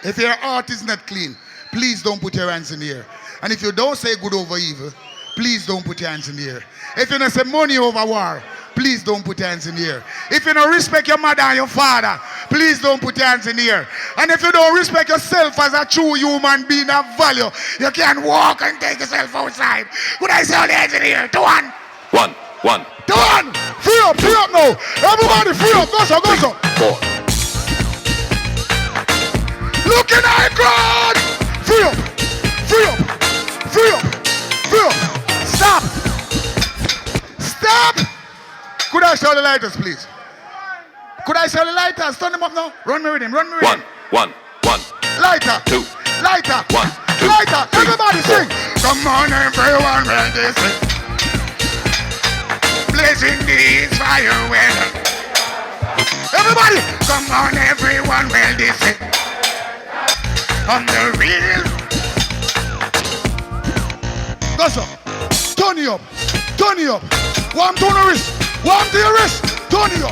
If your heart is not clean, please don't put your hands in the air. And if you don't say good over evil, please don't put your hands in the air. If you don't say money over war, please don't put your hands in the air. If you don't respect your mother and your father, please don't put your hands in the air. And if you don't respect yourself as a true human being of value, you can't walk and take yourself outside. Could I say all the hands in the air? Two on. One. Two on. Free up now. Everybody free up. Go so. Four. Looking at the crowd. Free up. Stop. Could I show the lighters, please? Could I show the lighters? Turn them up now. Run me with him. One. Lighter. Two. Lighter. One, two, Lighter. three, Everybody sing. Come on, everyone, when they sing. Blazing these fire weather. Everybody, come on, everyone, when they sing. On the real. Go so. Turn you up. Warm to your wrist. Turn you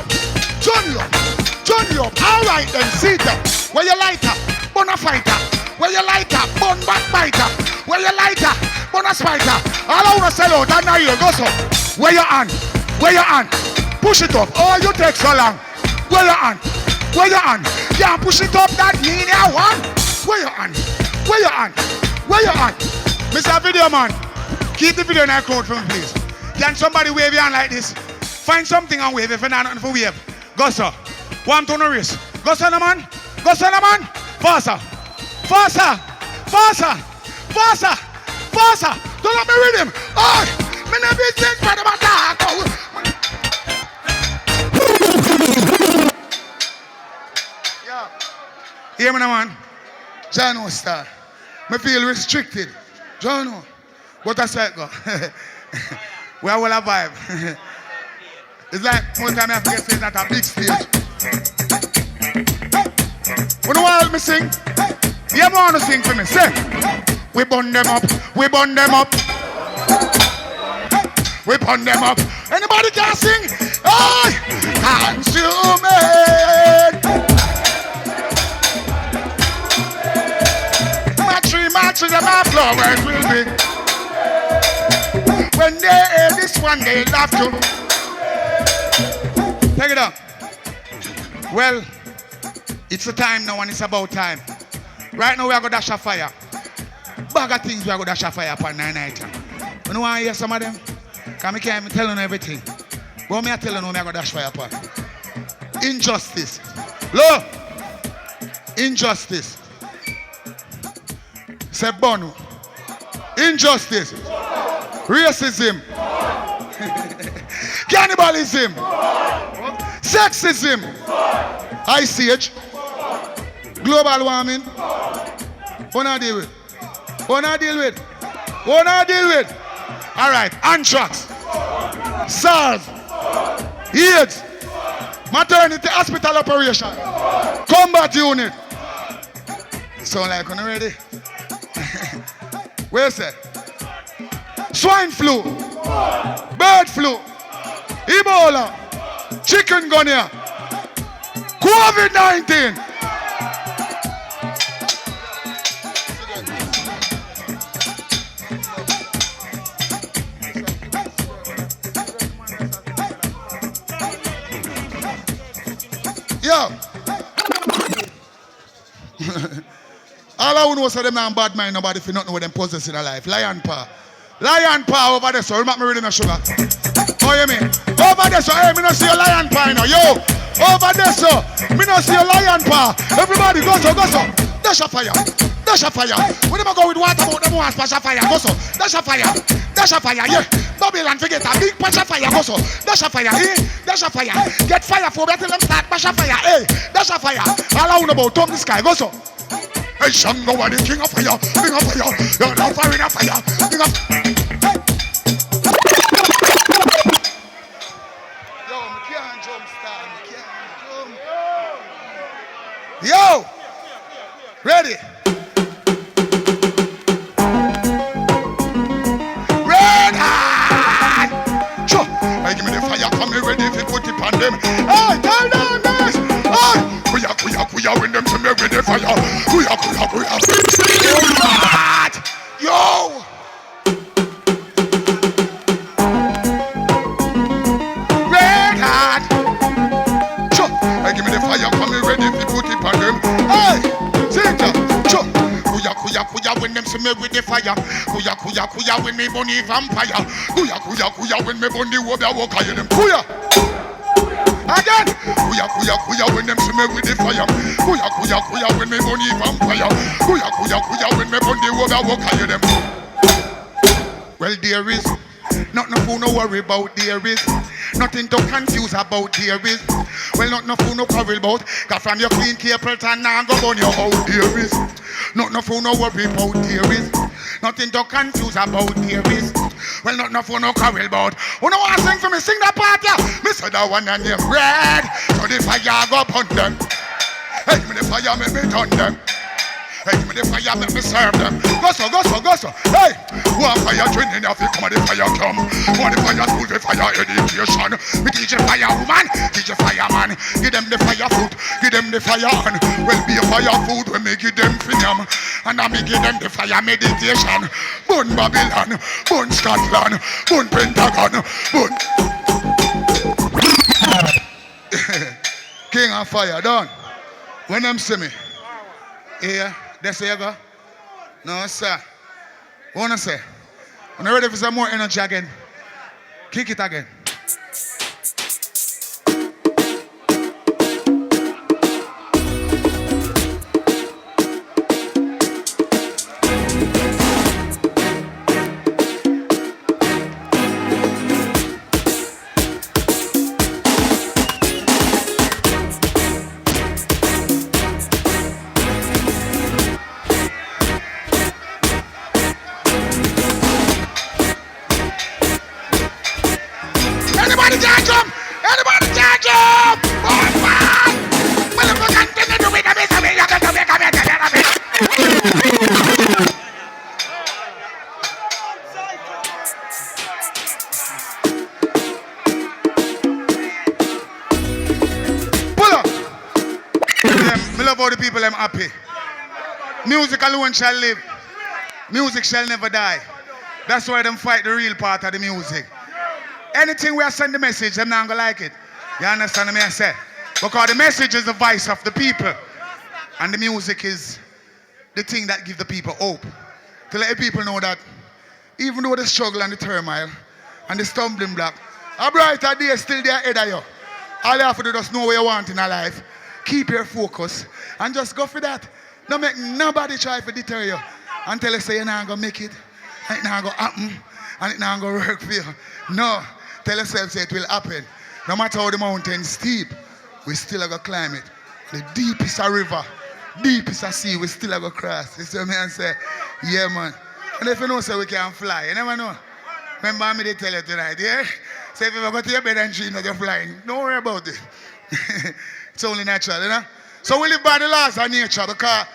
up. All right then, see that. Where you lighter, bona fighter. Where you lighter, bon backbiter. Where you lighter, bona spider. All I wanna sell out, and now you go so. Where you on? Push it up. Oh, you take so long. Where you on? Can't push it up, that mean you want. Where you on? Mr. Video Man, keep the video in that crowd for me, please. Can somebody wave your hand like this? Find something and wave if you're not nothing for wave. Go sir. One to the wrist. Go sir, man. Faster. Don't let me read him. Oh, me no business for the attack. Yeah. Hear me now, man. John Star. Me feel restricted. John, but that's how it go. We are all a vibe. It's like one time I have to get stage at a big stage. You know what me sing? You want to sing for me? Sing. We burn them up. Anybody can sing? Oh, consuming. My trees and my flowers will be. When they hear this one, they love to. Take it up. Well, it's the time now and it's about time. Right now we are going to dash a fire. Bag of things we are going to dash a fire upon 9 night. You know why I hear some of them? Because I can't even tell you everything. But I tell you now we are going to dash fire upon. Injustice. Look. Injustice. Say Bono. Injustice. Racism. Cannibalism. Sexism. Ice Age. Global warming. Wanna deal with? Alright, anthrax. SARS. AIDS. Maternity hospital operation. Combat unit. Sound like you're ready? Where's that? Swine flu. Bird flu. Ebola. Chikungunya. COVID-19. Yo. All I know say them not bad mind nobody if you not know what them possess in a life. Lion paw. Lion paw over there, so you make me ready no sugar. Oh, you mean? Over there, so hey, me not see a lion paw, you know. Yo, over there, so me not see a lion paw. Everybody go so, go so. Dash a fire. Dash a fire. We never go with water about them ones, dash a fire. Go so. Dash a fire. Dash a fire, yeah. Babylon forget a big patch of fire. Go so. Dash a fire, eh? Dash a fire. Get fire for better them start. Dash a fire, eh? Dash a fire. All I know about top the sky. Go so. Hey, Shango, what the king of fire? King of fire. You're not fire in a fire. King of Yo, ready? Ready? Sure. Hey, give me the fire, come here ready if you put it on them. Hey, tell them this. Hey, kuya, when them see me with the fire. Kuya. Yo. Give me the fire, come here ready if you put it on them. Hey, sing it. Kuya, when them see me with the fire. Kuya, when me bunny vampire. Kuya, when me bunny wobia walk higher them. Kuya. Again. Kuya, when them see me with the fire. Kuya, when me bunny vampire. Kuya, when me bunny wobia walk higher them. Well, there is nothing fool no worry about, there is nothing to confuse about, there is. Well, nothing fool no quarrel about, cause from your clean Capleton now go on your out, there is. Nothing fool no worry about, there is nothing to confuse about, there is. Well, nothing fool no quarrel about. Who no want to sing for me, sing that part, yeah. Me say that one and them red, so the fire go upon them. Hey, give me the fire, make me turn them. Hey, give me the fire, let me serve them. Go so. Hey, one fire training, if you come and the fire come. One the fire school, the fire education. We teach a fire woman, teach a fireman. Give them the fire food, give them the fire on. Well, be a fire food when me give them freedom. And I me give them the fire meditation. Burn Babylon, burn Scotland, burn Pentagon, burn. King of fire, done. When them see me, yeah. That's where you go? No, sir. What wanna say? When you're ready for some more energy again, kick it again. All the people I'm happy. Music alone shall live. Music shall never die. That's why them fight the real part of the music. Anything we are send the message, them not gonna like it. You understand me I say? Because the message is the voice of the people. And the music is the thing that gives the people hope. To let the people know that even though the struggle and the turmoil and the stumbling block, a brighter day is still there ahead of you. All you have to do is just know what you want in your life. Keep your focus and just go for that. Don't make nobody try to deter you until they say you're not going to make it, and it's not going to happen, and it's not going to work for you. No, tell yourself say it will happen. No matter how the mountain is steep, we still going to climb it. The deepest a river, deepest a sea, we still going to cross. You see what I say? Yeah, man. And if you know so we can fly, you never know. Remember me they tell you tonight, yeah? So if you ever go to your bed and dream that you're flying, don't worry about it. It's only natural, you know? So we live by the laws of nature because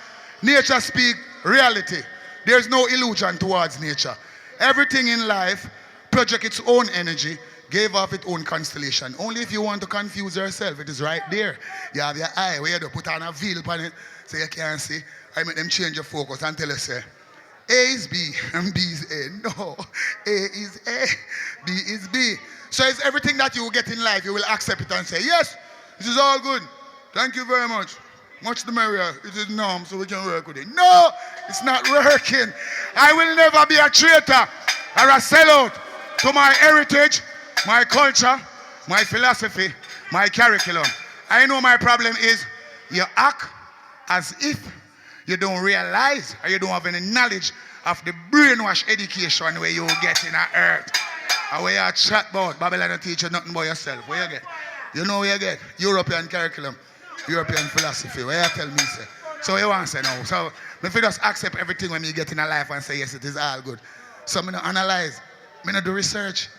nature speaks reality. There's no illusion towards nature. Everything in life projects its own energy, gave off its own constellation. Only if you want to confuse yourself, it is right there. You have your eye where you put on a veil on it so you can't see. I make them change your focus and tell you, say, A is B and B is A. No, A is A, B is B. So it's everything that you get in life, you will accept it and say, yes, this is all good. Thank you very much. Much the merrier. It is norm, so we can work with it. No, it's not working. I will never be a traitor or a sellout to my heritage, my culture, my philosophy, my curriculum. I know my problem is you act as if you don't realize or you don't have any knowledge of the brainwash education where you get in the earth. And where you chat about Babylon don't teach you nothing about yourself. Where you get? You know where you get? European curriculum, European philosophy. Where you tell me, say? So what you want to say now? So if you just accept everything when you get in a life and say yes, it is all good. So I don't analyze. I don't do research.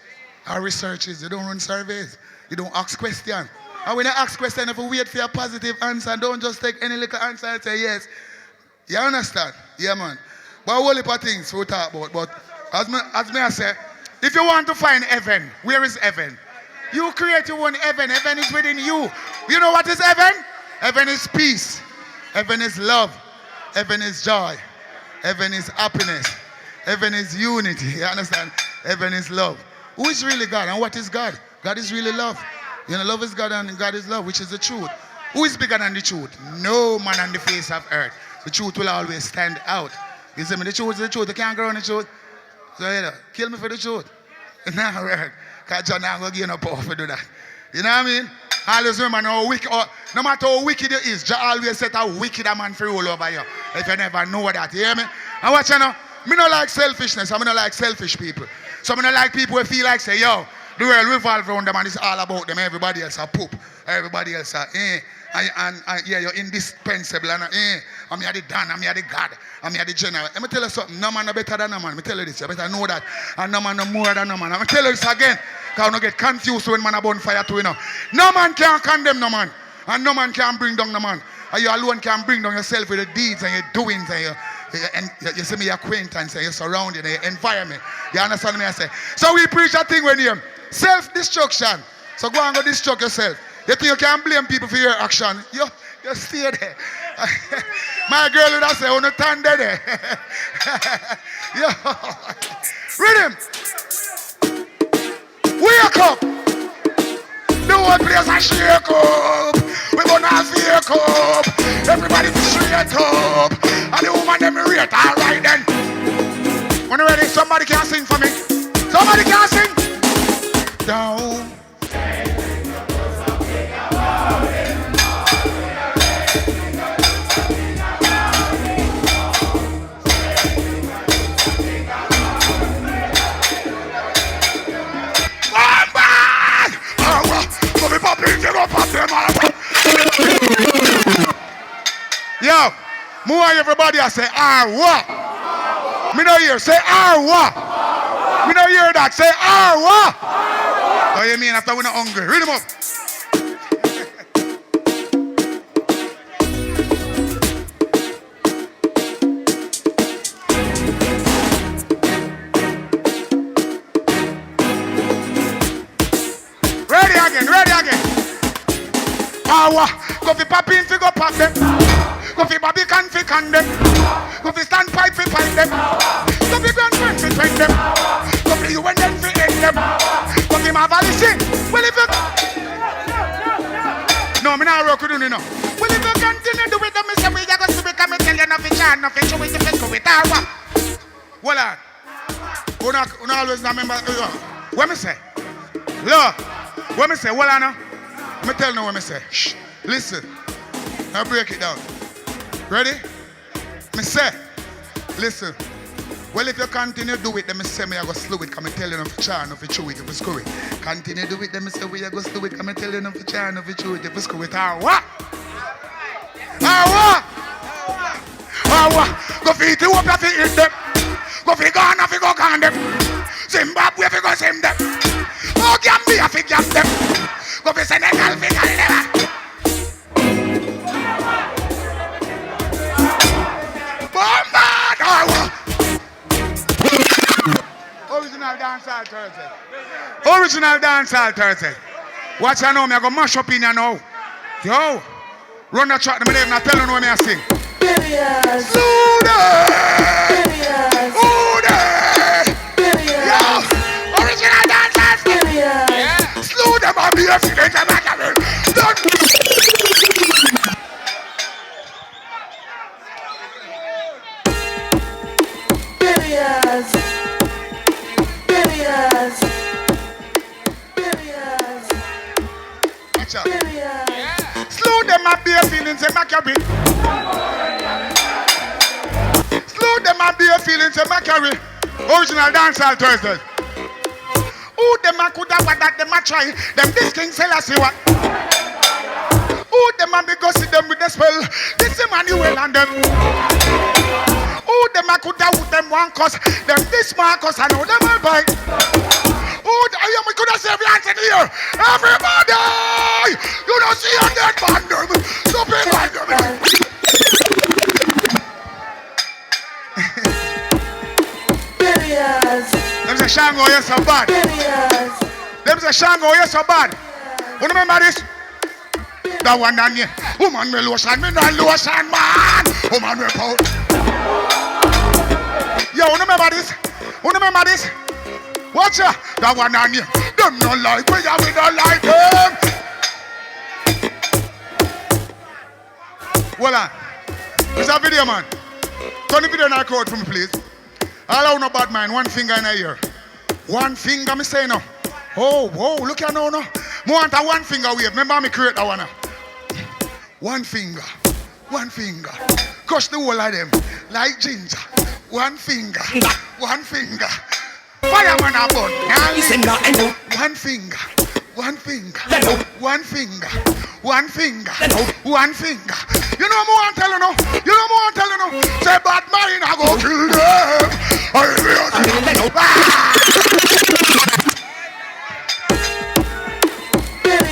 Our research is you don't run surveys. You don't ask questions. And when you ask questions, if you wait for a positive answer, don't just take any little answer and say yes. You understand? Yeah, man. But a whole heap of things we talk about. But as me I say, if you want to find heaven, where is heaven? You create your own heaven. Heaven is within you. You know what is heaven? Heaven is peace. Heaven is love. Heaven is joy. Heaven is happiness. Heaven is unity. You understand? Heaven is love. Who is really God and what is God? God is really love. You know, love is God and God is love, which is the truth. Who is bigger than the truth? No man on the face of earth. The truth will always stand out. You see me? The truth is the truth. You can't grow on the truth. So, you know, kill me for the truth. Nah, right. Because John not going to give no power to do that. You know what I mean? Always remember, no matter how wicked you is, Jah always set a wicked man for roll over you. If you never know that, you hear me? And watch you know, me not like selfishness, I don't like selfish people. So I don't like people who feel like say, yo, the world revolve around them and it's all about them. Everybody else are poop. Everybody else are and yeah, you're indispensable. And I'm here the Dan, I'm here the God, I'm here the general. Let me tell you something, no man no better than no man. Let me tell you this, you better know that. And no man no more than no man. Let me tell you this again, because I don't get confused when man are burn fire too, you know. No man can condemn no man. And no man can bring down no man. And you alone can bring down yourself with the deeds and your doings and you see me, your acquaintance and your surrounding and your environment. You understand me? I say. So we preach a thing when you self-destruction. So go and go destruct yourself. You think you can blame people for your action? You stay there. My girl would have said, oh, no turn there. Yo. Rhythm. Wake up. The whole place a shake up. We're gonna shake up. Everybody be straight up. And the woman them rate. All right then. When you're ready, somebody can sing for me. Somebody can sing. Down. Yo, move on everybody I say, what? Me no hear, say, what? Me no hear that, say, what? What do you mean after we're not hungry? Read them up. Ready again. Power. Go fi pop in fi go pop them. Go fi Bobby can fi can them. Go fi stand pipe fi pipe them. Go fi grand friend fi friend them. Go fi you and them fi end them. Go fi my valley sing. Well if you no, me not work with you now. Well if you continue do it, me say we just go to become tell you nothing chance, nothing show it if go with our. Hold on. Una always remember what me say. Look. What me say? Hold on now. Let me tell you what me say. Shh. Listen. Now break it down. Ready? Me say. Listen. Well, if you continue to do it, then me say me I go slow it. Come and tell you if you try, if you chew it, if you screw it. Continue to do it, then me say we I go slow it. Come and tell you if you try, if you chew it, if you screw it. What? What? Go feed you up if you eat them. Go feed Ghana if you go can them. Zimbabwe if you go sim them. Oh, Gambia if you gam them. Go for Senegal if you can never. Original dancehall Thursday. Original dancehall Thursday. Watch I know me, I go mash up in you now. Yo, run the track, I'm not telling you what I sing. Billions. Yo, original dancehall. Yeah. Slow them up here, if you don't. Billions. Billions. Slow them up their feelings and Maccabi. Slow them up their feelings and Maccabi. Original Dancehall Thursdays. Who them a coulda what that them a try? Them this King Selassie what? Who them a go see them with the spell? This Emmanuel and them. Who them a coulda who them one cause? Them this Marcus and who them all buy? Who we coulda say every answer here? Everybody! You don't see a dead man them. Stupid man them. Billions. Them say Shango, you're so bad. Them say Shango, you're so bad. You remember this? That one down here. Woman me lotion, me not lotion, man. Woman me pout. Yo, you remember this? You remember this? Watch ya. That one down here. Them not like me, we don't like them. Hold on. It's a video, man. Turn the video in our crowd for me, please. All I no bad mind, one finger in a ear. One finger, me say no. Oh, whoa, look at now, no. Me want a one finger wave. Remember me create that one. One finger. One finger. Crush the whole of them. Like ginger. One finger. One finger. Fireman a bun. One finger. One finger. One finger. One finger. One finger. You know more I'm telling you. You know more I'm telling you. Say bad mind I go kill them.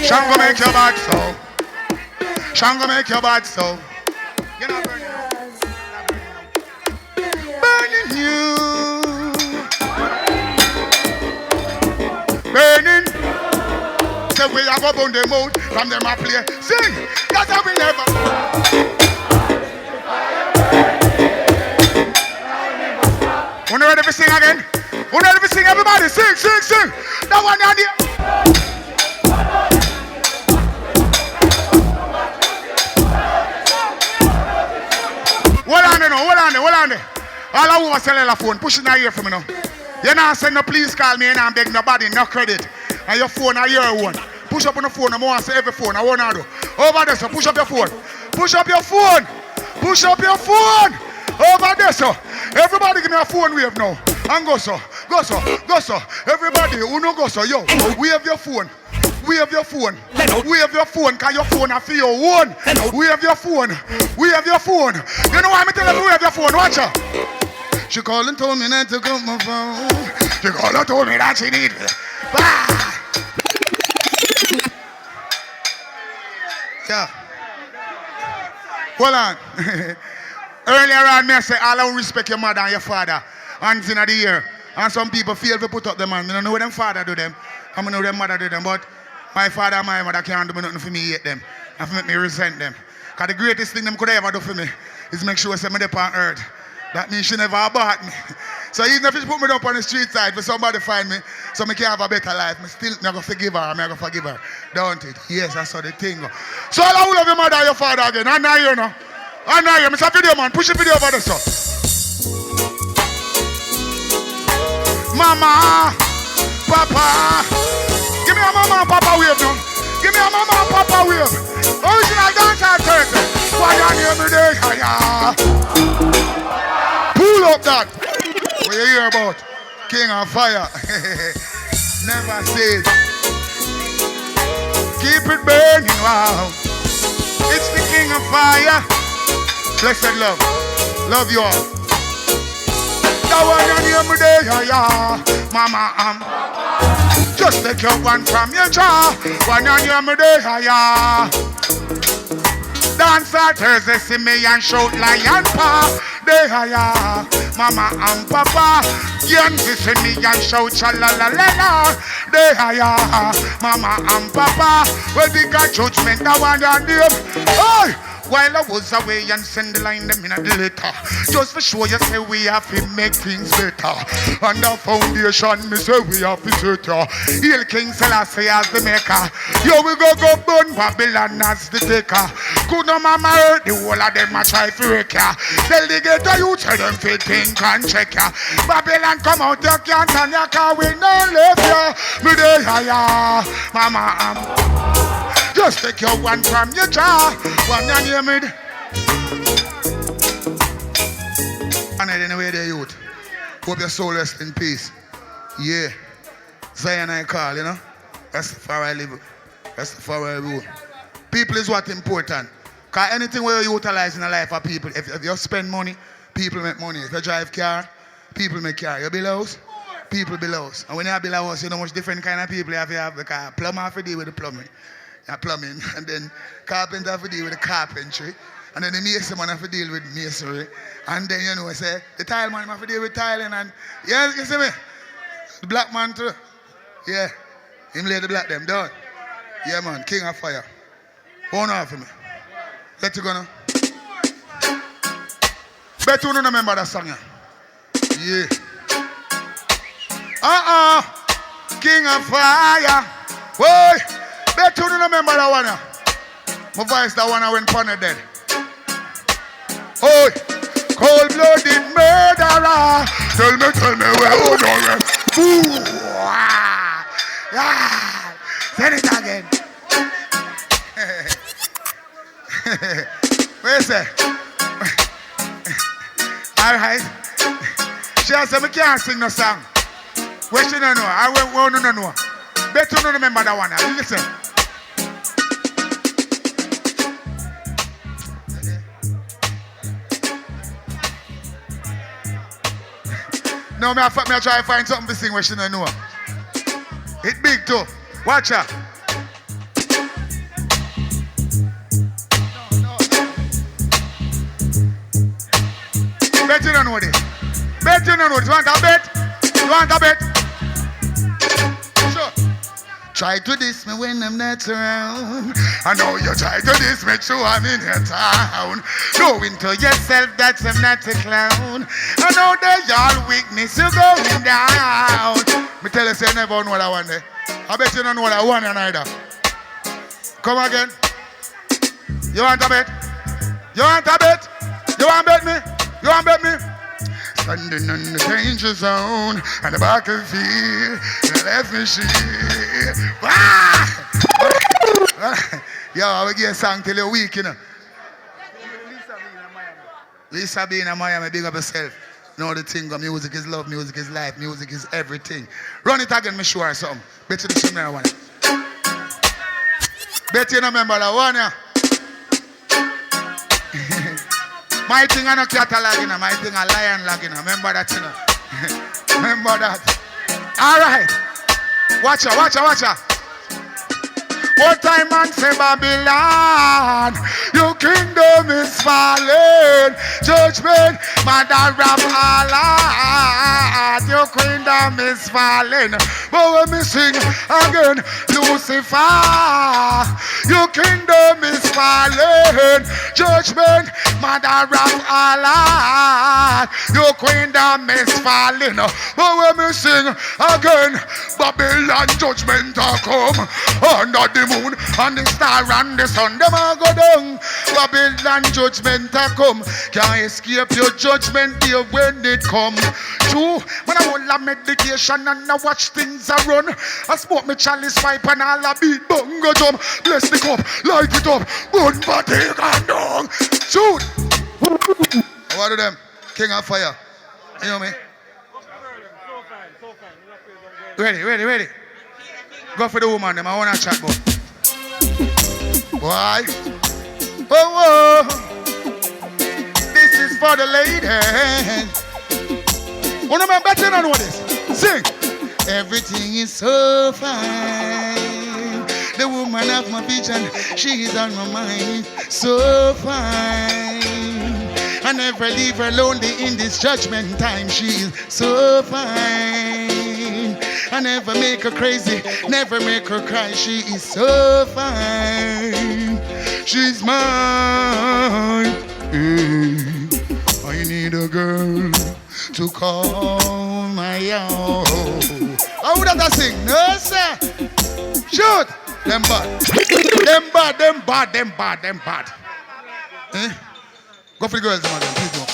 Shango make your bad so. Shango make your bad so. You know burning you. Burning. Say we are go burn them out. From them a play. Sing. That's how we never. You ready to sing again? You ready to sing? Everybody sing, sing, sing. That one down there. Hold on there now, hold on there, hold on there. All I want is a phone. Push it in here for me now. You know, send no please call me and I'm beg nobody, no credit. And your phone are your one. Push up on the phone, I want to say every phone. I want to do. Over there, so push up your phone. Push up your phone. Push up your phone. Over there, so. Everybody give me a phone wave now. And go so. Go so. Go so. Everybody, who no go so. Yo, wave your phone. Wave your phone. Wave your phone, cause your phone are for your own. Wave your phone. Wave your phone. You know why I'm telling you wave your phone? Watch her. She called and told me not to come my phone. She called and told me that she need me. Yeah. Hold on. Earlier on, I say, all I respect your mother and your father. Hands in the year. And some people feel to put up the man. I don't know what them father do them. I don't know what them mother do them. But my father and my mother can't do nothing for me, hate them. And make me resent them. Because the greatest thing them could ever do for me is make sure I say me up on earth. That means she never abort me. So even if she put me up on the street side for somebody find me, so I can have a better life, I still never forgive her, I'm never forgive her. Don't it? Yes, that's how the thing go. So all I love your mother and your father again. And now you know. And now you know. It's a video, man. Push the video over there, so. Mama, Papa. Give me a mama and Papa wave now. Give me a mama and Papa wave. Original Dancehall Thursday. Why you hear me there? Pull up that. What you hear about? King of Fire. Never says. Keep it burning, wow. It's the King of Fire. Blessed love. Love you all. That one you hear me there, yeah. Mama, just take your one from your jaw. One you hear me there, yeah. Dancehall Thursday, see me and shout lion paw. There, yeah. Mama and Papa, Yancy see me and shout cha-la-la-la-la. There, yeah. Mama and Papa, well, they got judgment, that one and them. Hey, while I was away and send the line them in a letter. Just for sure you say we have to make things better. And the foundation, me say we have to set ya. Hail King Selassie as the maker. Yo, we go burn Babylon as the taker. Good no mama hurt the whole of them a try to wreck ya. Tell the ghetto you tell them fit think and check ya. Babylon come out, you can't stand ya, cause we no left ya. Me dey higher, mama just take your one from your jaw. One your name it. And I didn't know the youth. Hope your soul rest in peace. Yeah. Zion I call, you know. That's far I live. That's far I go. People is what important. Because anything where you utilize in the life of people, if you spend money, people make money. If you drive car, people make car. You build house, people build house. And when you build a house, you know much different kind of people you have to have. Because plumber have to deal with the plumbing. Plumbing, and then carpenter have to deal with the carpentry, and then the mason man have to deal with masonry, and then you know say the tile man have to deal with tiling, and yeah, you see me, the black man too, yeah, him lay the black them down, yeah man, king of fire, hold on for me, let you go now. Bet you don't remember that song, yeah. King of fire, boy. Bet you don't remember that one. My voice that one I went on the dead. Oh, cold-blooded murderer. Tell me where you know. Boo! Ah, say it again. Where is it? All right. She said me can't sing no song. Where she don't know? I won't know. Bet you don't remember that one. Listen. No, me I try to find something to sing where she don't know. It big too. Watch her. Bet you don't know this. Bet you don't know this. You want a bet? You want a bet? Sure. Try to diss me when I'm not around. I know you try to diss me too, I'm in your town. Knowing to yourself that I'm not a clown. I know that y'all weakness, you're going down. Me tell you, say never know what I want there. I bet you don't know what I want neither. Come again. You want a bet? You want a bet? You want to bet me? You want to bet me? Standing in the danger zone and the battlefield, and left me shit. Yo, I will get a song till you're weak, you know. Lisa being in Miami, big up yourself. Know the thing, music is love, music is life, music is everything. Run it again, me sure something. Bet you the same one. Bet you remember that one, yeah. My thing are not catalog, you know. My thing are lion lag, you know. Remember that, you know. Remember that. All right. Watch her. What time man say Babylon, your kingdom is falling. Judgment, mother of Allah, your kingdom is falling. But when me sing again, Lucifer, your kingdom is falling. Judgment, mother of Allah, your kingdom is falling. But when me sing again, Babylon judgment a come under the moon and the star and the sun. Them a go down. Babylon judgment a come. Can't escape your judgment day when it come. True, when I hold a meditation and I watch things a run, I smoke me chalice pipe and all a beat bongo drum. Bless the cup, light it up, burn body and down. Shoot. What are them? King of fire. You know me? Ready. Go for the woman, them. I want to chat about. Why? Oh, this is for the ladies. One of my better than what this. Sing. Everything is so fine. The woman of my vision, she is on my mind. So fine. I never leave her lonely in this judgment time. She is so fine. I never make her crazy, never make her cry. She is so fine. she's mine. Hey, I need a girl to call my own. How would I sing? No, sir. Shoot. Them bad. Them bad, them bad, them bad, them bad. Eh? Go for the girls, madam. Please go.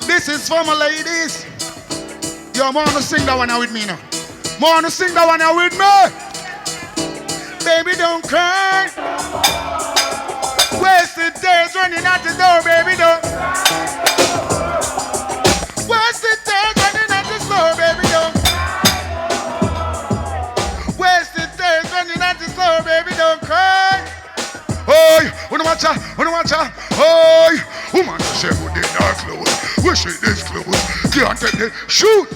This is for my ladies. Yo, I want to sing that one now with me now. I want to sing that one now with me. Baby, don't cry. Wasted days running at the door, baby, don't. Wasted days running at the store, baby, don't. Wasted days running at the store, baby, don't cry. Oi, wanna watch her, wanna watch her. Oi, woman, she put in her clothes. Wish it is clothes. Can't take it. Shoot.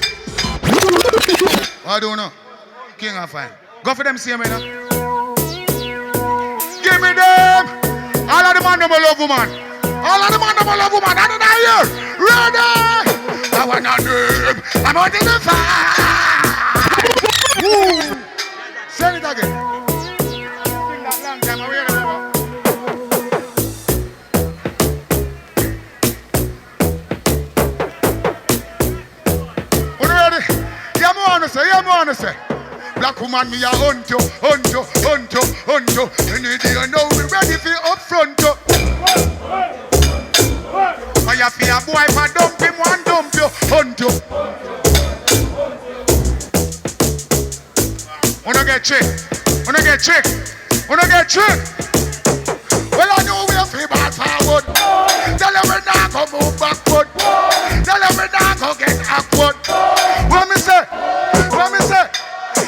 I don't know. King of fine. Go for them, see me now. Give me them. All of the man them love woman. All of the man them love woman. I don't know here. Ready? I want to them. I'm out in the fire. Woo. Say it again. Sing that long time. I really know. Yeah, man, say. Black woman, me a hunt you. Any day you know we ready for up front you. I have a boy for dump him, one dump you, hunt you. Wanna get chick? Well, I know we have to ball forward. Tell them we not go move backward. Tell them we not go get awkward. What me say?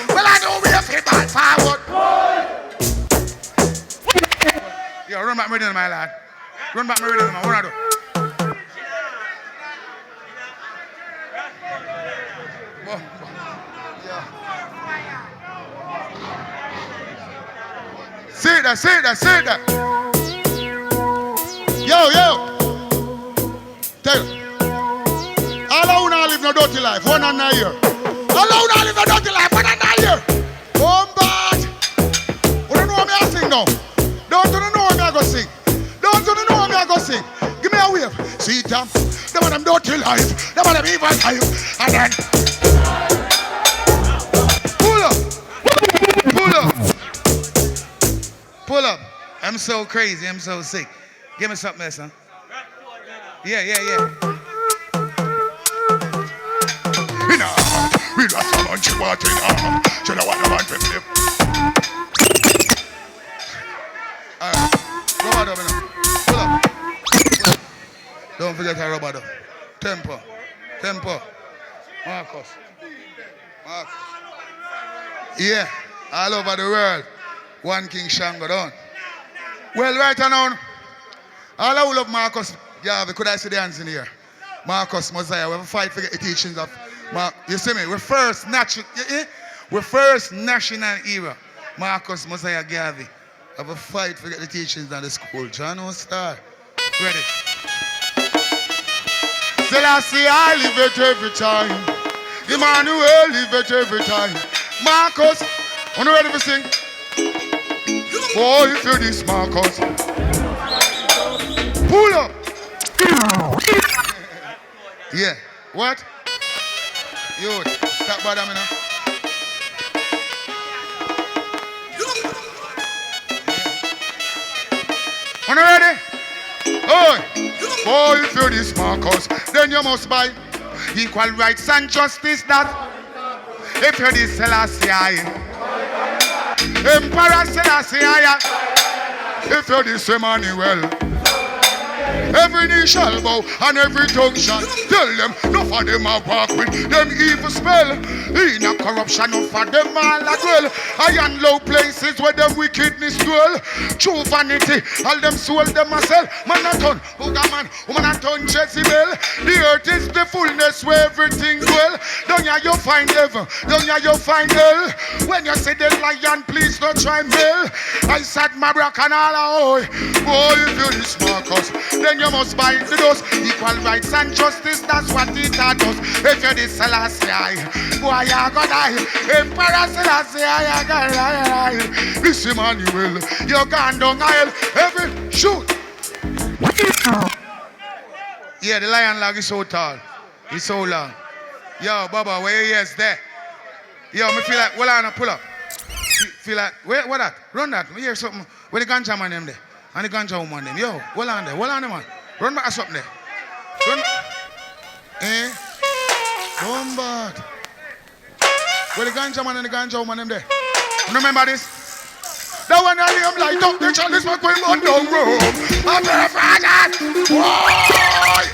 Well, I know we have to ball forward. Yo, run back me rhythm, my lad. Run back me rhythm, what I do? Say that. Yo. Tell you. All I wanna live no dirty life, one and a year. All I wanna live no dirty life, one and a year. Oh, bad. You don't know what I sing now. Don't you know what I go sing. Give me a wave. See them. Them and them dirty life. Them and them evil life. And then pull up. I'm so crazy. I'm so sick. Give me something else, huh? Yeah. We lost a bunch of water in our mouth. Should I want to want to flip? Alright. Rubber dub now. Pull up. Don't forget a rubber dub. Tempo. Marcus. Yeah. All over the world. One King Shango down. Well, right now, all I will love Marcus. Yeah, could I see the hands in here? Marcus Mosiah. We have a fight for the teachings of Mark. You see me? We're first national hero. Marcus Mosiah Garvey. Have a fight for the teachings of the school. John Star. Ready? Selassie, I live it every time. Emmanuel live it every time. Marcus, are you ready to sing? Boy, if you this Marcus. Pull up. Yeah. What? Yo, stop bothering me now. Are you ready? Oh, boy, if you this Marcus, then you must buy equal rights and justice that. If you this Selassie, Emperor Selassie, if you this Emmanuel, every knee shall bow and every tongue shall tell them. No for them I walk with them evil spell. In a corruption, no for them all as well. High and low places where them wickedness dwell. True vanity, all them soul them a sell. Man a turn, Boogerman, woman a turn Jezebel. The earth is the fullness where everything dwell. Down here you find heaven, down here you find hell. When you see the lion, please don't try hell. I said my brack and all ahoy. Boy, if you this Marcus, then you must bind the dust. Equal rights and justice, that's what it taught us. If you're the Selassie, boy, you gonna die. Emperor Selassie, you gonna die. This Emmanuel, you gone down aisle. Every shoot. Yeah, the lion lag is so tall. It's so long. Yo, Baba, where you is there? Yo, me feel like, well, I'm pull up. Feel like, where, what that? Run that. Me hear something. Where the ganja man them there? And the ganja woman them. Yo, well on there. Well on there, man. Run back something there. Run. Come back. Where the ganja man and the ganja woman them there? You remember this? The one I name light up the chalice for going on down road. I'm the father. Why?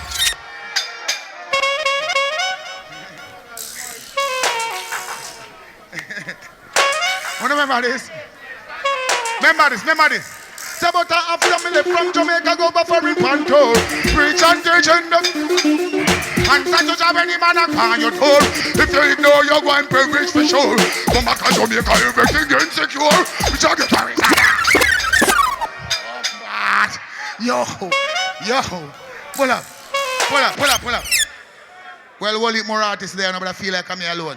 Remember this? Remember this. Say about half family from Jamaica go over for Ripanto. Preach and teach in them. And say to have any man upon your toll. If you ignore your one privilege for sure. Come back to Jamaica, everything insecure. Which are the parents. Yo. Pull up. Well, we'll eat more artists there, but I feel like I'm here alone.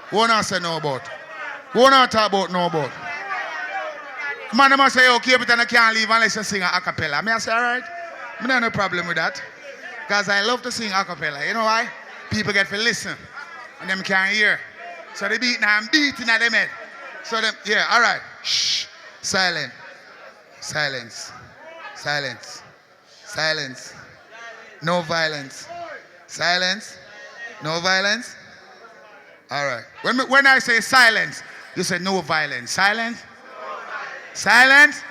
Who not say no about? Who not talk about no about? Man, I must say, okay, but I can't leave unless you sing a cappella. I say, all right. I don't have no problem with that. Because I love to sing a cappella. You know why? People get to listen. And them can't hear. So they beating and beating at them head. So them, yeah, all right. Shh. Silence. No violence. Silence. No violence. All right. When I say silence, you say no violence. Silence? Silence?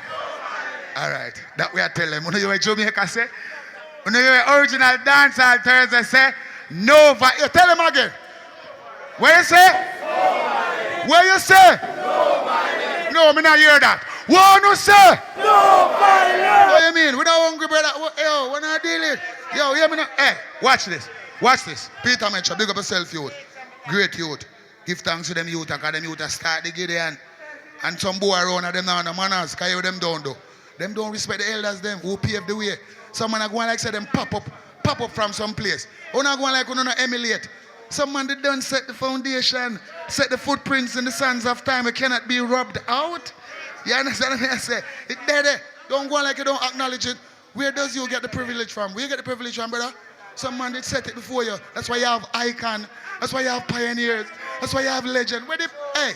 All right. That we are telling them. You know what Jamaica say? You know your original dancehall Thursday say? No violence. Tell them again. Where you say? No violence. Where you say? No violence. No, me not hear that. What you say? No violence. What you mean? We not hungry, brother. Yo, we're not dealing. Yo, hear me now. Hey, watch this. Peter Micheal, big up yourself, youth. Great youth. Give thanks to them youth, because them youth start the Gideon. And some boy around them now, the manners, because them don't do. Them don't respect the elders, them who pave the way. Some man are going like say them pop up from some place. Or not going like not emulate. Some man they done set the foundation, set the footprints in the sands of time. It cannot be rubbed out. You understand what I say? It's there. Don't go like you don't acknowledge it. Where does you get the privilege from? Where you get the privilege from, brother? Some man did set it before you. That's why you have icon. That's why you have pioneers. That's why you have legend. Where the hey,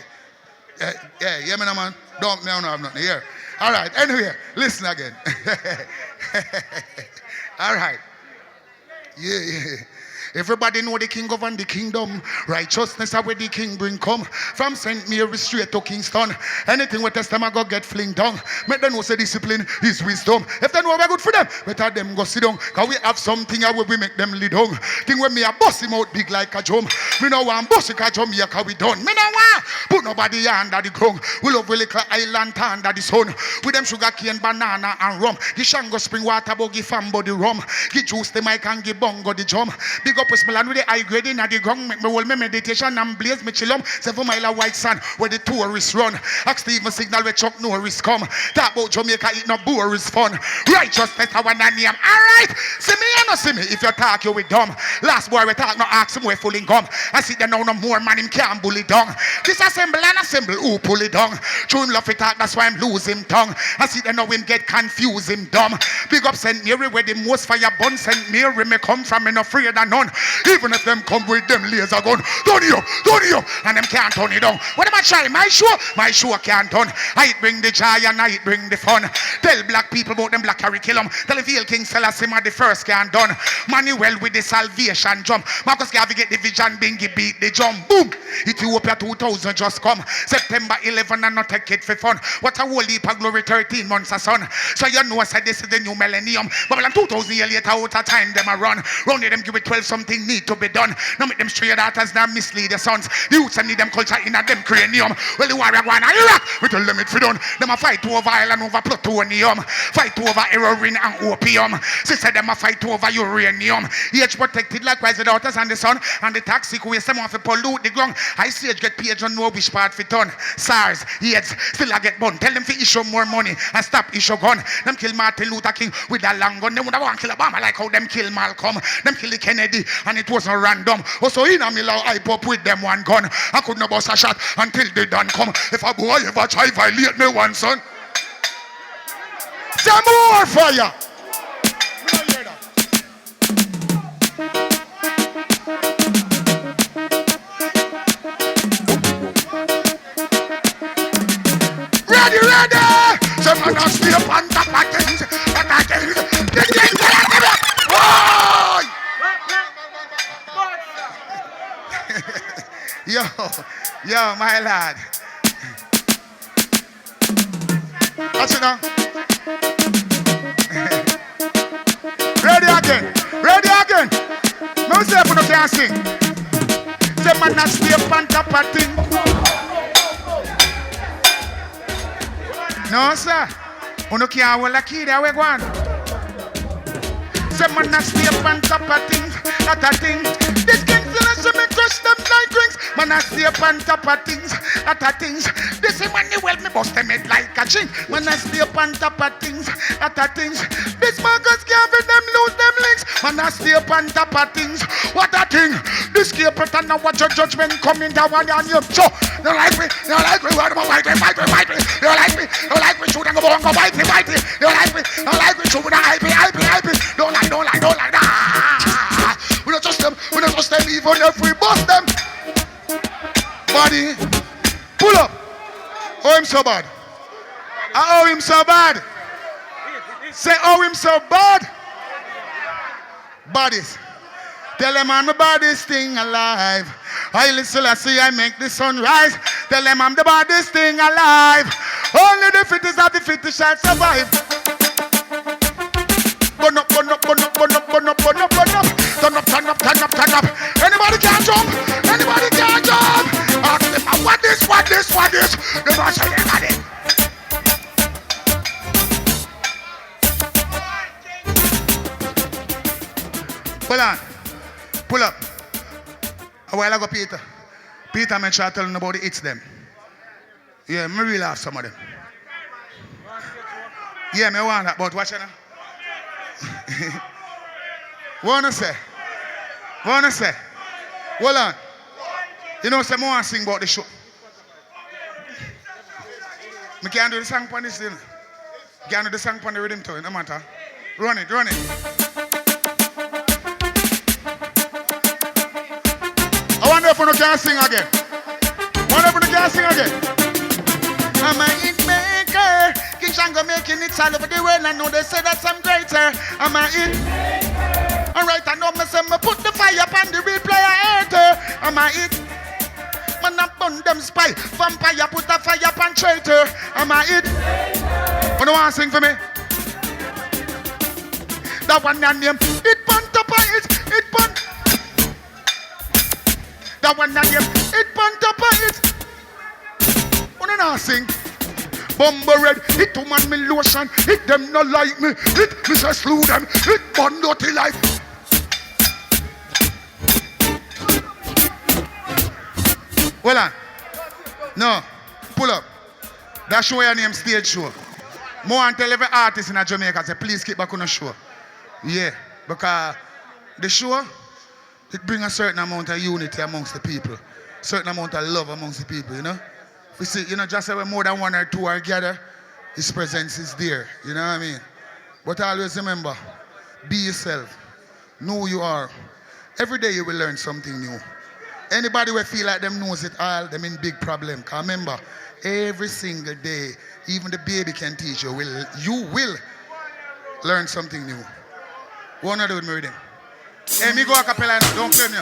hear me now, man. Don't have nothing here. All right. Anyway, listen again. All right. Yeah. Everybody know the king govern the kingdom. Righteousness are where the king bring come. From St. Mary straight to Kingston. Anything with testament go get fling down. Make them know say discipline is wisdom. If they know we're good for them, better them go sit down. Cause we have something where we make them lead on. Thing when me a bust him out big like a drum. Me no want bust a drum here cause we done. Me no want put nobody under the ground. We love really island under the sun. With them sugar cane, banana and rum. The Shango spring water buggy fan body rum. Give juice the mic and give bongo the drum. Big up with Milan with the high grade in at the ground. Make me hold me meditation and blaze me chillum. 7 mile of white sand where the tourists run. Ask Steven signal where Chuck Norris come. Talk about Jamaica, it no bore is fun. Righteousness I want to name. Alright, see me or not see me. If you talk you with dumb. Last boy we talk no ask him where fooling gum. I see them now no more man him can't bully down. Disassemble and assemble who pull it down. True him love it talk that's why him lose him tongue. I see them now him get confused him dumb. Big up St. Mary where the most fire burn. St. Mary me come from me no afraid of none. Even if them come with them laser gun, turn you, and them can't turn it down. What am I trying? My show can't turn. I bring the joy and I bring the fun. Tell black people about them black carry kill them. Tell the Veil King Selassie the first can't done. Manuel with the salvation jump. Marcus Garvey get the vision, Bingy beat the jump. Boom! Ethiopia 2000 just come. September 11 and not take it for fun. What a whole heap of glory 13 months of sun. So you know I said this is the new millennium. But 2000 years later out of time them a run. Round them give it 12 something need to be done. Now make them stray daughters now mislead the sons. The youths need them culture in a them cranium. Well the warrior go on Iraq. We tell them it for done. Them a fight over Ireland over plutonium. Fight over heroin and opium. Sister them a fight over uranium. Age protected wicked likewise the daughters and the son. And the toxic waste them off to pollute the ground. I see it get paid on no which part fit on. SARS, AIDS, still I get bun. Tell them to issue more money and stop issue gun. Them kill Martin Luther King with a long gun. They would have want to kill Obama like how them kill Malcolm. Them kill the Kennedy and it wasn't random. Also in a mill I pop with them one gun. I could not bust a shot until they done come. If a boy ever try violate me one son. Some more fire. Ready, ready! Some man has stay up on top of things. The things Yo, my lad. Watch it now. Ready again. No say you can't sing. Say man not stay up on top of thing. No sir. You can't hold a key there we go on. Say man not stay up on top of things. That a thing. This king still me crush them like rings. Man I stay up on top of things. That a things. This is money well me bust them head like a chin. Man I stay up on top of things. That a things. This markers can't fit them lose them links. Man I stay up on top of things. What a thing. This Capleton now watch your judgment coming down on you. So you like me. What about fight me. You like me. Shoot and go on go fight me. You like me. Shoot and hype me. Don't like that. We don't trust them even if we bust them. Buddy, pull up. Oh, him so bad. I owe him so bad. Say, oh, him so bad. Bodies. Tell them I'm the baddest thing alive. I listen, I see I make the sun rise. Tell them I'm the baddest thing alive. Only the fittest of the fittest shall survive. Burn up. Turn up. Anybody can jump? Ask them, what this? They must say anybody. Pull up. A while ago, Peter mentioned I telling about the hits them. Yeah, me really have some of them. Yeah, me want that, but watch it now. Wanna say? Hold on. You know, some more sing about the show. Me can't do the song on this thing. Can't do the song on the rhythm too, no matter. Run it. I wonder if you can sing again. I'm a hit maker. King Shango making it all over the world. I know they say that I'm greater. I'm a hit maker. Alright, I know myself. Me put the fire upon the replay hater. I'm a hit. Man, I burn them spy. Vampire put a fire upon traitor. I'm a hit. You don't want to sing for me? That one that name. It burnt up on it. That one that name. It burnt up on it. You don't want to sing? Bumble red, hit to man me lotion, hit them not like me, hit me say slew them, hit burn dirty life. Hold on. No, pull up. That show your name stage show. More and tell every artist in Jamaica say please keep back on the show. Yeah, because the show it brings a certain amount of unity amongst the people, certain amount of love amongst the people, you know. We see, you know, just say when more than one or two are gathered, his presence is there. You know what I mean? But always remember, be yourself. Know who you are. Every day you will learn something new. Anybody who feel like them knows it all, them in big problem. Because remember, every single day, even the baby can teach you. You will learn something new. What wanna do with me with him? Hey, me go a cappella now. Don't play me.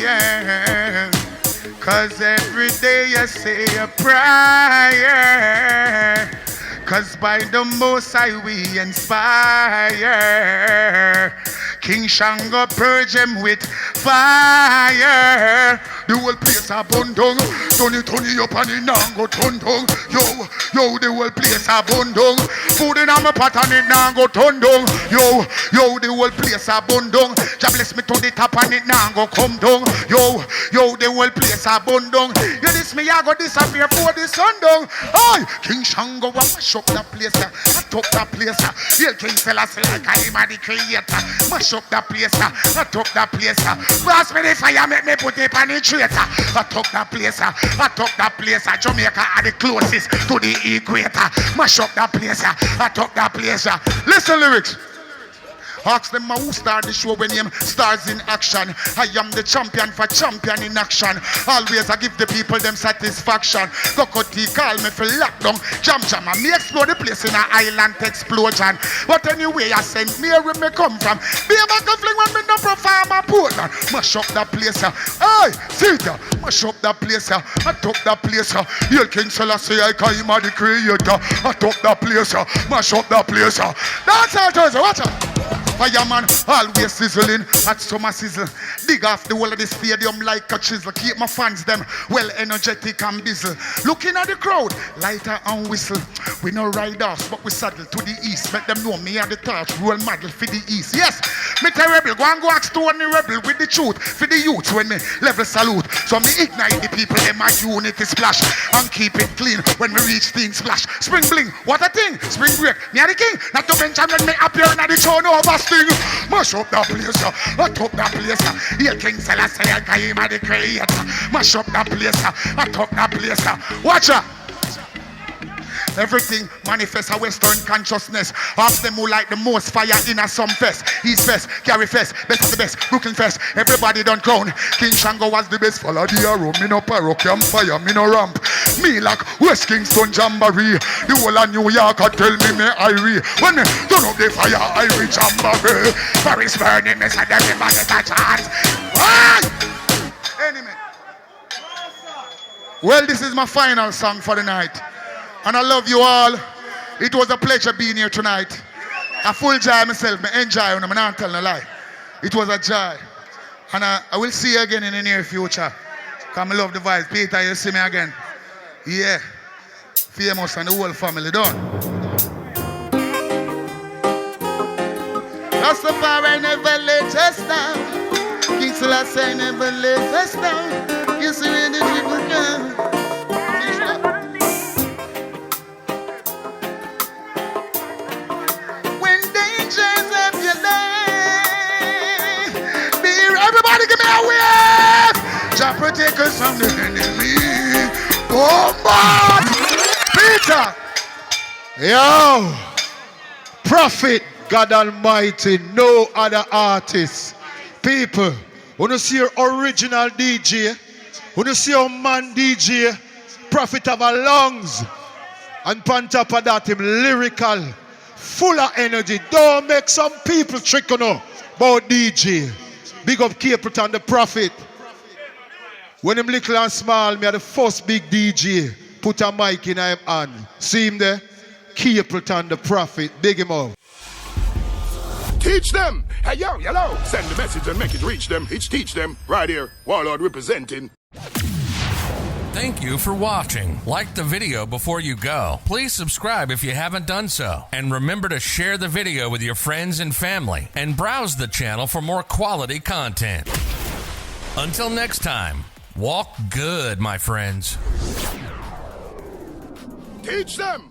Yeah. Cause every day you say a prayer. Cause by the Most High we inspire. King Shango purge him with fire. the whole place a bun down. Turn it up and it now go turn down. Yo, the whole place a bun down. Food in my pot and it now go turn down. Yo, the whole place a bun down. Jah bless me to the top and it now go come down. Yo, the whole place a bun down. You this me I go disappear for the sun down. Aye, King Shango a mash up that place. I took that place. Hail King Selassie like I am the creator. Mash up that place. I took that place. Pass me the fire, make me put it on the traitor. I took that place. I took that place. Jamaica are the closest to the equator. Mash up that place. I took that place. Listen lyrics. Ask them who start the show when him stars in action. I am the champion for champion in action. Always I give the people them satisfaction. Cocotti call me for lockdown. Jam I me explore the place in an island explosion. But anyway I send me where me come from. Be a back of fling when me no perform a Portland. Mash up that place. Hey, see ya. Mash up that place. I took that place. Hail King Selassie, I call him the creator. I took that place. Mash up that place. That's how it is. Watch out. Fireman always sizzling at summer sizzle. Dig off the wall of the stadium like a chisel. Keep my fans them well energetic and busy. Looking at the crowd, lighter and whistle. We no ride off, but we saddle to the east. Make them know me are the torch role model for the east. Yes, me tell rebel, go and go ask to one rebel with the truth for the youth when me level salute. So me ignite the people, them my unity splash and keep it clean when we reach teen splash. Spring bling, what a thing, spring break. Me are the king, not to mention when me appear in the show no over. Mash up that place, I took that place. Here King Selassie, I came at the creator. Mash up that place, I took that place. Watch out. Everything manifests a Western consciousness. Ask them who like the most fire in a some fest. East Fest, Gary Fest, best of the best, Brooklyn Fest. Everybody done crown. King Shango was the best. Follow the arrow, me no parochium fire, me no ramp. Me like West Kingston Jamboree. The whole of New York tell me Irie. When me turn up the fire, Irie Jamboree. Paris burning, me said everybody got chance. Why? Enemy. Well, this is my final song for the night. And I love you all. It was a pleasure being here tonight. A full joy myself. I enjoy when I'm not telling a lie. It was a joy. And I will see you again in the near future. Because I love the vibes. Peter, you see me again. Yeah. Famous and the whole family done. Rastafari never let us down. King Selassie never let us down. You see when the people come. Everybody give me a wave! Jah protect us from the enemy. Oh, man! Peter! Yo! Prophet, God Almighty, no other artist. People, when you see your original DJ, when you see your man DJ, Prophet have a lungs. And on top of that, him lyrical, full of energy. Don't make some people trick you know about DJ. Big up Capleton the Prophet. When him little and small, me are the first big DJ. Put a mic in him hand. See him there? Capleton the Prophet. Big him up. Teach them. Hey, yo, hello. Send the message and make it reach them. It's teach them. Right here. Warlord representing. Thank you for watching. Like the video before you go. Please subscribe if you haven't done so. And remember to share the video with your friends and family. And browse the channel for more quality content. Until next time, walk good, my friends. Teach them.